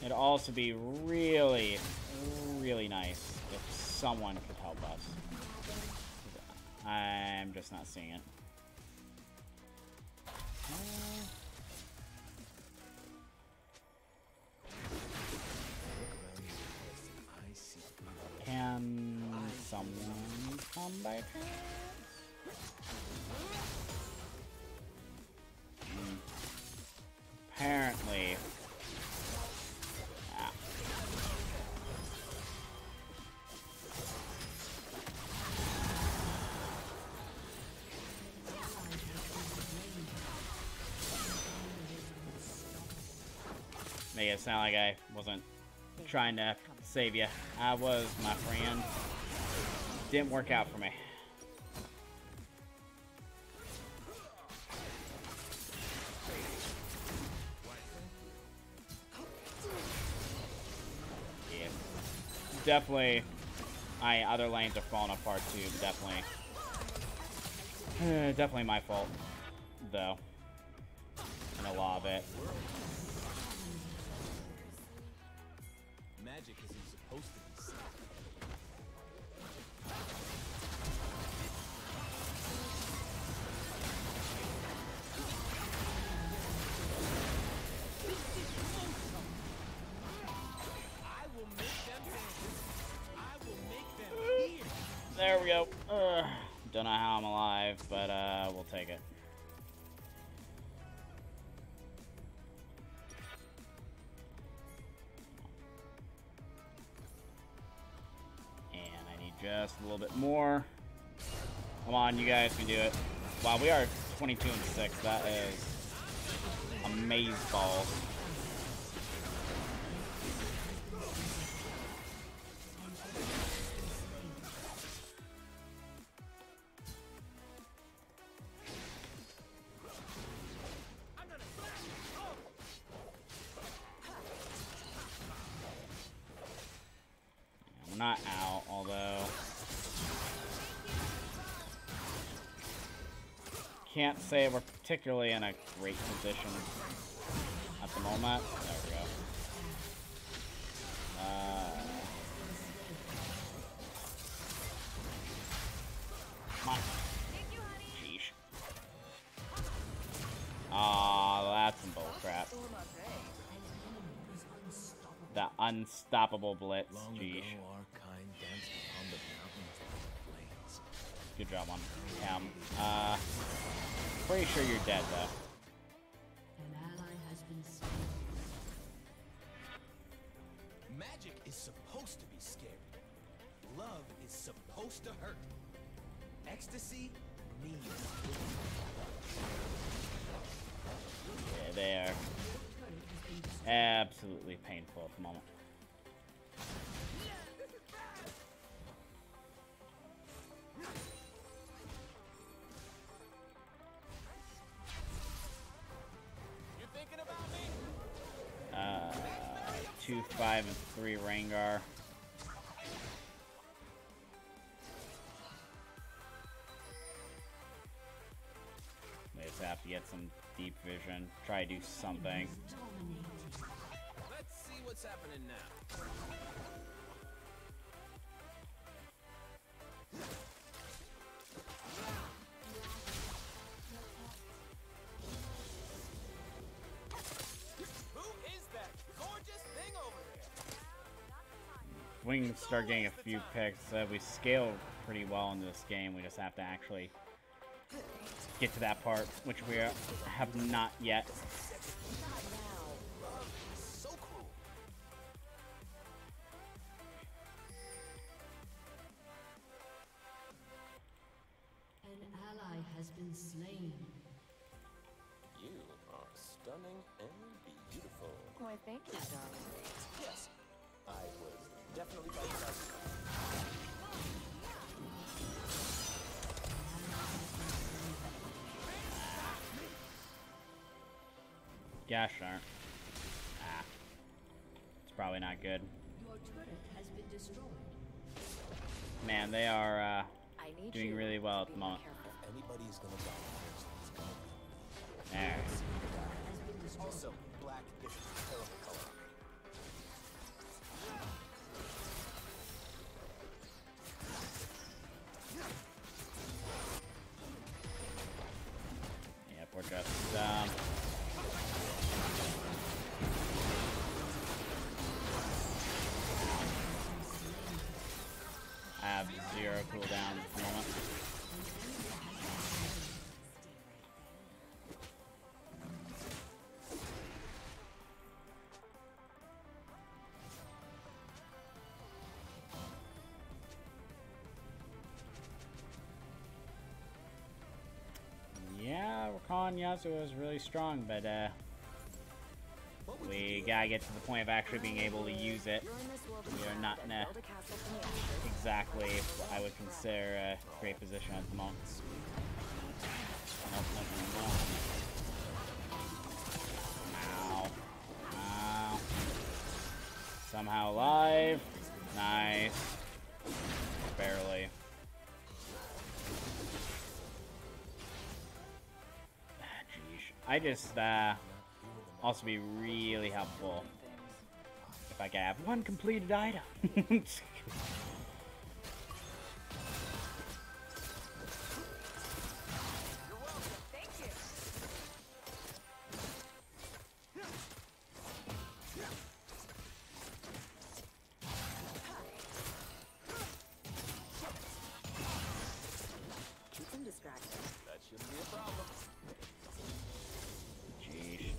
It'd also be really, really nice if someone could help us. I'm just not seeing it. Can someone come by chance? Apparently. Make it sound like I wasn't trying to save you. I was, my friend. Didn't work out for me. Yeah. Definitely, other lanes are falling apart too, definitely. Definitely my fault, though. In a lot of it. Magic isn't supposed to be safe. I will make them dance. I will make them hear. There we go. Don't know how I'm alive, but we'll take it. Just a little bit more. Come on, you guys can do it. Wow, we are 22 and 6. That is amazeballs. not out, although can't say we're particularly in a great position at the moment. There we go. Come on. Sheesh. Aw, that's some bullcrap. The unstoppable blitz. Long Sheesh. ago, our kind danced upon the mountains and the plains. Good job on him. Pretty sure you're dead though. An ally has been slain. Magic is supposed to be scary. Love is supposed to hurt. Ecstasy needs. Yeah, they are absolutely painful at the moment. You thinking about me? 2, 5, and 3 Rengar. We just have to get some deep vision. Try to do something. Let's see what's happening now. Who is that gorgeous thing over there? If we can start getting a few picks. We scale pretty well into this game. We just have to actually get to that part, which we have not yet. So cruel. An ally has been slain. You are stunning and beautiful. Why, thank you, darling. Yes, I was definitely by your side. Gosh darn. Ah. It's probably not good. Your turret has been destroyed. Man, they are I need doing you really well to at the be more moment. careful. Anybody's gonna die first. It's gonna be There. Has been destroyed. also black is a terrible color. Yep, we're just I have 0 cooldown at the moment. Yeah, Rakan Yasuo is really strong, but we gotta get to the point of actually being able to use it. We are not in a exactly what I would consider a great position at the moment. Nope, nope, nope, nope. Ow. Ow. Somehow alive. Nice. Barely. I just also be really helpful if I could have one completed item. Thank you. Keep them distracted. That shouldn't be a problem. Jeez.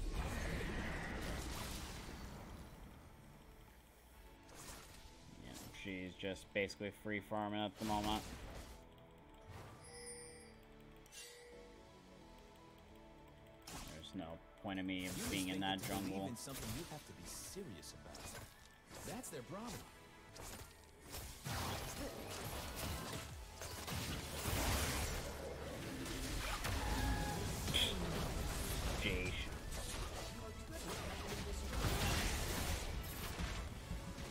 Yeah, she's just basically free farming at the moment. There's no point of me being in that jungle. In something you have to be serious about. That's their problem. Jeez.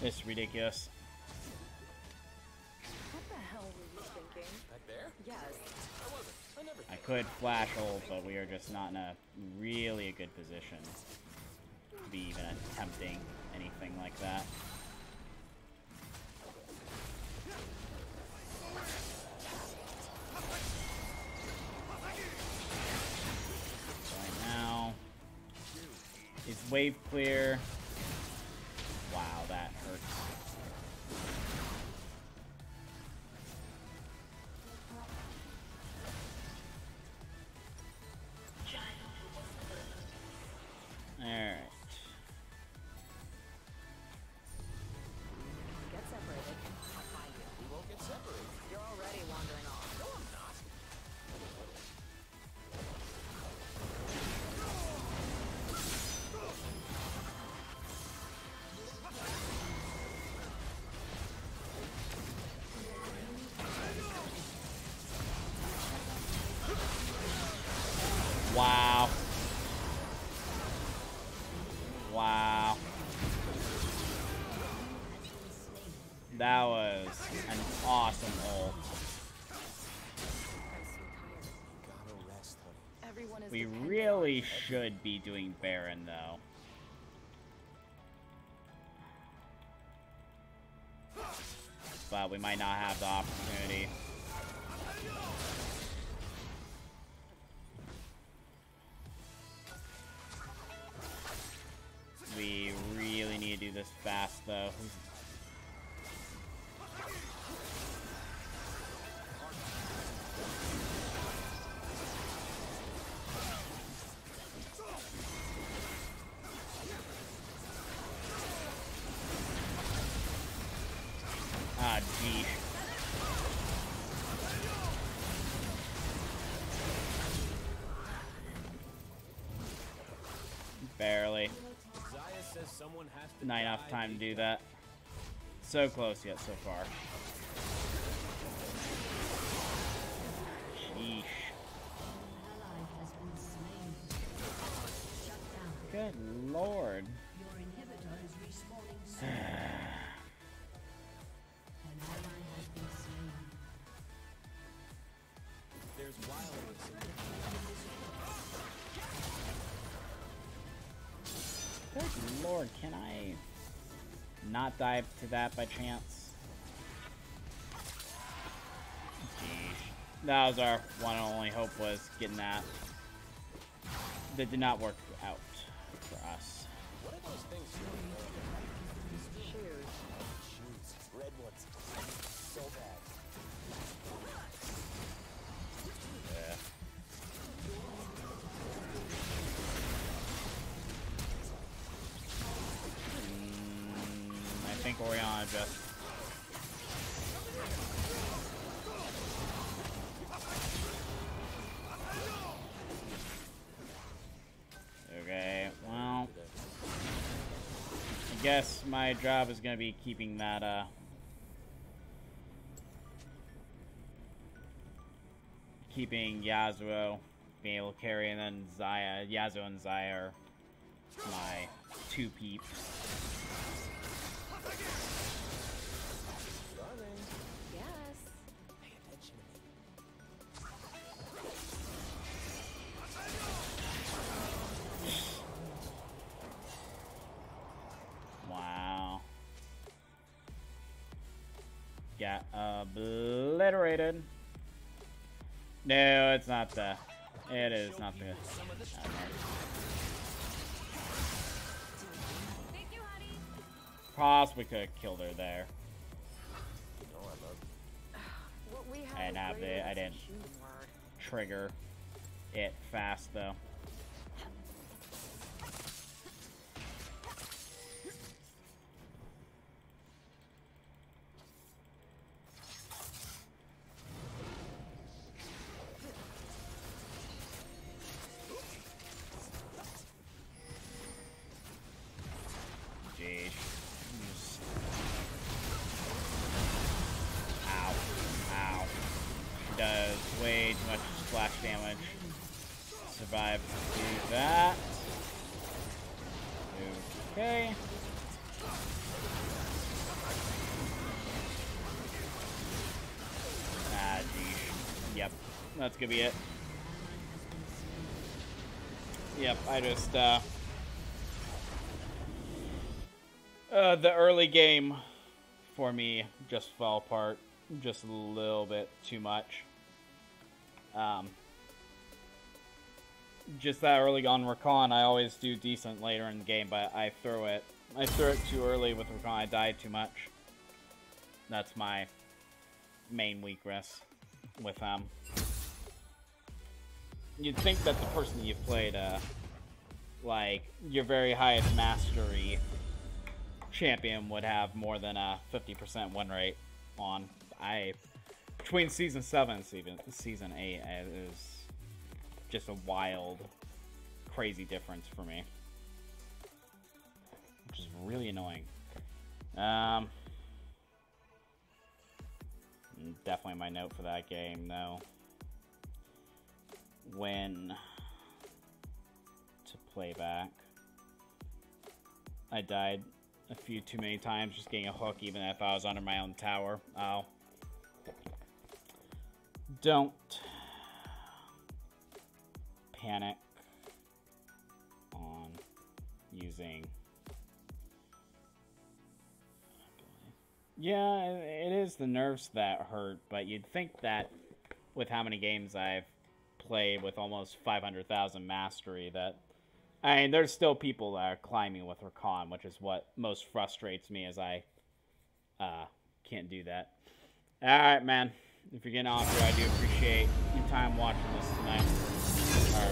It's ridiculous. There? Yes. I wasn't. I never I could flash ult, but we are just not in a really good position to be even attempting anything like that. Right now, is wave clear? Wow, that hurts. Alright. Get separated. We won't get separated. You're already wandering off. No, I'm not. Wow. Wow. That was an awesome ult. Gotta rest, honey. Everyone is We dependent really should be doing Baron, though. But we might not have the opportunity. We really need to do this fast, though. Ah, geez. Barely. Zaya says someone has to Not enough time to do that. So close yet so far. Sheesh. Ally has been slain. Shut down. Good lord. Your inhibitor is respawning soon. An ally has been slain. There's wildness in there. Good lord, can I not dive to that by chance? Jeez. That was our one and only hope, was getting that. That did not work out for us. What are those things you're Shoes. Shoes. Red ones. So bad. Yeah. I think Oriana just... Okay, well... I guess my job is gonna be keeping that, keeping Yasuo being able to carry, and then Zaya. Yasuo and Zaya are my two peeps. Yes. Pay attention to me. Wow. Got obliterated. No, it's not the... It is not the... Thank you, honey. Possibly could have killed her there. You know I love What we have I didn't have is the... greater I than didn't human word. trigger it fast, though. Jeez. Ow. Ow. She does way too much splash damage. Survive to do that. Okay. Ah, geez. That's gonna be it. Yep, I just, the early game for me just fell apart just a little bit too much. Just that early on Rakan, I always do decent later in the game, but I throw it too early with Rakan. I die too much. That's my main weakness with him. You'd think that the person you've played, like, your very highest mastery champion would have more than a 50% win rate on. Between Season 7 and Season 8, it is just a wild, crazy difference for me. Which is really annoying. Definitely my note for that game, though. When to play back. I died a few too many times just getting a hook even if I was under my own tower. Oh. Don't panic on using... Yeah, it is the nerfs that hurt, but you'd think that with how many games I've played with almost 500,000 mastery that... I mean, there's still people that are climbing with Rakan, which is what most frustrates me as I can't do that. Alright, man. If you're getting off here, I do appreciate your time watching this tonight. Or,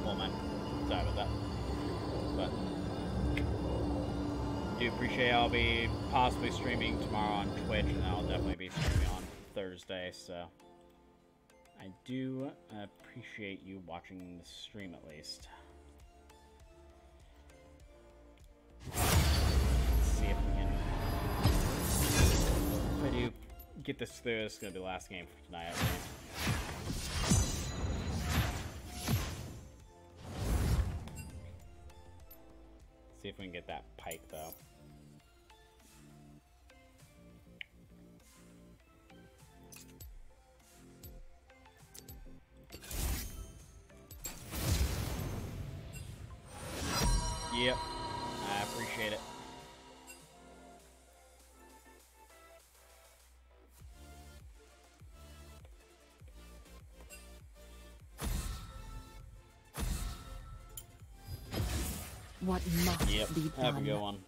well, man, sorry about that. But, do appreciate I'll be possibly streaming tomorrow on Twitch, and I'll definitely be streaming on Thursday, so I do appreciate you watching the stream at least. Let's see if we can... If I do get this through, this is going to be the last game for tonight, at least. See if we can get that Pyke, though. Yep, I appreciate it. What must be done? Have a good one.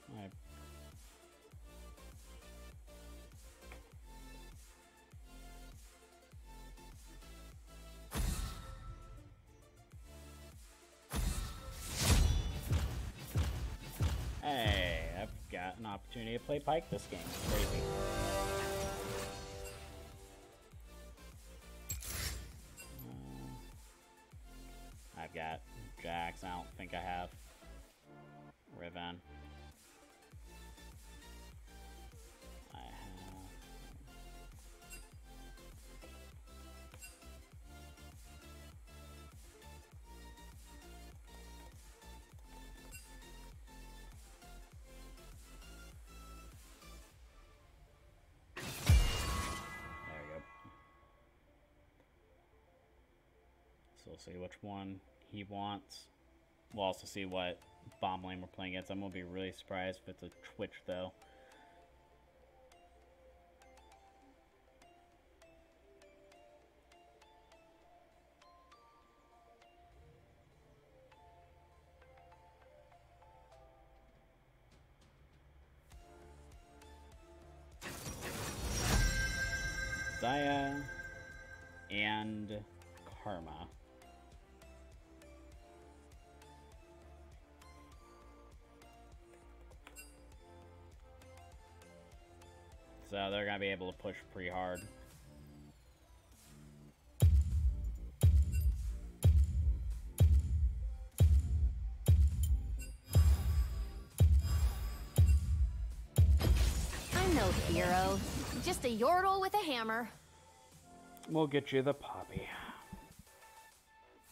Hey, I've got an opportunity to play Pyke this game. It's crazy. I've got Jax. I don't think I have Riven. I have... There we go. So we'll see which one he wants. We'll also see what bomb lane we're playing against. I'm gonna be really surprised if it's a Twitch though. Zaya and Karma. So they're going to be able to push pretty hard. I'm no hero. Just a yordle with a hammer. We'll get you the poppy.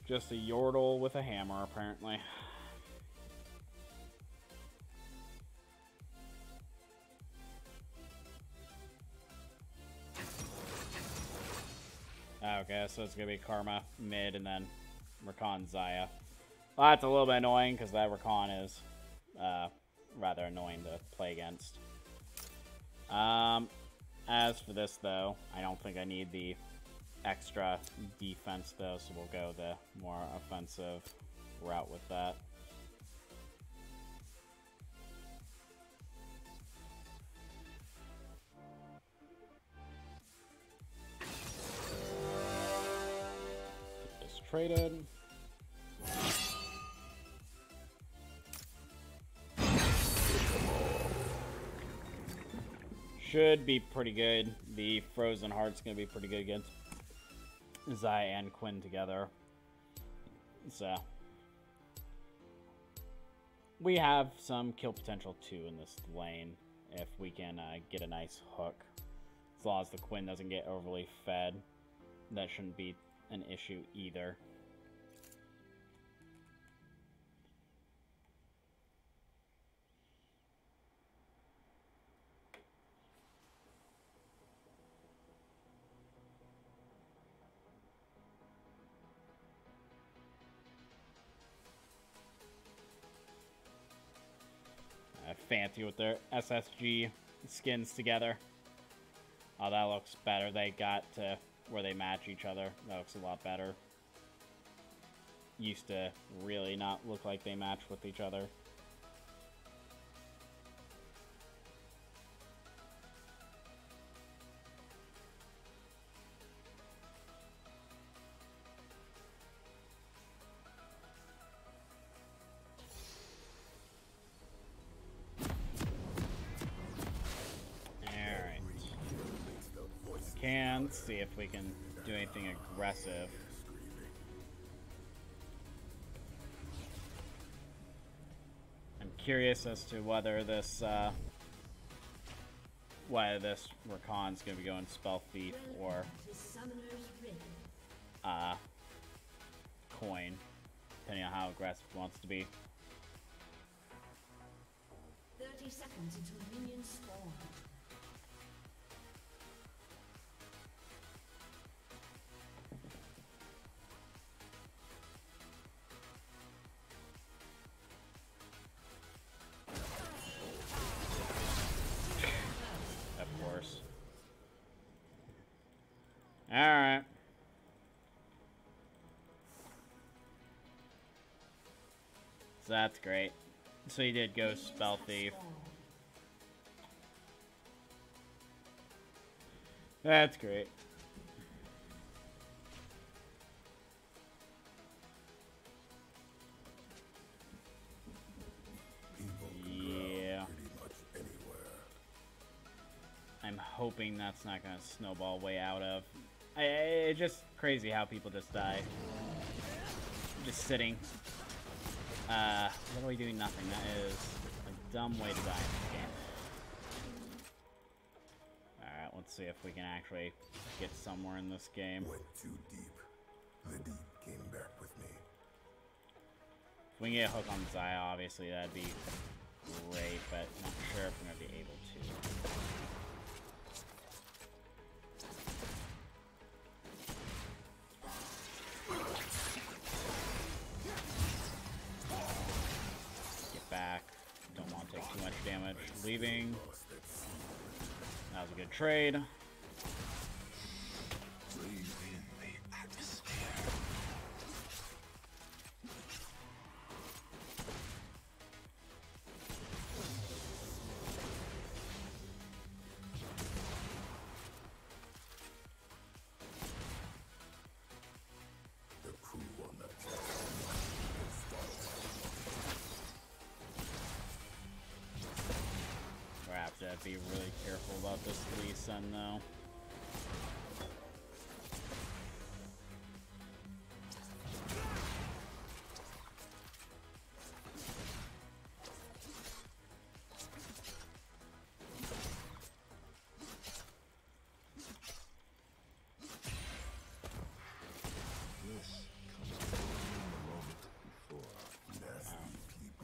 Just a yordle with a hammer, apparently. Okay, so it's gonna be Karma mid and then Rakan Zaya. Well, that's a little bit annoying because that Rakan is rather annoying to play against. As for this though, I don't think I need the extra defense though, so we'll go the more offensive route with that. Get this traded. Should be pretty good. The Frozen Heart's gonna be pretty good against Zaya and Quinn together. So we have some kill potential too in this lane if we can get a nice hook. As long as the Quinn doesn't get overly fed, that shouldn't be an issue either. Fancy with their SSG skins together. Oh, that looks better. They got to where they match each other. That looks a lot better. Used to really not look like they match with each other. See if we can do anything aggressive. I'm curious as to whether this Rakan's gonna be going Spell Thief or Coin, depending on how aggressive he wants to be. 30 seconds until minions spawn. Alright. So that's great. So he did go Spell Thief. That's great. Yeah. I'm hoping that's not gonna snowball way out of. It's just crazy how people just die. Just sitting. Literally doing nothing. That is a dumb way to die in this game. Alright, let's see if we can actually get somewhere in this game. Went too deep. The deep came back with me. If we can get a hook on Zaya, obviously that'd be great, but not sure if we're gonna be able to. Back. Don't want to take too much damage. Leaving. That was a good trade. Be really careful about this Zilean though.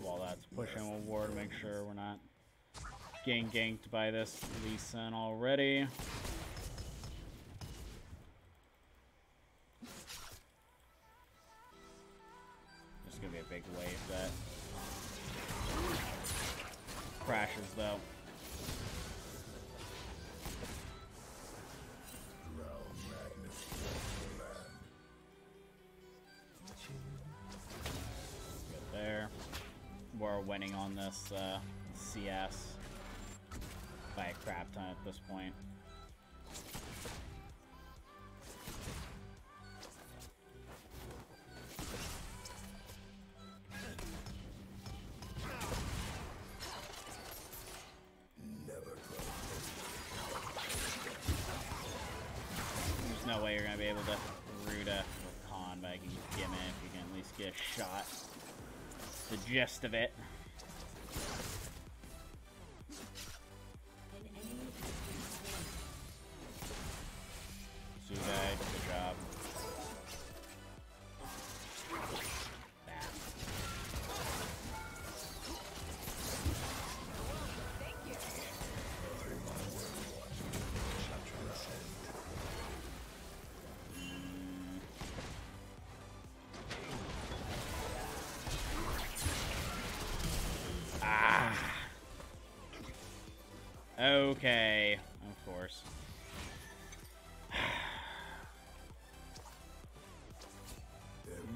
While that's pushing a ward to make sure we're not getting ganked by this Zilean already. winning on this CS by a crap ton at this point. There's no way you're gonna be able to root a Rakan, but I can get him if you can at least get a shot. The gist of it. Suicide, good job. Bam. Okay, of course.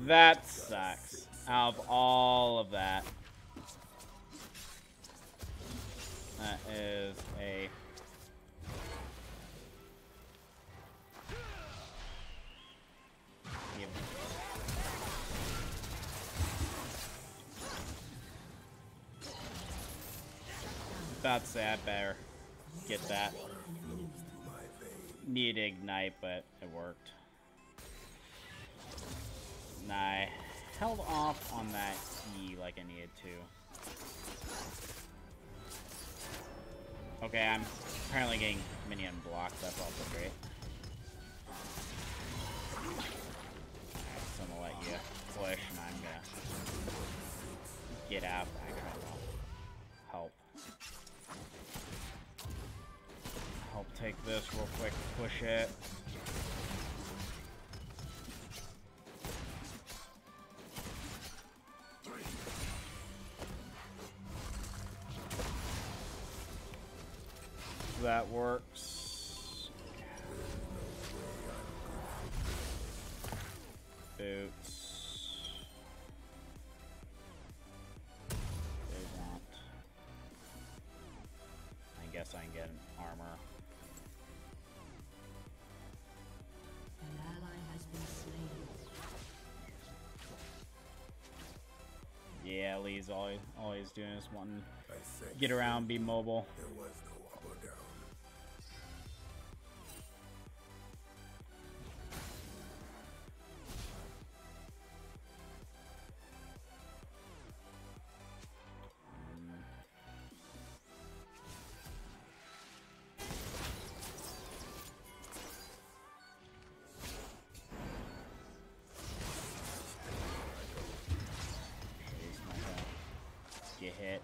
That sucks. Out of all of that. That is a... About to say I better get that. Need to ignite, but it worked. And I held off on that E like I needed to. Okay, I'm apparently getting minion blocked. That's also great. Alright, so I'm gonna let you push, and I'm gonna get out. Actually, help. Help take this real quick, push it. That works. Boots. They want. I guess I can get an armor. An ally has been slain. Yeah, Lee's always doing is wanting to get around, be mobile. There was no up or down. Get hit.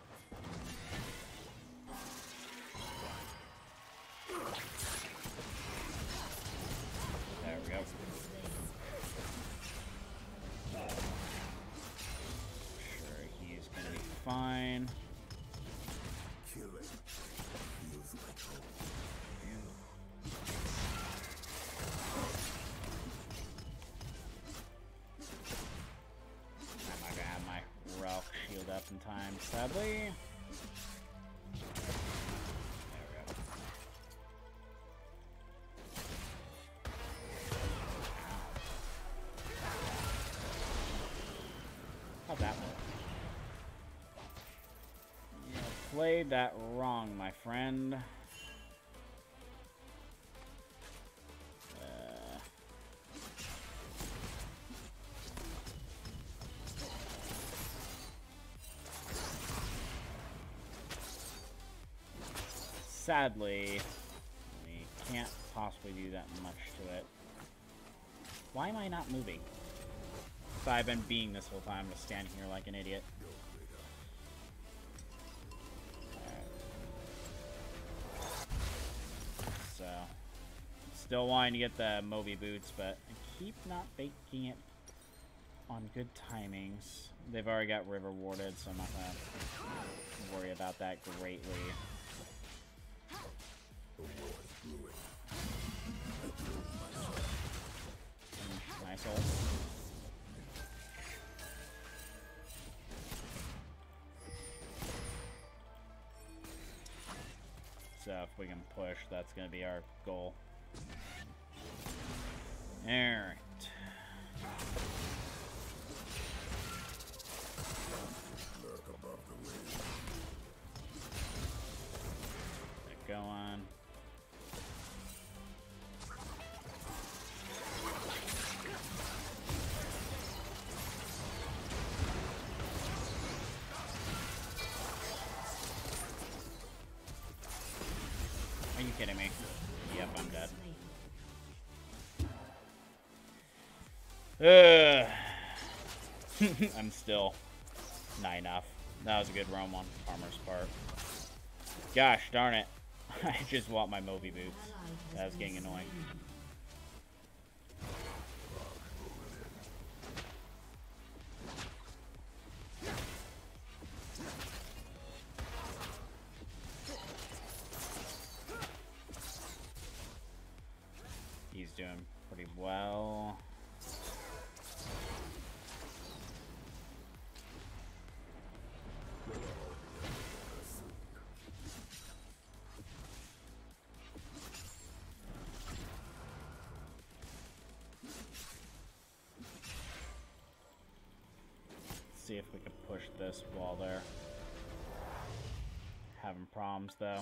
There we go. Sure, he's gonna be fine. Killing feels like home. I'm not gonna have my Ralph shield up in time, sadly. There we go. How'd that work? You played that wrong, my friend. Sadly, we can't possibly do that much to it. Why am I not moving? So I've been being this whole time, just standing here like an idiot. So, still wanting to get the Moby boots, but I keep not baking it on good timings. They've already got river warded, so I'm not gonna worry about that greatly. Nice ult. So if we can push, that's going to be our goal. Alright. Get going. Are you kidding me? Yep, I'm dead. I'm still not enough. That was a good roam on Armor's part. Gosh darn it. I just want my Moby boots. That was getting annoying. He's doing pretty well. See if we can push this while they're having problems, though.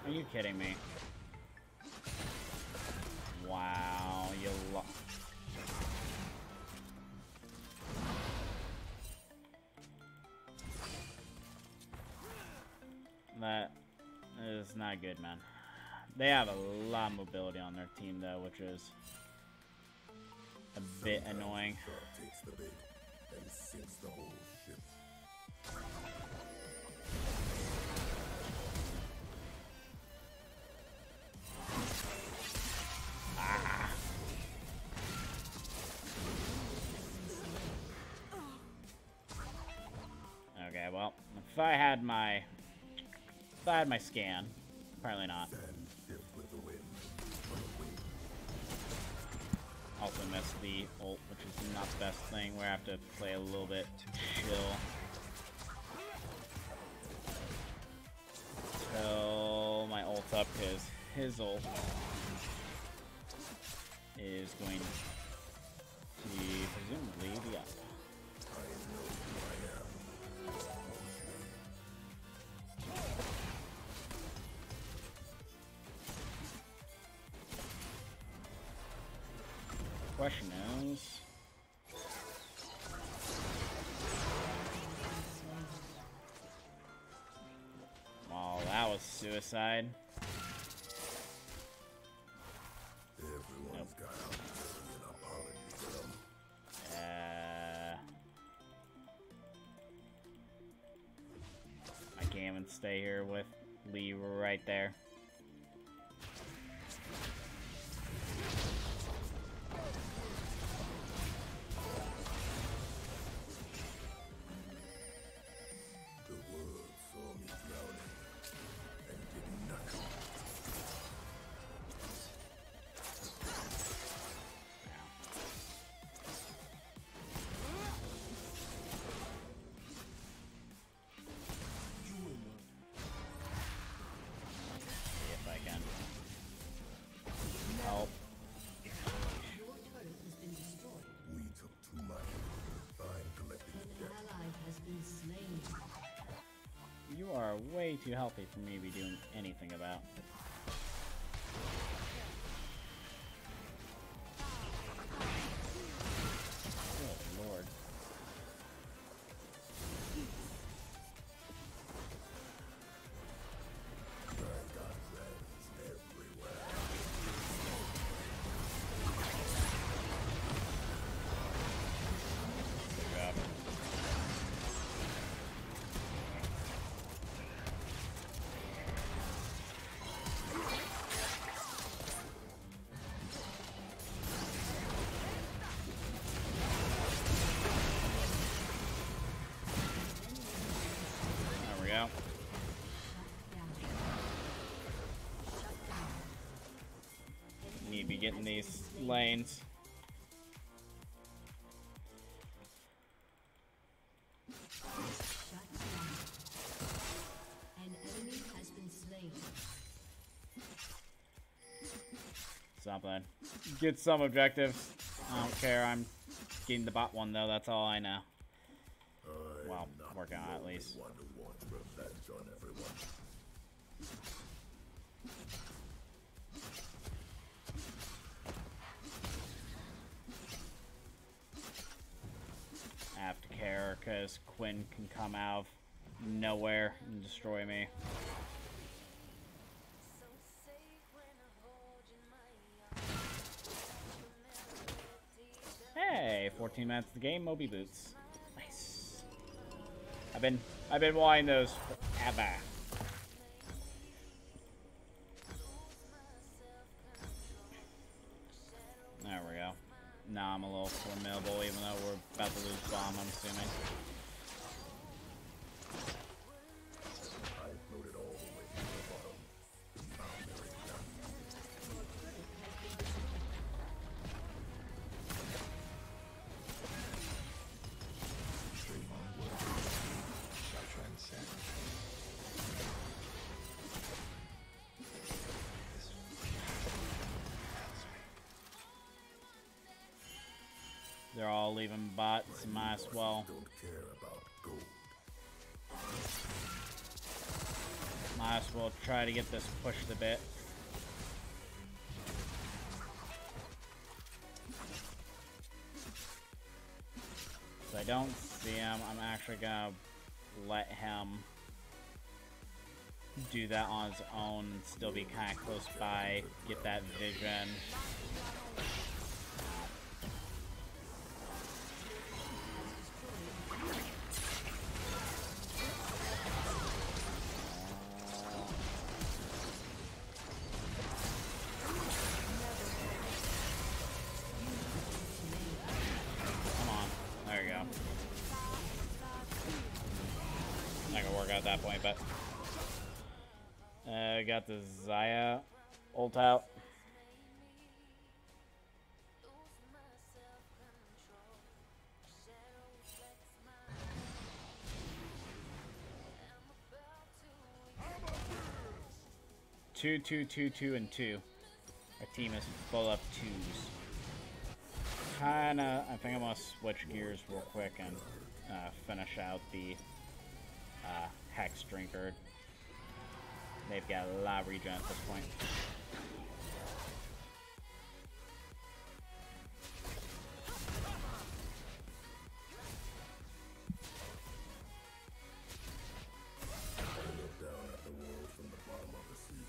Are you kidding me? Wow, you that is not good, man. They have a lot of mobility on their team, though, which is a bit annoying. Takes the bait and sinks the whole ship. Ah. Okay, well, if I had my scan, apparently not. Also missed the ult, which is not the best thing. We have to play a little bit chill. Till my ult's up, because his ult is going to presumably be up. Question is, well, that was suicide. Everyone's got an apology for them. I can't even stay here with Lee right there. You are way too healthy for me to be doing anything about. Good lord. Need to be getting these lanes. something. Get some objectives. I don't care. I'm getting the bot one though. That's all I know. Well, working on it at least. One who wants revenge on everyone. I have to care because Quinn can come out of nowhere and destroy me. Hey, 14 minutes of the game, Moby Boots. Nice. I've been wanting those forever. There we go. Now I'm a little formidable, even though we're about to lose bomb, I'm assuming. I floated all the way to the bottom. Now there is none. Shall transcend. They're all leaving bots, might as well. Don't care about gold. Might as well try to get this pushed a bit. If I don't see him, I'm actually gonna let him do that on his own and still be kind of close by, get that vision. Come on, there you go. Not gonna work out at that point, but got the Zaya ult out. Two, 2, and 2. Our team is full of 2s. Kinda, I think I'm gonna switch gears real quick and finish out the Hex Drinker. They've got a lot of regen at this point. I look down at the world from the bottom of the sea.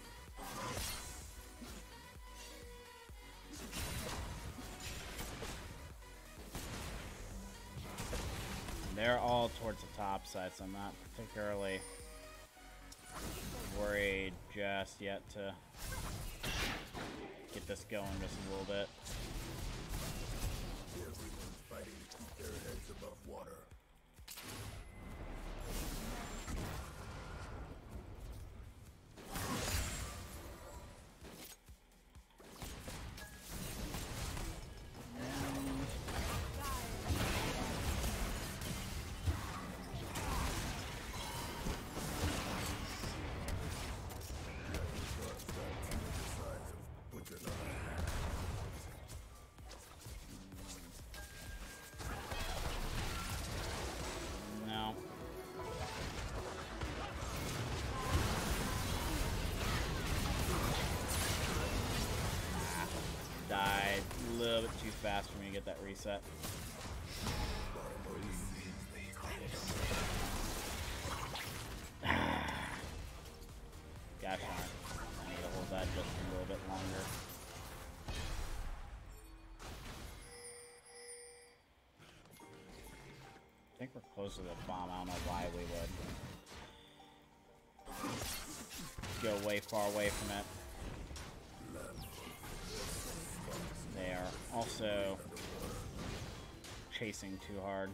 They're all towards the top side, so I'm not particularly worried just yet to get this going just a little bit. Everyone's fighting to keep their heads above water. No. Died a little bit too fast for me to get that reset. Gosh darn it. I need to hold that just a little bit longer. I think we're close to the bomb. I don't know why we would go way far away from it. They are also chasing too hard.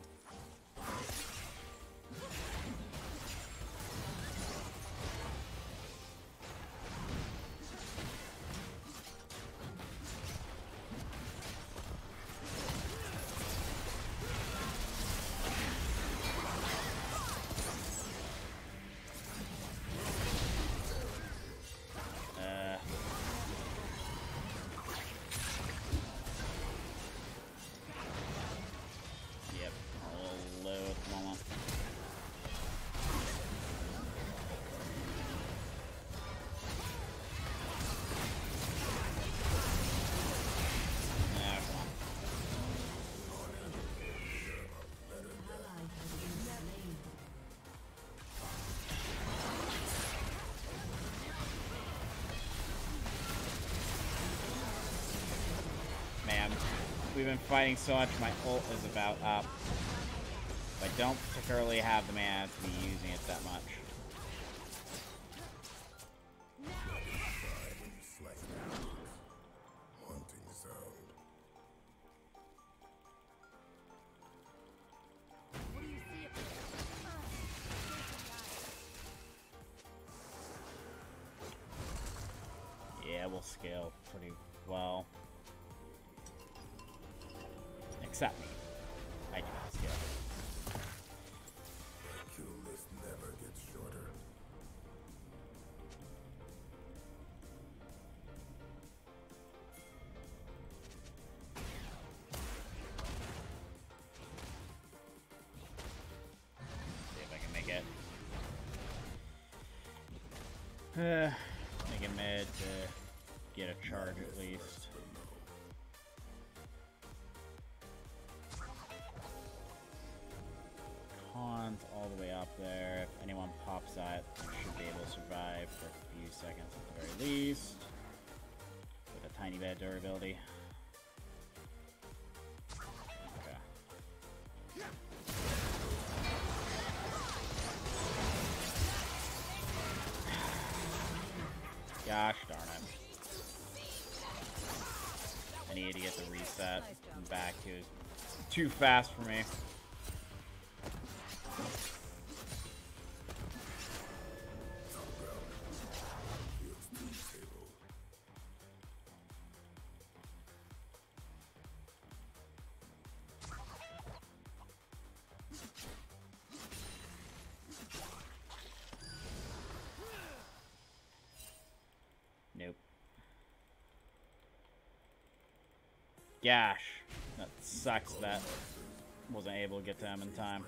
we've been fighting so much, my ult is about up. I don't particularly have the mana to be using it that much. Yeah, we'll scale pretty well. Except me. I do not scale. Kill list never gets shorter. See if I can make it. Make it mid to get a charge at least. Khan's all the way up there. If anyone pops that, I should be able to survive for a few seconds at the very least. With a tiny bit of durability. Okay. Gosh darn it. I needed to get the reset back. It was too fast for me. Nope. Gosh, that sucks that wasn't able to get to him in time.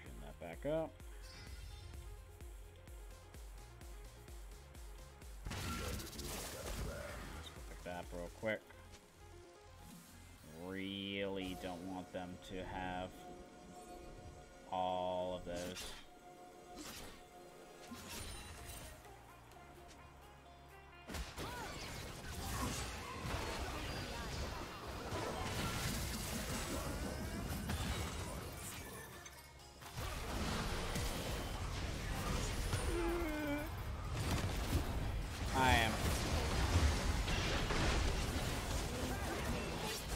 Turn that back up. Pick that up real quick. Really don't want them to have all of those. I am.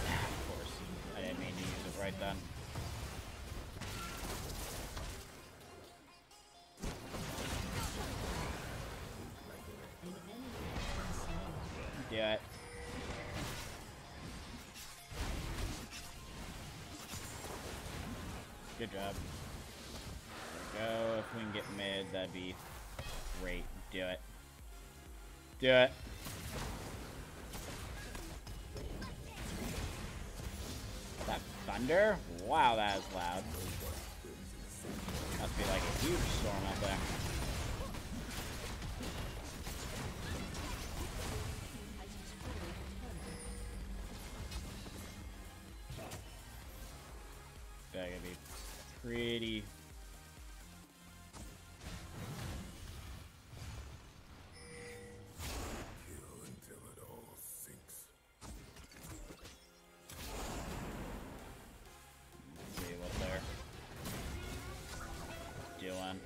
Of course. I didn't mean to use it right then. Do it. Good job. There we go. If we can get mid, that'd be great. Do it. Do it. That thunder? Wow, that is loud. Must be like a huge storm out there. That could be pretty. Kill until it all sinks. Let's see what they're doing.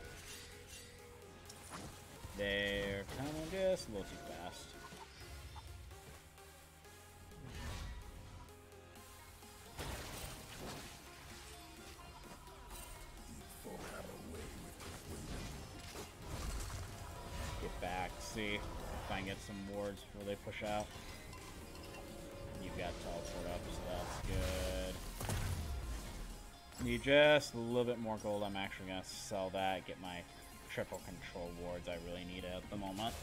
They're coming just a little too fast. Get back, see if I can get some wards before they push out. You've got teleport up, so that's good. Need just a little bit more gold. I'm actually gonna sell that, get my triple control wards. I really need it at the moment.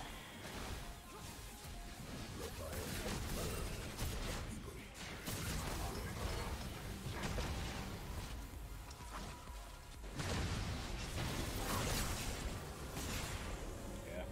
Yeah.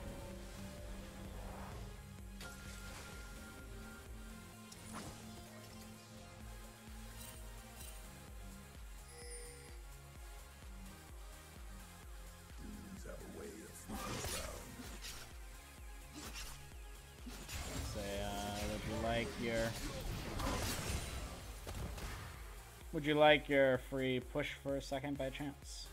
Would you like your free push for a second by chance?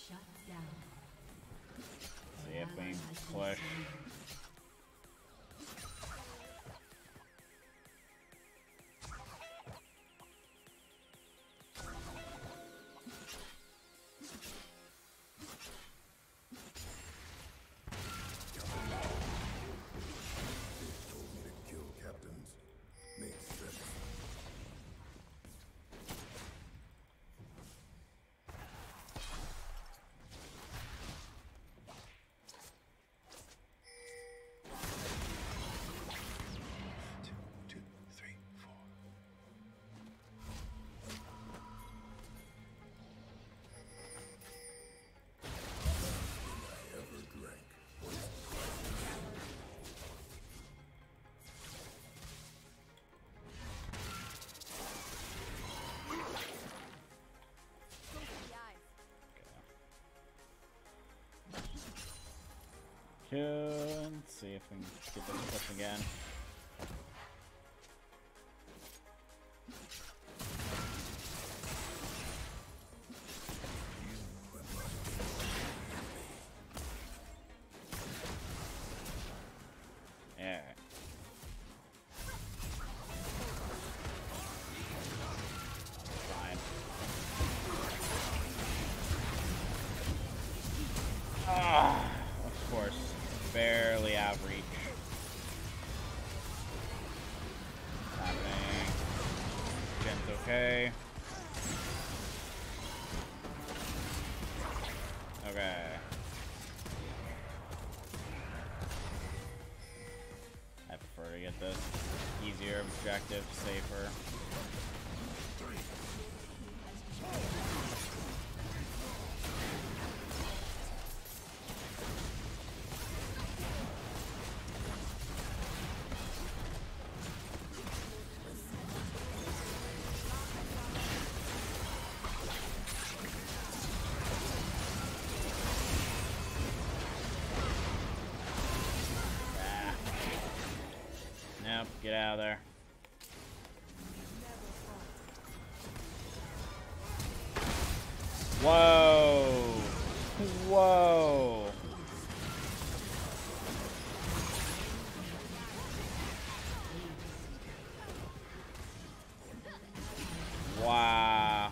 Shut down. See if we push. Let's see if we can get this push again. Yeah. Fine. Ah, of course. Barely out of reach. What's happening? Gen's okay. Okay. I prefer to get this easier objective, safer. Nope, get out of there. Whoa! Whoa! Wow.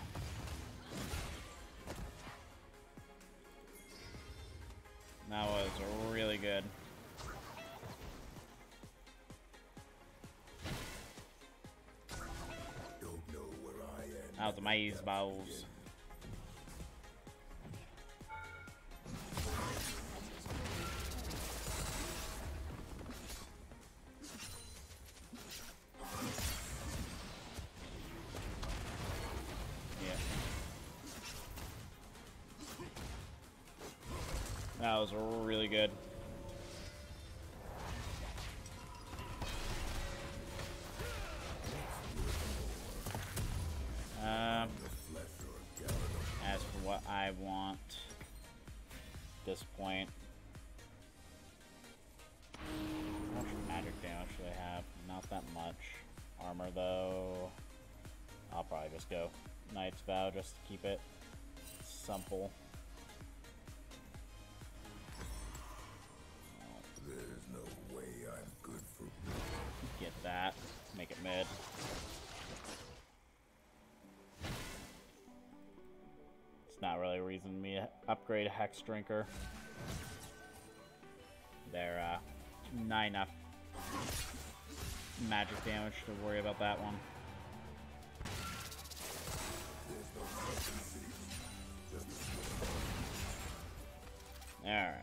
That was really good. That was maze balls. Yeah. That was really good. As for what I want at this point, how much magic damage do I have? Not that much. Armor though, I'll probably just go Knight's Vow just to keep it simple. There's no way I'm good for Get that. Make it mid. Not really a reason me to upgrade a Hex Drinker. They're not enough magic damage to worry about that one. Alright.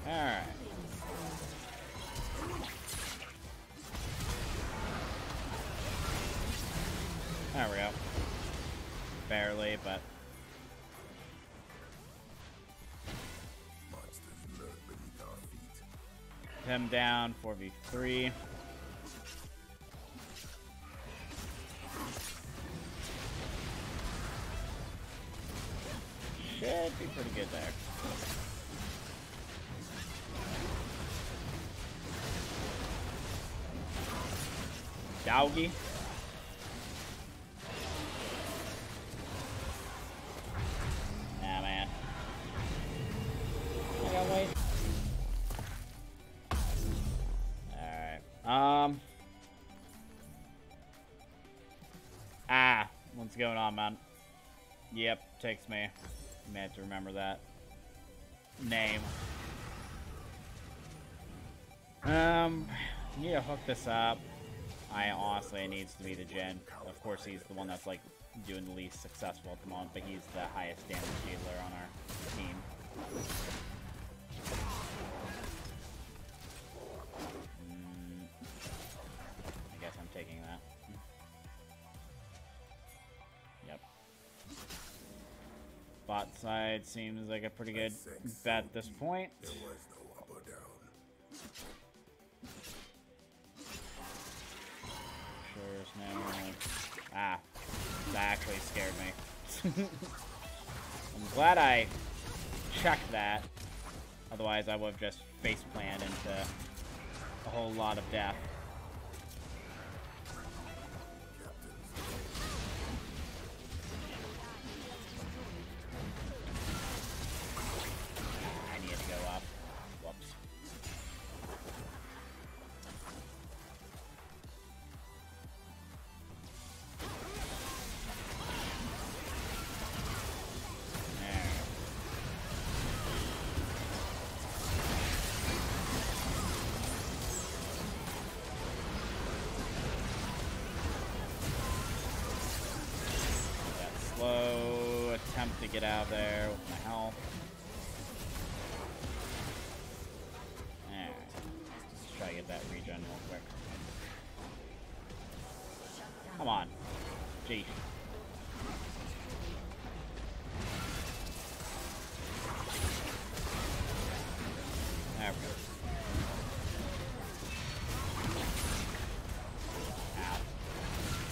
Alright. barely, but Monsters lurk beneath our feet. him down, 4v3. Should be pretty good there. Doggy. Nah, man. I gotta wait. Alright. What's going on, man? Yep, takes me. I have to remember that name. Need to hook this up. Honestly, it needs to be the Jin. Of course, he's the one that's like doing the least successful at the moment, but he's the highest damage dealer on our team. I guess I'm taking that. Yep. Bot side seems like a pretty good bet at this point. There was no up or down. There's no... that actually scared me. I'm glad I checked that. Otherwise, I would have just face-planned into a whole lot of death. I need to go up. Whoops. Slow attempt to get out of there with my health. Alright. Let's try to get that regen real quick. Come on. Gee. There we go. Ow.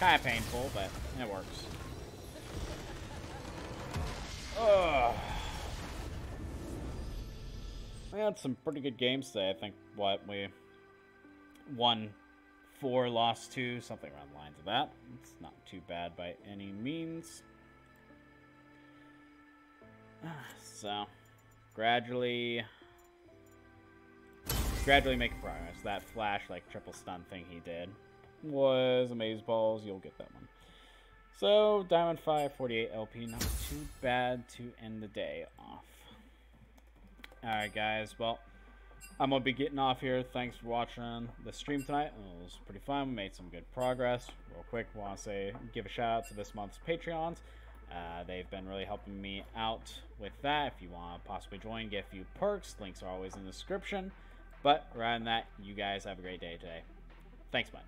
Kinda painful, but it works. Ugh. We had some pretty good games today. I think, we won 4, lost 2, something around the lines of that. It's not too bad by any means. So, gradually making progress. That flash, like, triple stun thing he did was amazeballs. You'll get that one. So, Diamond 5, 48 LP, not too bad to end the day off. Alright guys, well, I'm going to be getting off here. Thanks for watching the stream tonight. It was pretty fun. We made some good progress. Real quick, want to give a shout out to this month's Patreons. They've been really helping me out with that. If you want to possibly join, get a few perks. Links are always in the description. But, rather than that, you guys have a great day today. Thanks much.